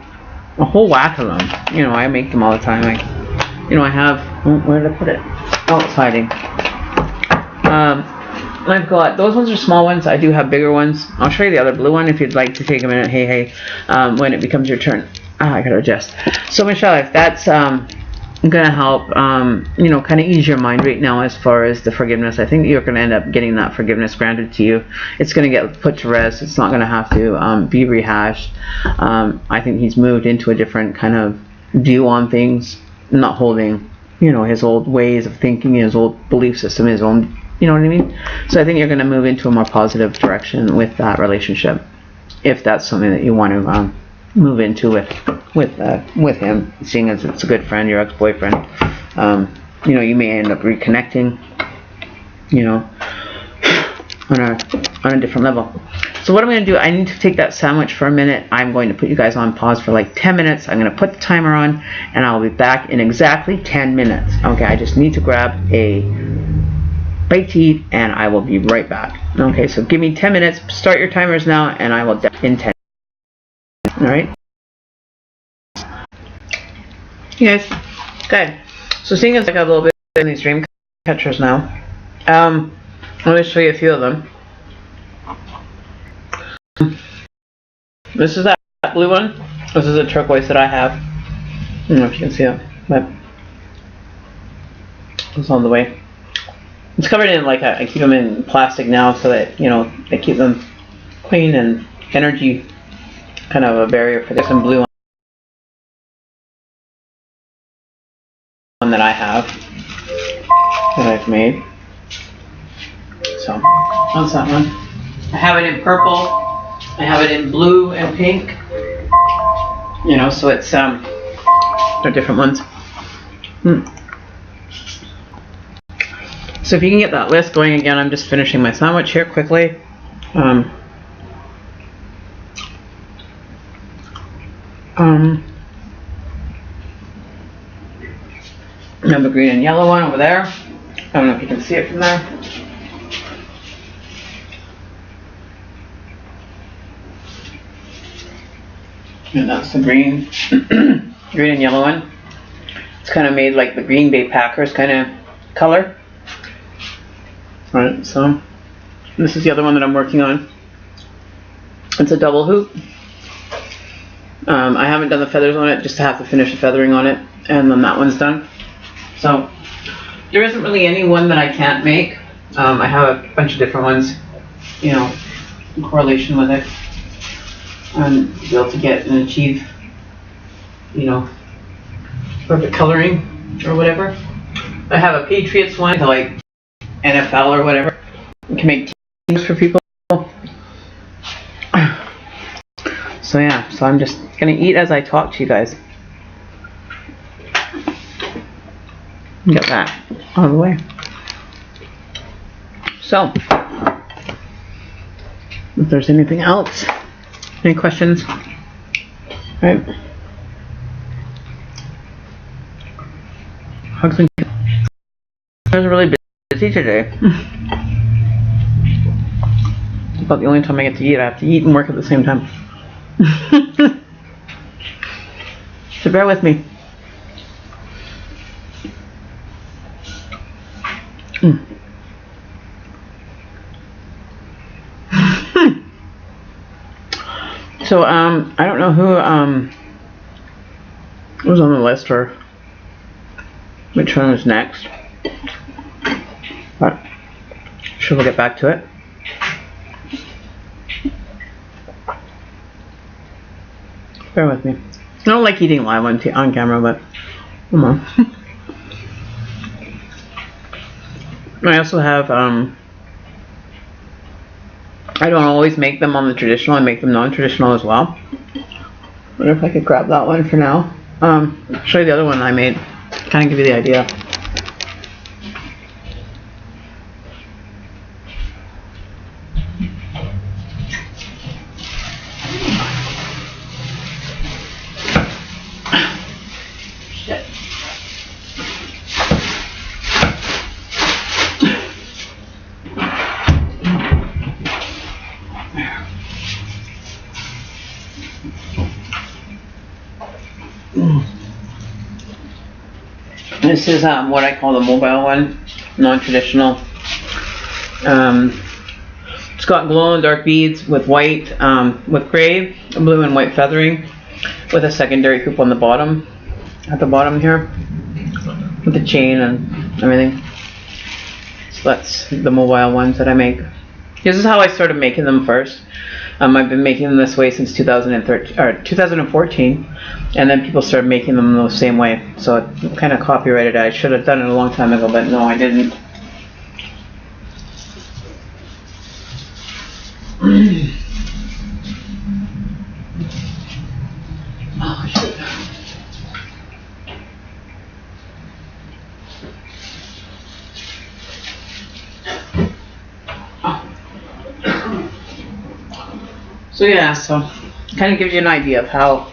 a whole whack of them. You know, I make them all the time. You know, I have, where did I put it? Oh, it's hiding. I've got, those ones are small ones. I do have bigger ones. I'll show you the other blue one if you'd like to take a minute. Hey, when it becomes your turn. I gotta adjust. So Michelle, if that's gonna help, you know, kind of ease your mind right now as far as the forgiveness, I think you're gonna end up getting that forgiveness granted to you. It's gonna get put to rest. It's not gonna have to be rehashed. I think he's moved into a different kind of view on things, not holding, you know, his old ways of thinking, his old belief system, his own, you know what I mean? So I think you're gonna move into a more positive direction with that relationship, if that's something that you want to move into with him, seeing as it's a good friend, your ex-boyfriend. You know, you may end up reconnecting, you know, on a different level. So what I'm going to do, I need to take that sandwich for a minute. I'm going to put you guys on pause for like 10 minutes. I'm going to put the timer on, and I'll be back in exactly 10 minutes. Okay, I just need to grab a bite to eat, and I will be right back. Okay, so give me 10 minutes. Start your timers now, and I will in 10. Alright? Yes. Good. So seeing as I got a little bit in these dream catchers now, let me show you a few of them. This is that blue one. This is a turquoise that I have. I don't know if you can see it, but it's on the way. It's covered in, like, I keep them in plastic now so that, you know, they keep them clean and energy kind of a barrier for this. And blue one that I have, that I've made. So that's that one. I have it in purple. I have it in blue and pink. You know, so it's they're different ones. So if you can get that list going again, I'm just finishing my sandwich here quickly. I have the green and yellow one over there. I don't know if you can see it from there. And that's the green, green and yellow one. It's kind of made like the Green Bay Packers kind of color. Alright, so this is the other one that I'm working on. It's a double hoop. I haven't done the feathers on it, just to have to finish the feathering on it, and then that one's done. So there isn't really any one that I can't make. I have a bunch of different ones, you know, in correlation with it, and be able to get and achieve, you know, perfect coloring or whatever. I have a Patriots one, like NFL or whatever. You can make teams for people. So yeah, so I'm just gonna eat as I talk to you guys. Get that out of the way. So, if there's anything else, any questions? Right. Hugs and kisses. I was really busy today. It's about the only time I get to eat. I have to eat and work at the same time. So bear with me. So I don't know who was on the list or which one was next, but sure we'll get back to it. Bear with me. I don't like eating live on camera, but come on. I also have I don't always make them on the traditional. I make them non-traditional as well. I wonder if I could grab that one for now. Show you the other one I made. Kind of give you the idea. Shit. This is what I call the mobile one, non-traditional. It's got glow-in-the-dark beads with white, with gray, blue, and white feathering, with a secondary hoop on the bottom, at the bottom here, with the chain and everything. So that's the mobile ones that I make. This is how I started making them first. I've been making them this way since 2014, and then people started making them the same way. So it kind of copyrighted it. I should have done it a long time ago, but no, I didn't. Oh, shit. So yeah, so kind of gives you an idea of how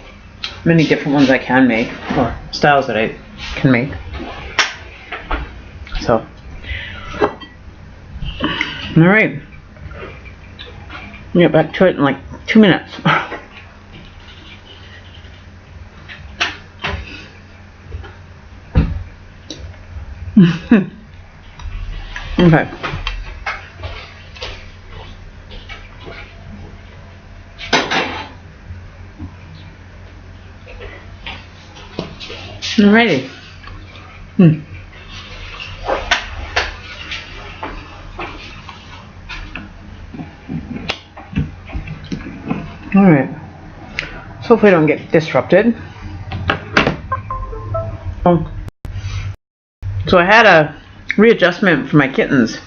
many different ones I can make, or styles that I can make. So, alright. We'll get back to it in like 2 minutes. Okay. Alrighty. Alright. So hopefully I don't get disrupted. So I had a readjustment for my kittens.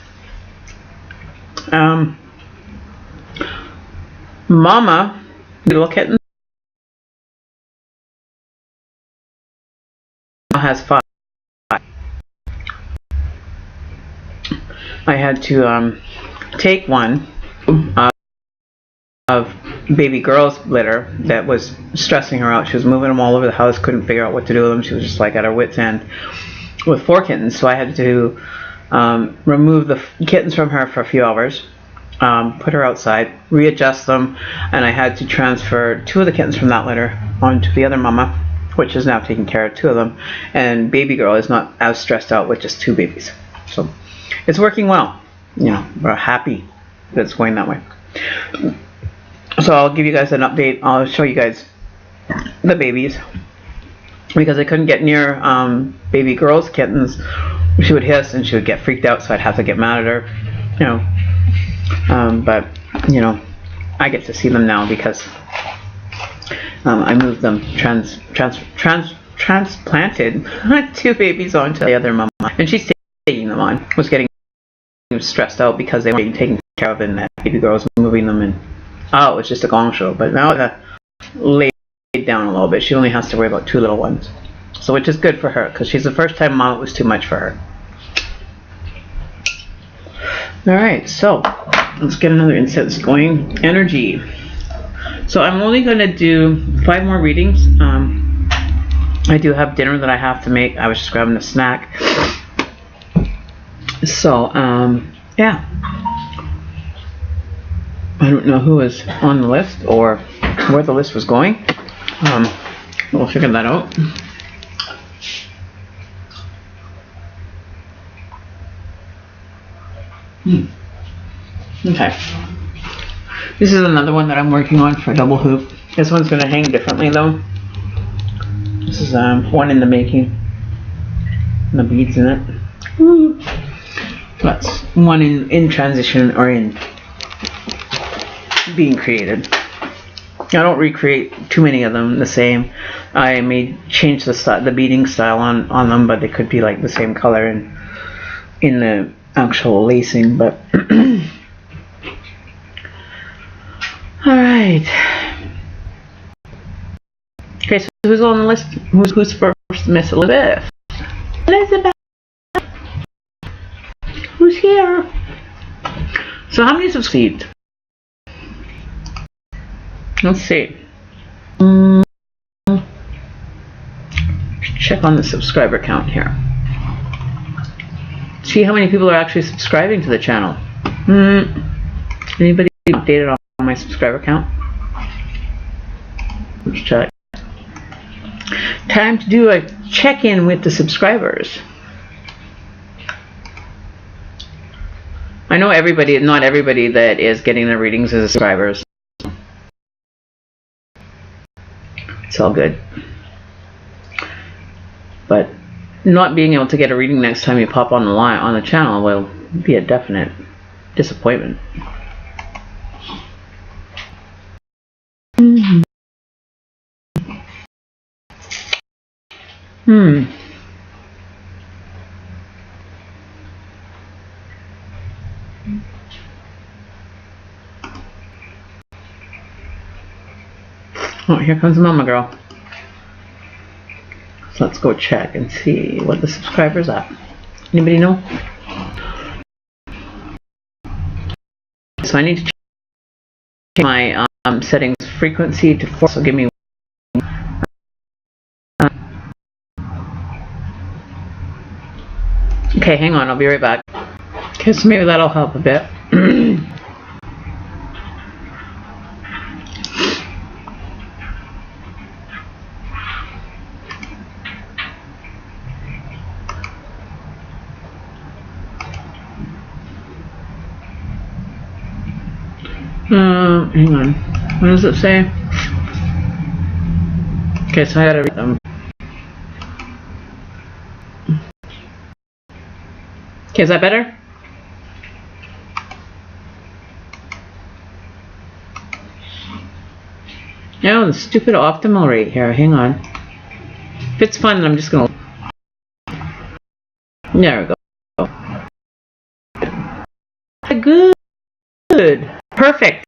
Mama, little kitten, has 5. I had to take one of baby girl's litter that was stressing her out. She was moving them all over the house, couldn't figure out what to do with them. She was just like at her wit's end with 4 kittens. So I had to remove the kittens from her for a few hours, put her outside, readjust them, and I had to transfer 2 of the kittens from that litter onto the other mama, which is now taking care of 2 of them, and baby girl is not as stressed out with just 2 babies. So it's working well. You know, we're happy that it's going that way. So I'll give you guys an update. I'll show you guys the babies, because I couldn't get near baby girl's kittens. She would hiss and she would get freaked out, so I'd have to get mad at her, you know. But you know, I get to see them now because I moved them, transplanted 2 babies onto the other mama, and she's taking them on. Was getting stressed out because they weren't being taken care of, and that baby girl was moving them, and it was just a gong show. But now laid down a little bit. She only has to worry about 2 little ones, so which is good for her because she's the first time mom. It was too much for her. All right, so let's get another incense going. Energy. So I'm only going to do 5 more readings. I do have dinner that I have to make. I was just grabbing a snack. So, yeah. I don't know who is on the list or where the list was going. We'll figure that out. Okay. This is another one that I'm working on for double hoop. This one's going to hang differently though. This is one in the making. And the beads in it. Woo. That's one in transition or in being created. I don't recreate too many of them the same. I may change the beading style on them, but they could be like the same color in the actual lacing. But all right. Okay, so who's on the list? Who's first? Miss Elizabeth. Elizabeth. Who's here? So how many subscribed? Let's see. Check on the subscriber count here. See how many people are actually subscribing to the channel. Anybody updated on my subscriber count? Let's check. Time to do a check-in with the subscribers. I know not everybody that is getting the readings is subscribers. It's all good. But not being able to get a reading next time you pop on the channel will be a definite disappointment. Oh, here comes Mama Girl. So let's go check and see what the subscribers are. Anybody know? So I need to change my settings frequency to 4. So give me. Okay, hang on. I'll be right back. Okay, so maybe that'll help a bit. Hang on. What does it say? Okay, so I gotta read them. Okay, is that better? No, the stupid optimal rate here. Hang on. If it's fun, then I'm just gonna. There we go. Good. Perfect.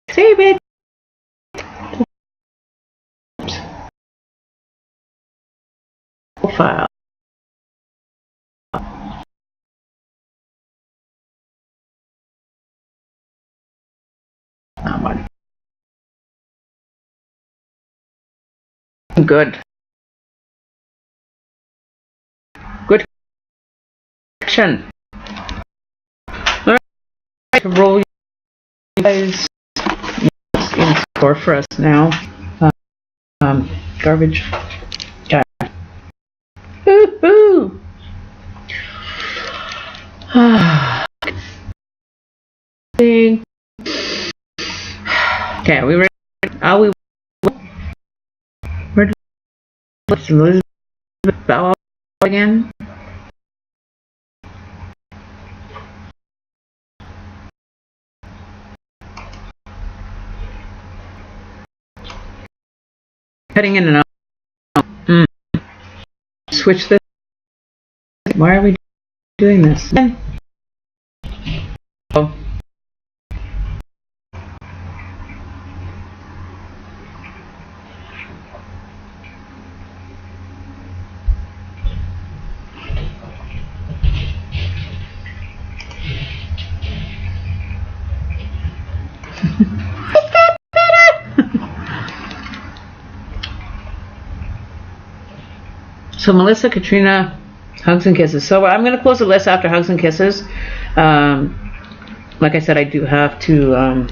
Save it. Profile. That one. Good. Good action. All right, roll you guys in store for us now. Garbage. Okay. Woohoo! Okay, are we ready? Are we? Where did Elizabeth bow out again? Cutting in and out. switch this. Why are we doing this? Oh. So Melissa, Katrina, hugs and kisses. So I'm going to close the list after hugs and kisses. Like I said, I do have to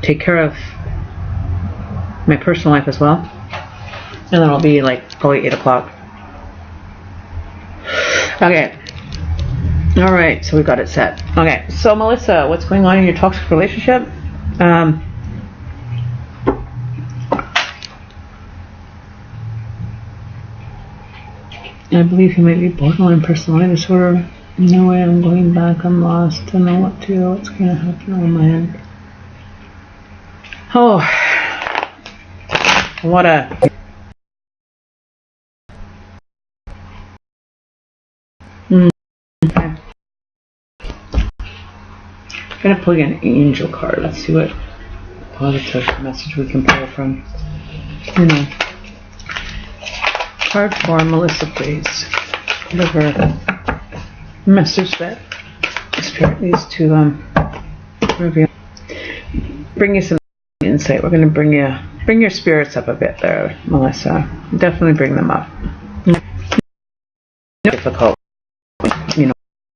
take care of my personal life as well. And then I'll be like probably 8 o'clock. Okay. Alright, so we got it set. Okay, so Melissa, what's going on in your toxic relationship? I believe he might be borderline personality disorder. No way, I'm going back. I'm lost. Don't know what to do. What's going to happen on my end? Oh, what a... Okay. I'm going to pull you an angel card. Let's see what positive message we can pull from. You know. Card for Melissa, please. Whatever message that Spirit needs to reveal. Bring you some insight. We're going to bring your spirits up a bit there, Melissa. Definitely bring them up. Difficult, you know,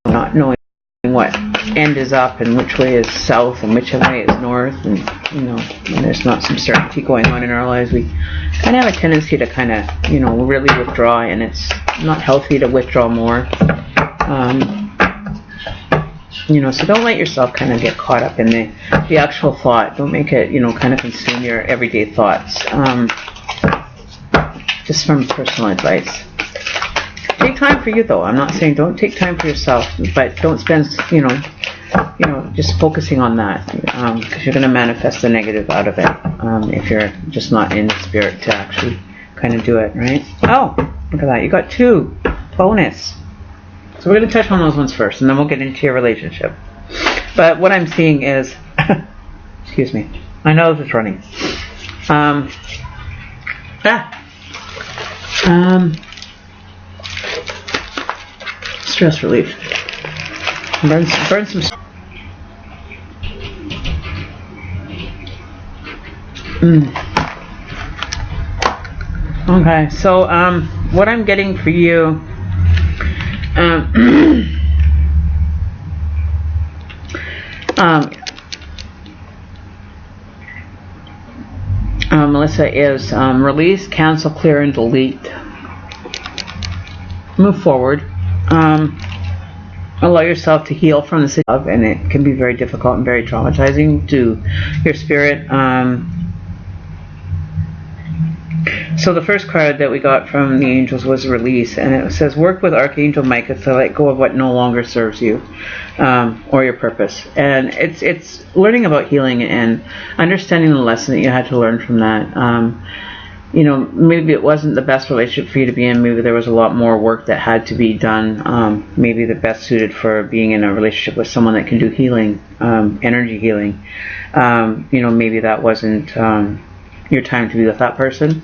not knowing what end is up and which way is south and which way is north, and you know, when there's not some certainty going on in our lives, we kind of have a tendency to kind of, you know, really withdraw, and it's not healthy to withdraw more. You know, so don't let yourself kind of get caught up in the actual thought. Don't make it, you know, kind of consume your everyday thoughts. Just from personal advice. Take time for you, though. I'm not saying don't take time for yourself, but don't spend, you know, just focusing on that, because you're going to manifest the negative out of it if you're just not in the spirit to actually kind of do it, right? Oh, look at that. You got 2 bonus. So we're going to touch on those ones first, and then we'll get into your relationship. But what I'm seeing is, excuse me, I know this is running. Stress relief. Burn some. Okay, so what I'm getting for you, Melissa, is release, cancel, clear, and delete. Move forward. Allow yourself to heal from the situation, and it can be very difficult and very traumatizing to your spirit. So the first card that we got from the angels was release, and it says work with Archangel Michael to let go of what no longer serves you or your purpose. And it's learning about healing and understanding the lesson that you had to learn from that. You know, maybe it wasn't the best relationship for you to be in. Maybe there was a lot more work that had to be done. Maybe the best suited for being in a relationship with someone that can do healing, energy healing. You know, maybe that wasn't your time to be with that person.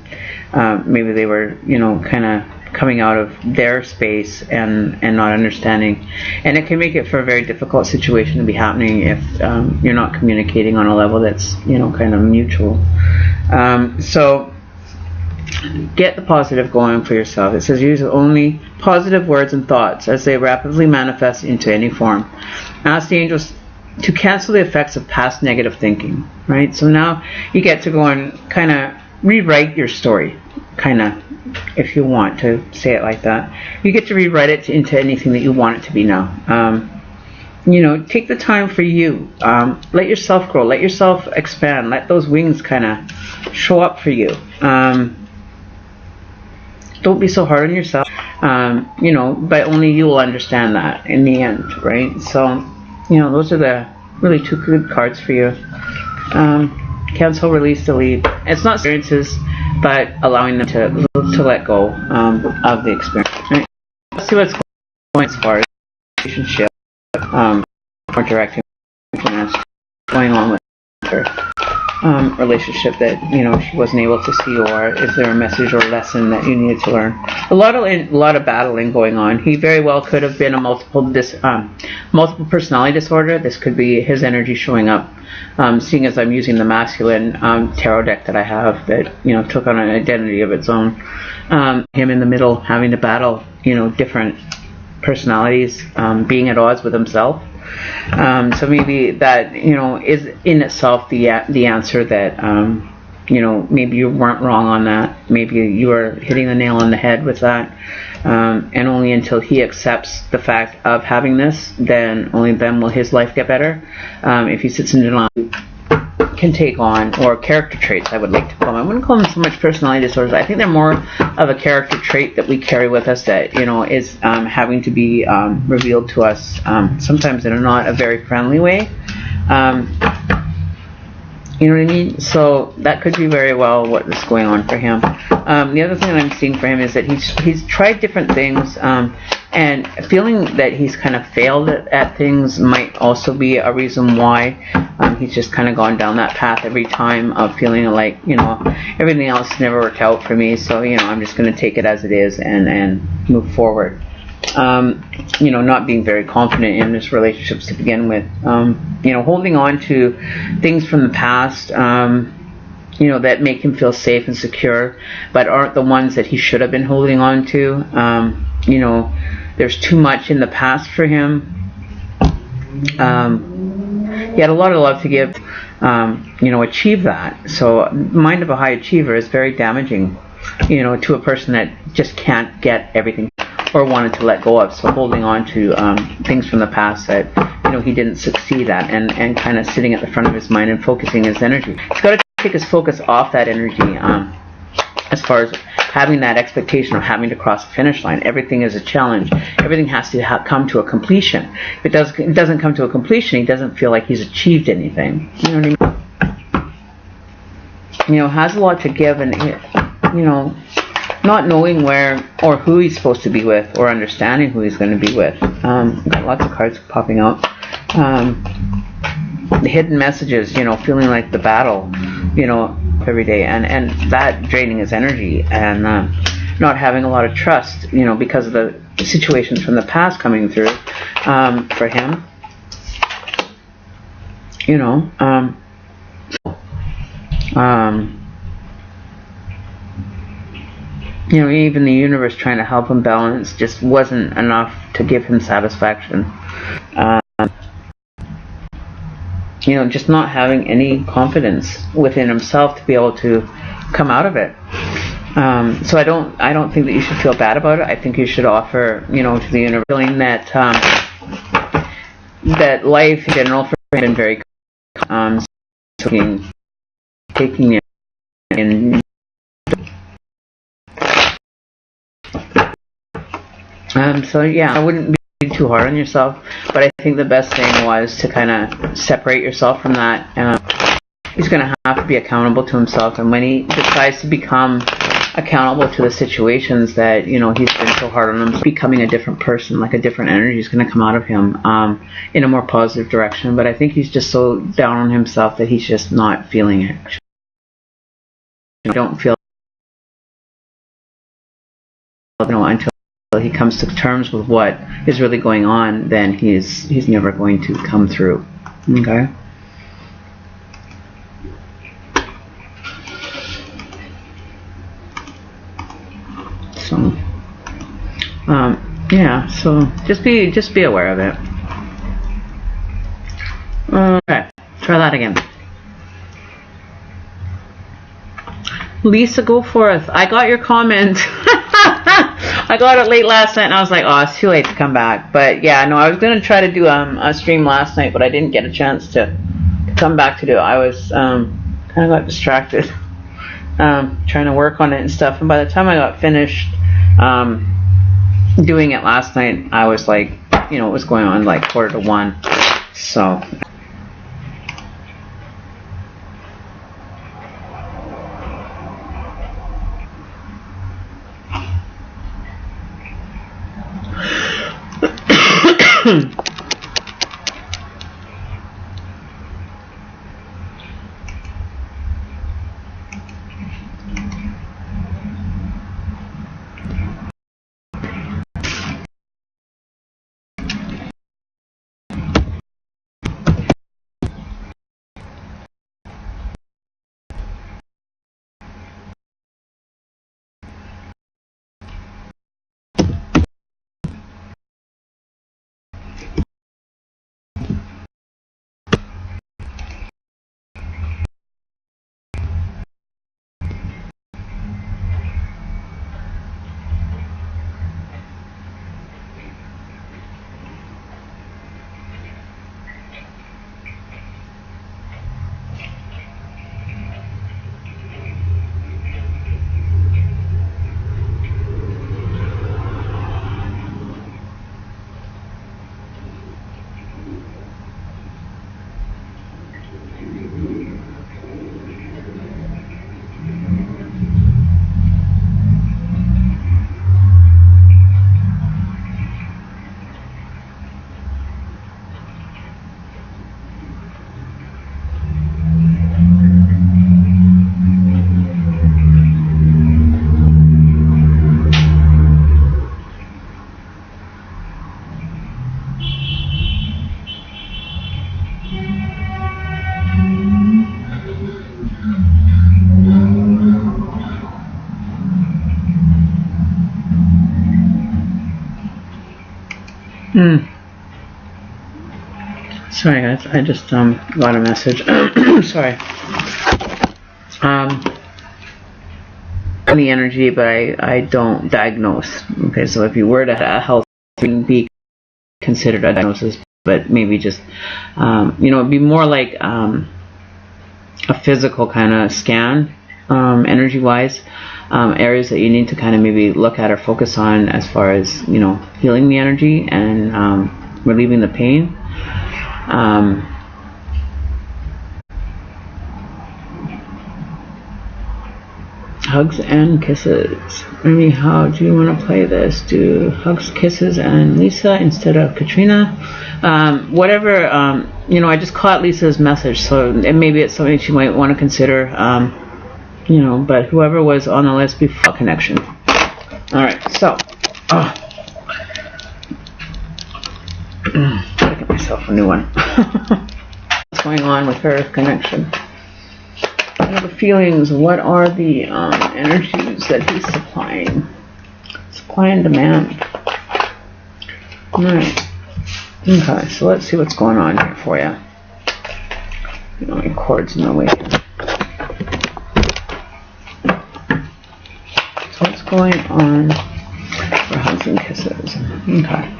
Maybe they were, you know, kind of coming out of their space and not understanding. And it can make it for a very difficult situation to be happening if you're not communicating on a level that's, you know, kind of mutual. So get the positive going for yourself. It says use only positive words and thoughts as they rapidly manifest into any form. Ask the angels to cancel the effects of past negative thinking, right? So now you get to go and kind of rewrite your story, kind of, if you want to say it like that. You get to rewrite it into anything that you want it to be now. You know, take the time for you. Let yourself grow. Let yourself expand. Let those wings kind of show up for you. Don't be so hard on yourself. You know, but only you will understand that in the end, right? So, you know, those are the really 2 good cards for you. Cancel, release, delete. It's not experiences, but allowing them to to let go of the experience. Right? Let's see what's going as far as relationship, or direct going on with her relationship that she wasn't able to see, or is there a message or lesson that you needed to learn? A lot of battling going on. He very well could have been a multiple personality disorder. This could be his energy showing up. Seeing as I'm using the masculine tarot deck that I have that took on an identity of its own, him in the middle having to battle different personalities, being at odds with himself. So maybe that is in itself the answer that maybe you weren't wrong on that. Maybe you were hitting the nail on the head with that, and only until he accepts the fact of having this, only then will his life get better. If he sits in denial, can take on, or character traits I would like to call them. I wouldn't call them so much personality disorders. I think they're more of a character trait that we carry with us that is having to be revealed to us, sometimes in not a very friendly way. You know what I mean? So that could be very well what is going on for him. The other thing that I'm seeing for him is that he's tried different things, and feeling that he's kind of failed at things might also be a reason why he's just kind of gone down that path every time of feeling like everything else never worked out for me, so I'm just going to take it as it is and move forward. Not being very confident in his relationships to begin with, holding on to things from the past, that make him feel safe and secure, but aren't the ones that he should have been holding on to. There's too much in the past for him. He had a lot of love to give, achieve that. So mind of a high achiever is very damaging, to a person that just can't get everything or wanted to let go of. So holding on to things from the past that he didn't succeed at, and kind of sitting at the front of his mind and focusing his energy. He's got to take his focus off that energy, as far as having that expectation of having to cross the finish line. Everything is a challenge. Everything has to come to a completion. If it doesn't come to a completion, he doesn't feel like he's achieved anything. You know what I mean? Has a lot to give, and not knowing where or who he's supposed to be with, or understanding who he's going to be with. Got lots of cards popping out. The hidden messages, feeling like the battle, every day, and that draining his energy, and not having a lot of trust, because of the situations from the past coming through for him. Even the universe trying to help him balance just wasn't enough to give him satisfaction. Just not having any confidence within himself to be able to come out of it. So I don't think that you should feel bad about it. I think you should offer, to the universe, feeling that that life in general for him has been very taking it in. So yeah, I wouldn't be too hard on yourself, but I think the best thing was to kind of separate yourself from that. He's going to have to be accountable to himself, and when he decides to become accountable to the situations that he's been so hard on himself, becoming a different person, like a different energy is going to come out of him in a more positive direction. But I think he's just so down on himself that he's just not feeling it. Don't feel until he comes to terms with what is really going on, then he's never going to come through. Okay. So yeah, so just be aware of it. Okay, try that again. Lisa, go forth. I got your comment. I got it late last night, and I was like, oh, it's too late to come back. But yeah, no, I was going to try to do a stream last night, but I didn't get a chance to come back to do it. I was kind of got distracted trying to work on it and stuff. And by the time I got finished doing it last night, I was like, it was going on like 1:45. So Sorry guys, I just got a message. Sorry. The energy, but I don't diagnose. Okay, so if you were to have a health thing, be considered a diagnosis, but maybe just it'd be more like a physical kind of scan, energy wise. Areas that you need to kind of maybe look at or focus on as far as healing the energy and relieving the pain. Hugs and kisses. Maybe how do you want to play this? Do hugs, kisses, and Lisa instead of Katrina? Whatever. I just caught Lisa's message, so maybe it's something she might want to consider. But whoever was on the list before connection. All right, so gotta get myself a new one. What's going on with her connection? What are the feelings? What are the energies that he's supplying? Supply and demand. All right. Okay, so let's see what's going on here for you. My cord's in the way. So what's going on for hugs and kisses? Okay.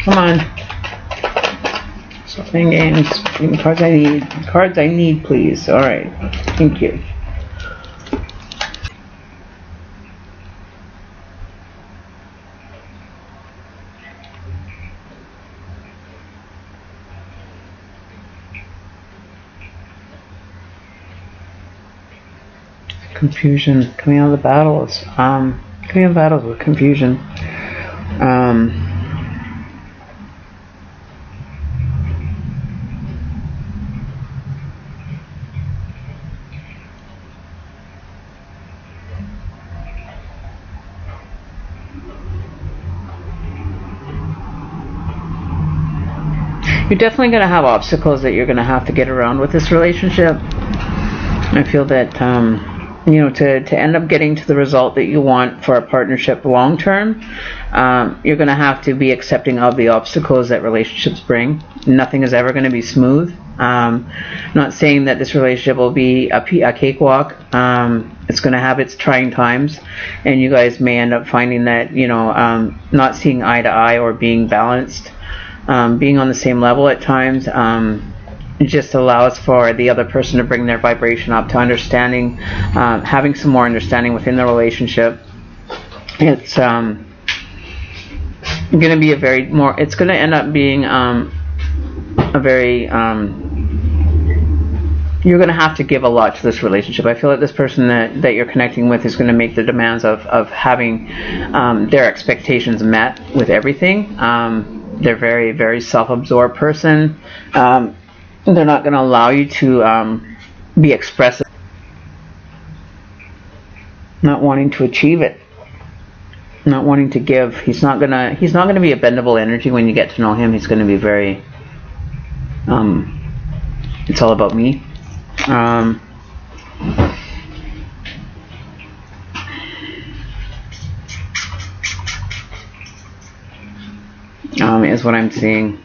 Come on. Stop playing games. Give me cards I need. Cards I need, please. Alright. Thank you. Confusion. Coming out of the battles. Coming out of battles with confusion. You're definitely going to have obstacles that you're going to have to get around with this relationship. I feel that, to end up getting to the result that you want for a partnership long term, you're going to have to be accepting of the obstacles that relationships bring. Nothing is ever going to be smooth. Not saying that this relationship will be a cakewalk. It's going to have its trying times, and you guys may end up finding that, not seeing eye to eye or being balanced. Being on the same level at times just allows for the other person to bring their vibration up to understanding, having some more understanding within the relationship. It's going to be a very more, it's going to end up being a very, you're going to have to give a lot to this relationship. I feel like this person that you're connecting with is going to make the demands of having their expectations met with everything. They're very, very self-absorbed person. They're not going to allow you to be expressive, not wanting to achieve it, not wanting to give. He's not gonna be a bendable energy when you get to know him. He's going to be very, it's all about me. Is what I'm seeing.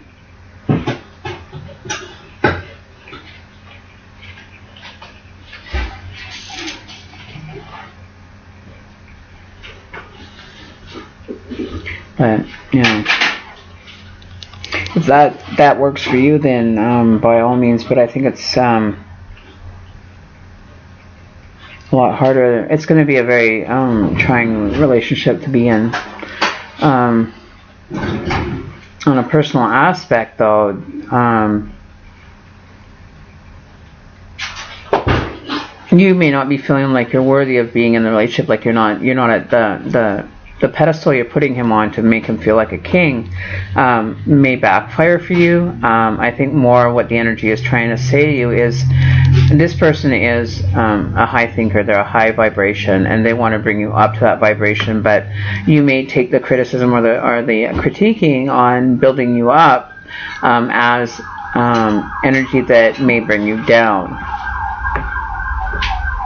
But if that works for you, then by all means. But I think it's a lot harder. It's going to be a very trying relationship to be in. On a personal aspect, though, you may not be feeling like you're worthy of being in the relationship. Like you're not at the pedestal you're putting him on to make him feel like a king. May backfire for you. I think more what the energy is trying to say to you is this person is a high thinker. They're a high vibration, and they want to bring you up to that vibration. But you may take the criticism or the critiquing on building you up as energy that may bring you down.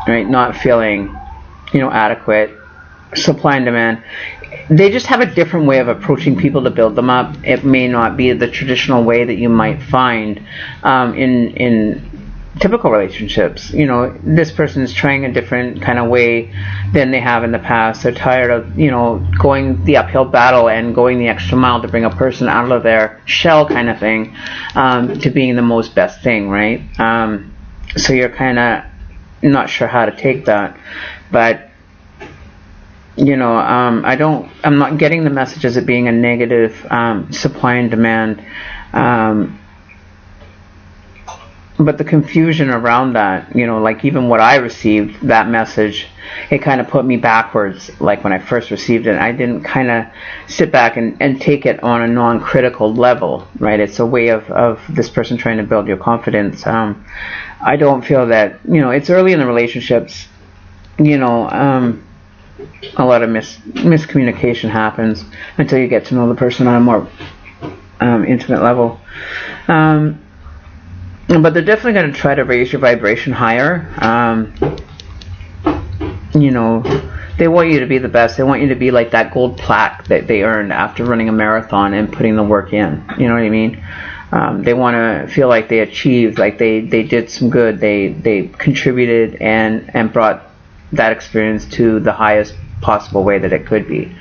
Right? Not feeling, adequate. Supply and demand. They just have a different way of approaching people to build them up. It may not be the traditional way that you might find in typical relationships. This person is trying a different kind of way than they have in the past. They're tired of going the uphill battle and going the extra mile to bring a person out of their shell, kind of thing, to being the most best thing, right? So you're kind of not sure how to take that, but I'm not getting the message as it being a negative supply and demand, but the confusion around that, like even what I received, that message, it kind of put me backwards. Like when I first received it, I didn't kind of sit back and take it on a non-critical level, right? It's a way of this person trying to build your confidence. I don't feel that, it's early in the relationships, a lot of miscommunication happens until you get to know the person on a more intimate level. But they're definitely going to try to raise your vibration higher. They want you to be the best. They want you to be like that gold plaque that they earned after running a marathon and putting the work in. You know what I mean? They want to feel like they achieved, like they did some good. They contributed and brought that experience to the highest possible way that it could be.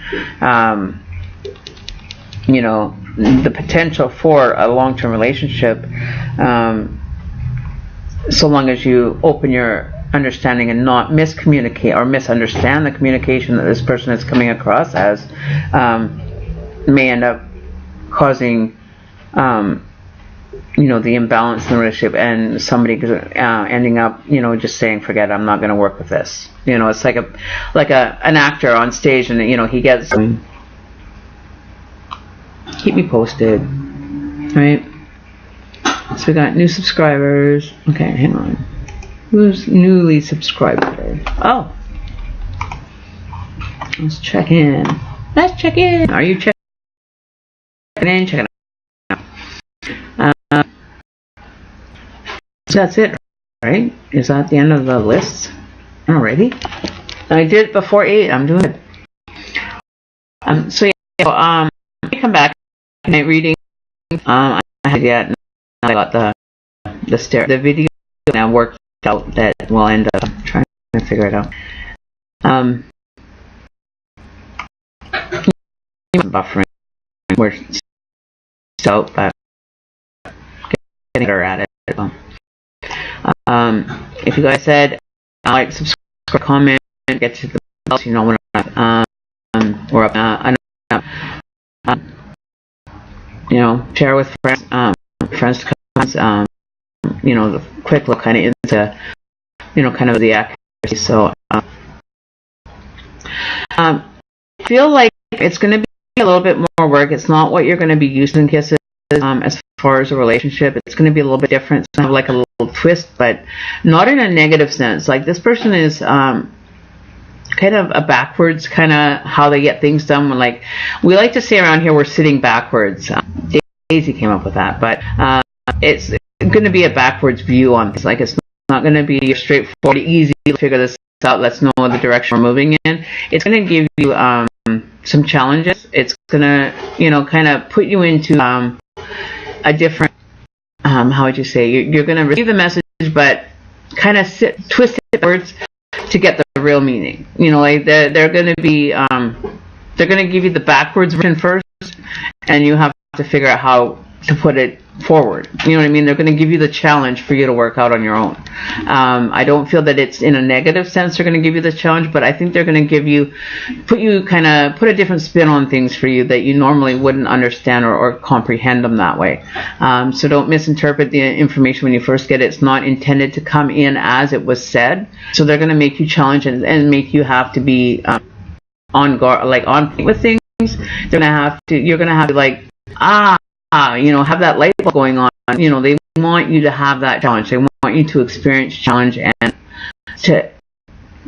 The potential for a long-term relationship, so long as you open your understanding and not miscommunicate or misunderstand the communication that this person is coming across as, may end up causing the imbalance in the relationship, and somebody ending up, just saying, forget it, I'm not going to work with this. It's like an actor on stage, and he gets. Keep me posted, right? So we got new subscribers. Okay, hang on. Who's newly subscribed today? Oh, let's check in. Are you checking in? Checking out. So that's it, right? Is that the end of the list already? I did it before 8. I'm doing it. So yeah. I come back. Night reading. I had yet. I got the video now worked out that we'll end up trying to figure it out. Buffering. We're still but getting better at it. If you guys said like, subscribe, comment, get to the bell so you know when we're up. you know, share with friends, friends to come, you know, the quick look kind of into, you know, kind of the accuracy. So, I feel like it's going to be a little bit more work. It's not what you're going to be used in kisses. As far as a relationship, it's going to be a little bit different. It's kind of like a little twist, but not in a negative sense. Like, this person is kind of a backwards, kind of how they get things done. When, like, we like to say around here, we're sitting backwards. Daisy came up with that, but it's going to be a backwards view on this. Like, it's not going to be straightforward, easy to figure this out. Let's know the direction we're moving in. It's going to give you some challenges. It's going to, you know, kind of put you into a different, how would you say, you're going to receive the message, but kind of twist it words to get the real meaning. You know, like they're going to be, they're going to give you the backwards version first, and you have to figure out how to put it forward. You know what I mean? They're going to give you the challenge for you to work out on your own. I don't feel that it's in a negative sense they're going to give you the challenge, but I think they're going to give you, put a different spin on things for you that you normally wouldn't understand or comprehend them that way. So don't misinterpret the information when you first get it. It's not intended to come in as it was said. So they're going to make you challenge and make you have to be on guard, like on point with things. You're going to have to like, you know, have that light bulb going on. You know, they want you to have that challenge. They want you to experience challenge and to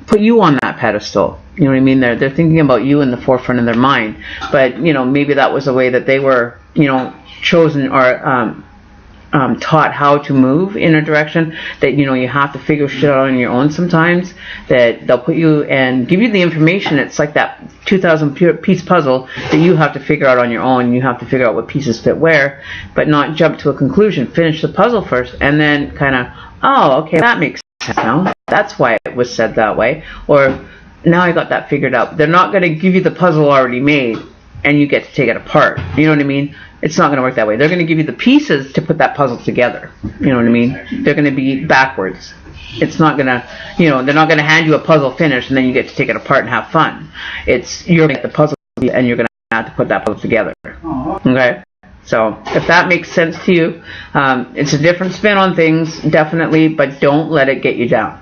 put you on that pedestal. You know what I mean? They're thinking about you in the forefront of their mind. But, you know, maybe that was the way that they were, you know, chosen or taught how to move in a direction that, you know, you have to figure shit out on your own sometimes, that they'll put you and give you the information. It's like that 2,000 piece puzzle that you have to figure out on your own. You have to figure out what pieces fit where, but not jump to a conclusion. Finish the puzzle first and then kind of, oh, okay, that makes sense now. That's why it was said that way. Or now I got that figured out. They're not going to give you the puzzle already made and you get to take it apart. You know what I mean? It's not going to work that way. They're going to give you the pieces to put that puzzle together. You know what I mean? They're going to be backwards. It's not going to, you know, they're not going to hand you a puzzle finished and then you get to take it apart and have fun. You're going to make the puzzle and you're going to have to put that puzzle together. Okay? So if that makes sense to you, it's a different spin on things, definitely, but don't let it get you down.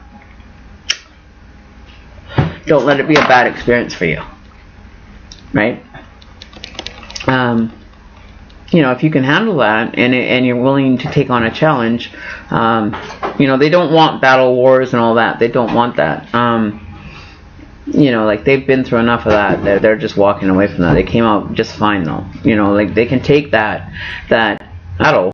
Don't let it be a bad experience for you. Right? You know, if you can handle that and you're willing to take on a challenge, you know, they don't want battle wars and all that. They don't want that. You know, like, they've been through enough of that. They're just walking away from that. They came out just fine, though. You know, like, they can take that battle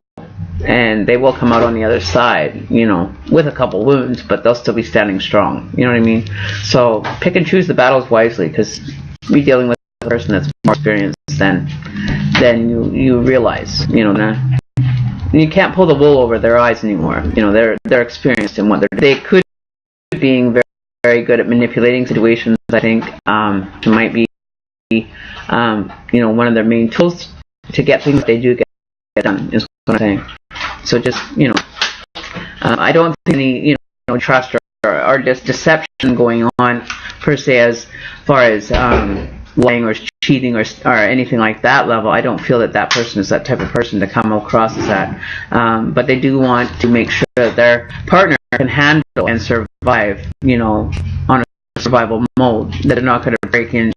and they will come out on the other side, you know, with a couple wounds, but they'll still be standing strong. You know what I mean? So pick and choose the battles wisely, because we're dealing with a person that's more experienced than you realize. You know, you can't pull the wool over their eyes anymore. You know, they're experienced in what they could be being very, very good at manipulating situations. I think it might be you know, one of their main tools to get things they do get done, is what I'm saying. So just, you know, I don't think any, you know, trust or just deception going on per se, as far as lying or cheating or anything like that level. I don't feel that person is that type of person to come across as that. But they do want to make sure that their partner can handle and survive, you know, on a survival mode, that they're not going to break in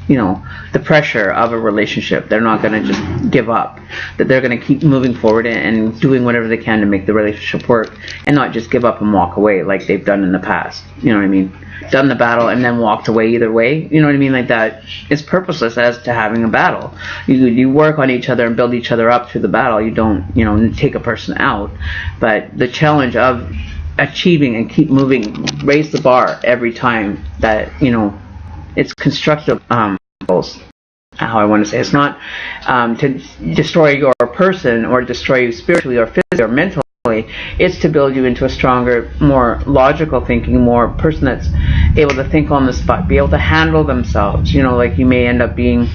you know, the pressure of a relationship. They're not going to just give up. That they're going to keep moving forward and doing whatever they can to make the relationship work, and not just give up and walk away like they've done in the past. You know what I mean? Done the battle and then walked away either way. You know what I mean? Like, that is purposeless as to having a battle. You work on each other and build each other up through the battle. You don't, you know, take a person out. But the challenge of achieving and keep moving, raise the bar every time, that, you know, it's constructive goals. How I want to say, it's not to destroy your person or destroy you spiritually or physically or mentally. It's to build you into a stronger, more logical thinking, more person that's able to think on the spot, be able to handle themselves. You know, like, you may end up being,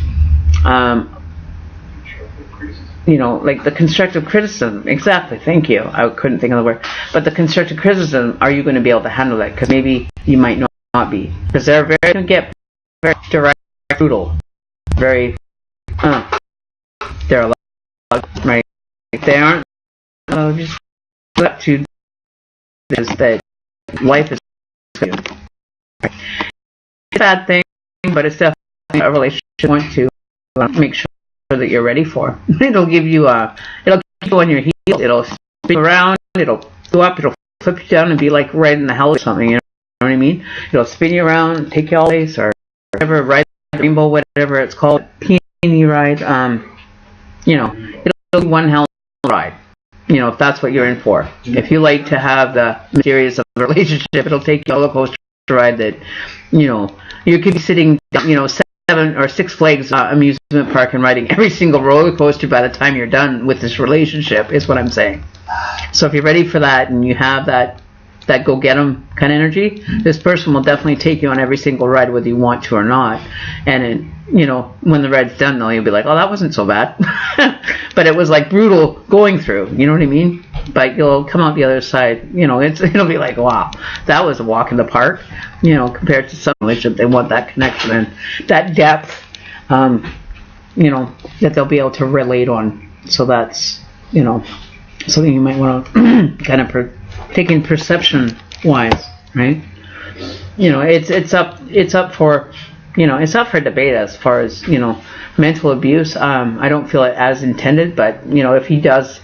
you know, like the constructive criticism. Exactly, thank you. I couldn't think of the word. But the constructive criticism, are you going to be able to handle that? Because maybe you might not be. Because they're very direct, brutal, very, they're they aren't just up to this, that life is good. It's a bad thing, but it's definitely a relationship you want to make sure that you're ready for. It'll give you it'll keep you on your heels. It'll spin around. It'll go up. It'll flip you down and be like right in the hell or something. You know what I mean? It'll spin you around, take you all place, or whatever, ride the rainbow, whatever it's called, peony ride. You know, it'll be one hell of a ride. You know, if that's what you're in for. If you like to have the mysterious of the relationship, it'll take you a roller coaster ride that, you know, you could be sitting, you know, 7 or 6 Flags amusement park and riding every single roller coaster by the time you're done with this relationship, is what I'm saying. So if you're ready for that and you have that go get 'em kind of energy, this person will definitely take you on every single ride whether you want to or not. And it, you know, when the ride's done though, you'll be like, oh, that wasn't so bad. But it was like brutal going through, you know what I mean? But you'll come out the other side, you know, it'll be like, wow, that was a walk in the park, you know, compared to some relationship. They want that connection and that depth, you know, that they'll be able to relate on. So that's, you know, something you might want to kind of take in perception wise, right? You know, it's up for, you know, it's up for debate as far as, you know, mental abuse. I don't feel it as intended, but, you know, if he does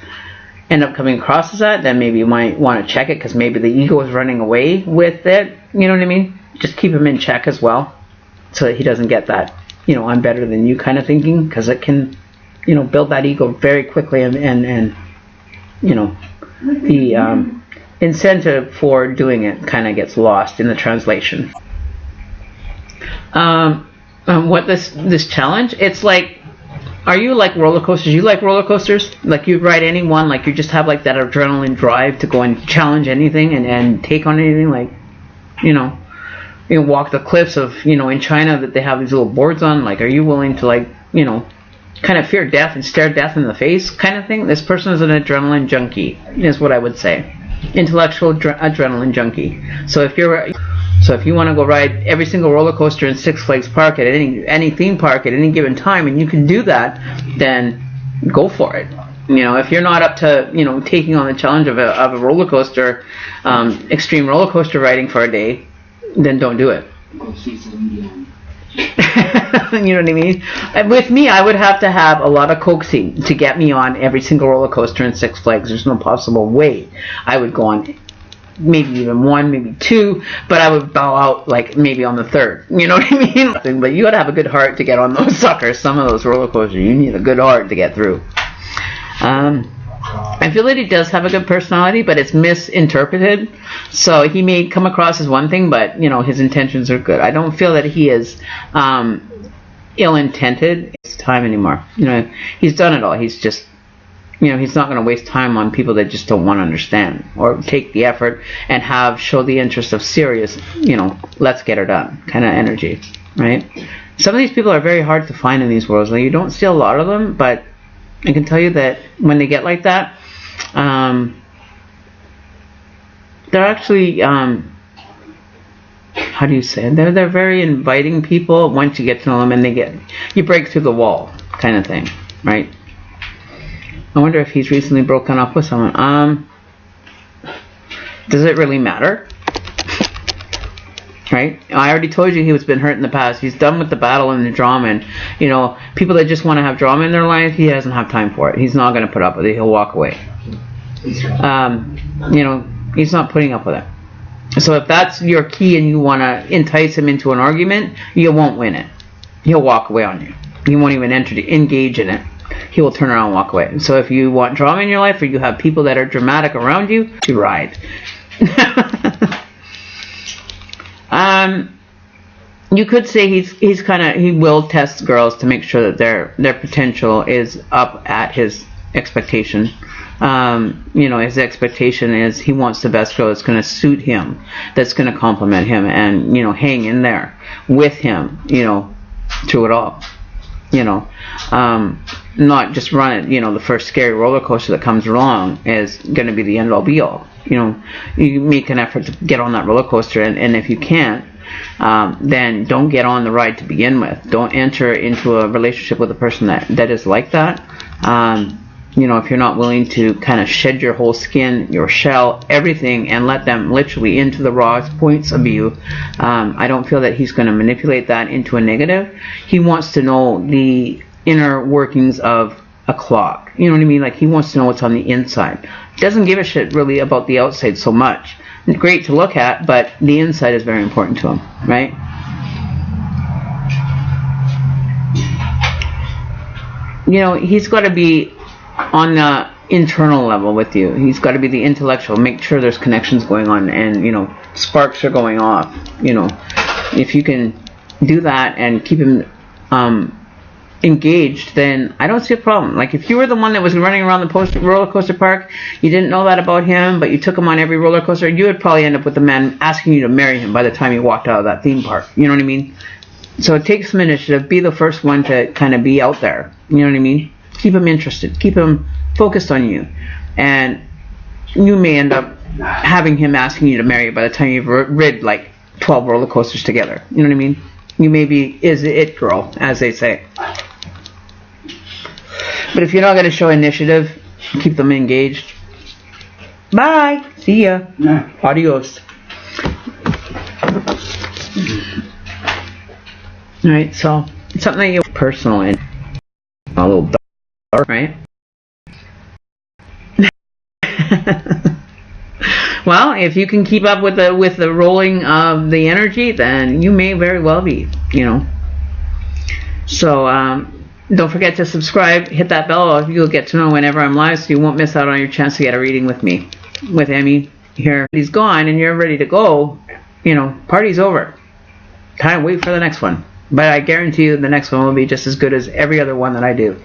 end up coming across as that, then maybe you might want to check it, because maybe the ego is running away with it, you know what I mean? Just keep him in check as well, so that he doesn't get that, you know, I'm better than you kind of thinking, because it can, you know, build that ego very quickly, and you know, the incentive for doing it kind of gets lost in the translation. What this challenge, it's like, are you like roller coasters? You like roller coasters? Like you ride any one, like you just have like that adrenaline drive to go and challenge anything and take on anything, like, you know, walk the cliffs of, you know, in China that they have these little boards on, like, are you willing to, like, you know, kind of fear death and stare death in the face kind of thing? This person is an adrenaline junkie, is what I would say. Intellectual adrenaline junkie. So if you want to go ride every single roller coaster in Six Flags Park at any theme park at any given time, and you can do that, then go for it. You know, if you're not up to, you know, taking on the challenge of a roller coaster, extreme roller coaster riding for a day, then don't do it. You know what I mean? And with me, I would have to have a lot of coaxing to get me on every single roller coaster in Six Flags. There's no possible way I would go on maybe even 1, maybe 2, but I would bow out like maybe on the 3rd. You know what I mean? But you gotta have a good heart to get on those suckers. Some of those roller coasters, you need a good heart to get through. I feel that he does have a good personality, but it's misinterpreted. So he may come across as one thing, but, you know, his intentions are good. I don't feel that he is ill-intended. It's time anymore. You know, he's done it all. He's just, you know, he's not going to waste time on people that just don't want to understand or take the effort and show the interest of serious, you know, let's get her done kind of energy, right? Some of these people are very hard to find in these worlds. Now, you don't see a lot of them, but I can tell you that when they get like that, they're actually, how do you say it? They're very inviting people once you get to know them, and you break through the wall kind of thing, right? I wonder if he's recently broken up with someone. Does it really matter? Right? I already told you he was been hurt in the past. He's done with the battle and the drama, and, you know, people that just want to have drama in their life, he doesn't have time for it. He's not going to put up with it. He'll walk away. You know, he's not putting up with it. So if that's your key and you want to entice him into an argument, you won't win it. He'll walk away on you. He won't even engage in it. He will turn around and walk away. So if you want drama in your life, or you have people that are dramatic around you, you ride. You could say he will test girls to make sure that their potential is up at his expectation. You know, his expectation is he wants the best girl that's going to suit him, that's going to compliment him, and, you know, hang in there with him, you know, through it all. You know, not just run it, you know, the first scary roller coaster that comes along is going to be the end all be all. You know, you make an effort to get on that roller coaster, and if you can't, then don't get on the ride to begin with. Don't enter into a relationship with a person that is like that. You know, if you're not willing to kind of shed your whole skin, your shell, everything, and let them literally into the raw points of view, I don't feel that he's going to manipulate that into a negative. He wants to know the inner workings of a clock. You know what I mean? Like, he wants to know what's on the inside. Doesn't give a shit really about the outside so much. Great to look at, but the inside is very important to him, right? You know, he's got to be on the internal level with you. He's got to be the intellectual. Make sure there's connections going on and, you know, sparks are going off. You know, if you can do that and keep him engaged, then I don't see a problem. Like, if you were the one that was running around the roller coaster park, you didn't know that about him, but you took him on every roller coaster, you would probably end up with the man asking you to marry him by the time you walked out of that theme park. You know what I mean? So it takes some initiative. Be the first one to kind of be out there. You know what I mean? Keep him interested. Keep him focused on you. And you may end up having him asking you to marry you by the time you've rid like 12 roller coasters together. You know what I mean? You may be is the it girl, as they say. But if you're not going to show initiative, keep them engaged. Bye. See ya. Yeah. Adios. Alright, so it's something that you're personal and a little dark, right? Well, if you can keep up with the rolling of the energy, then you may very well be, you know. So don't forget to subscribe, hit that bell, you'll get to know whenever I'm live, so you won't miss out on your chance to get a reading with me, with Emmy here. He's gone and you're ready to go, you know, party's over. Kind of wait for the next one. But I guarantee you the next one will be just as good as every other one that I do.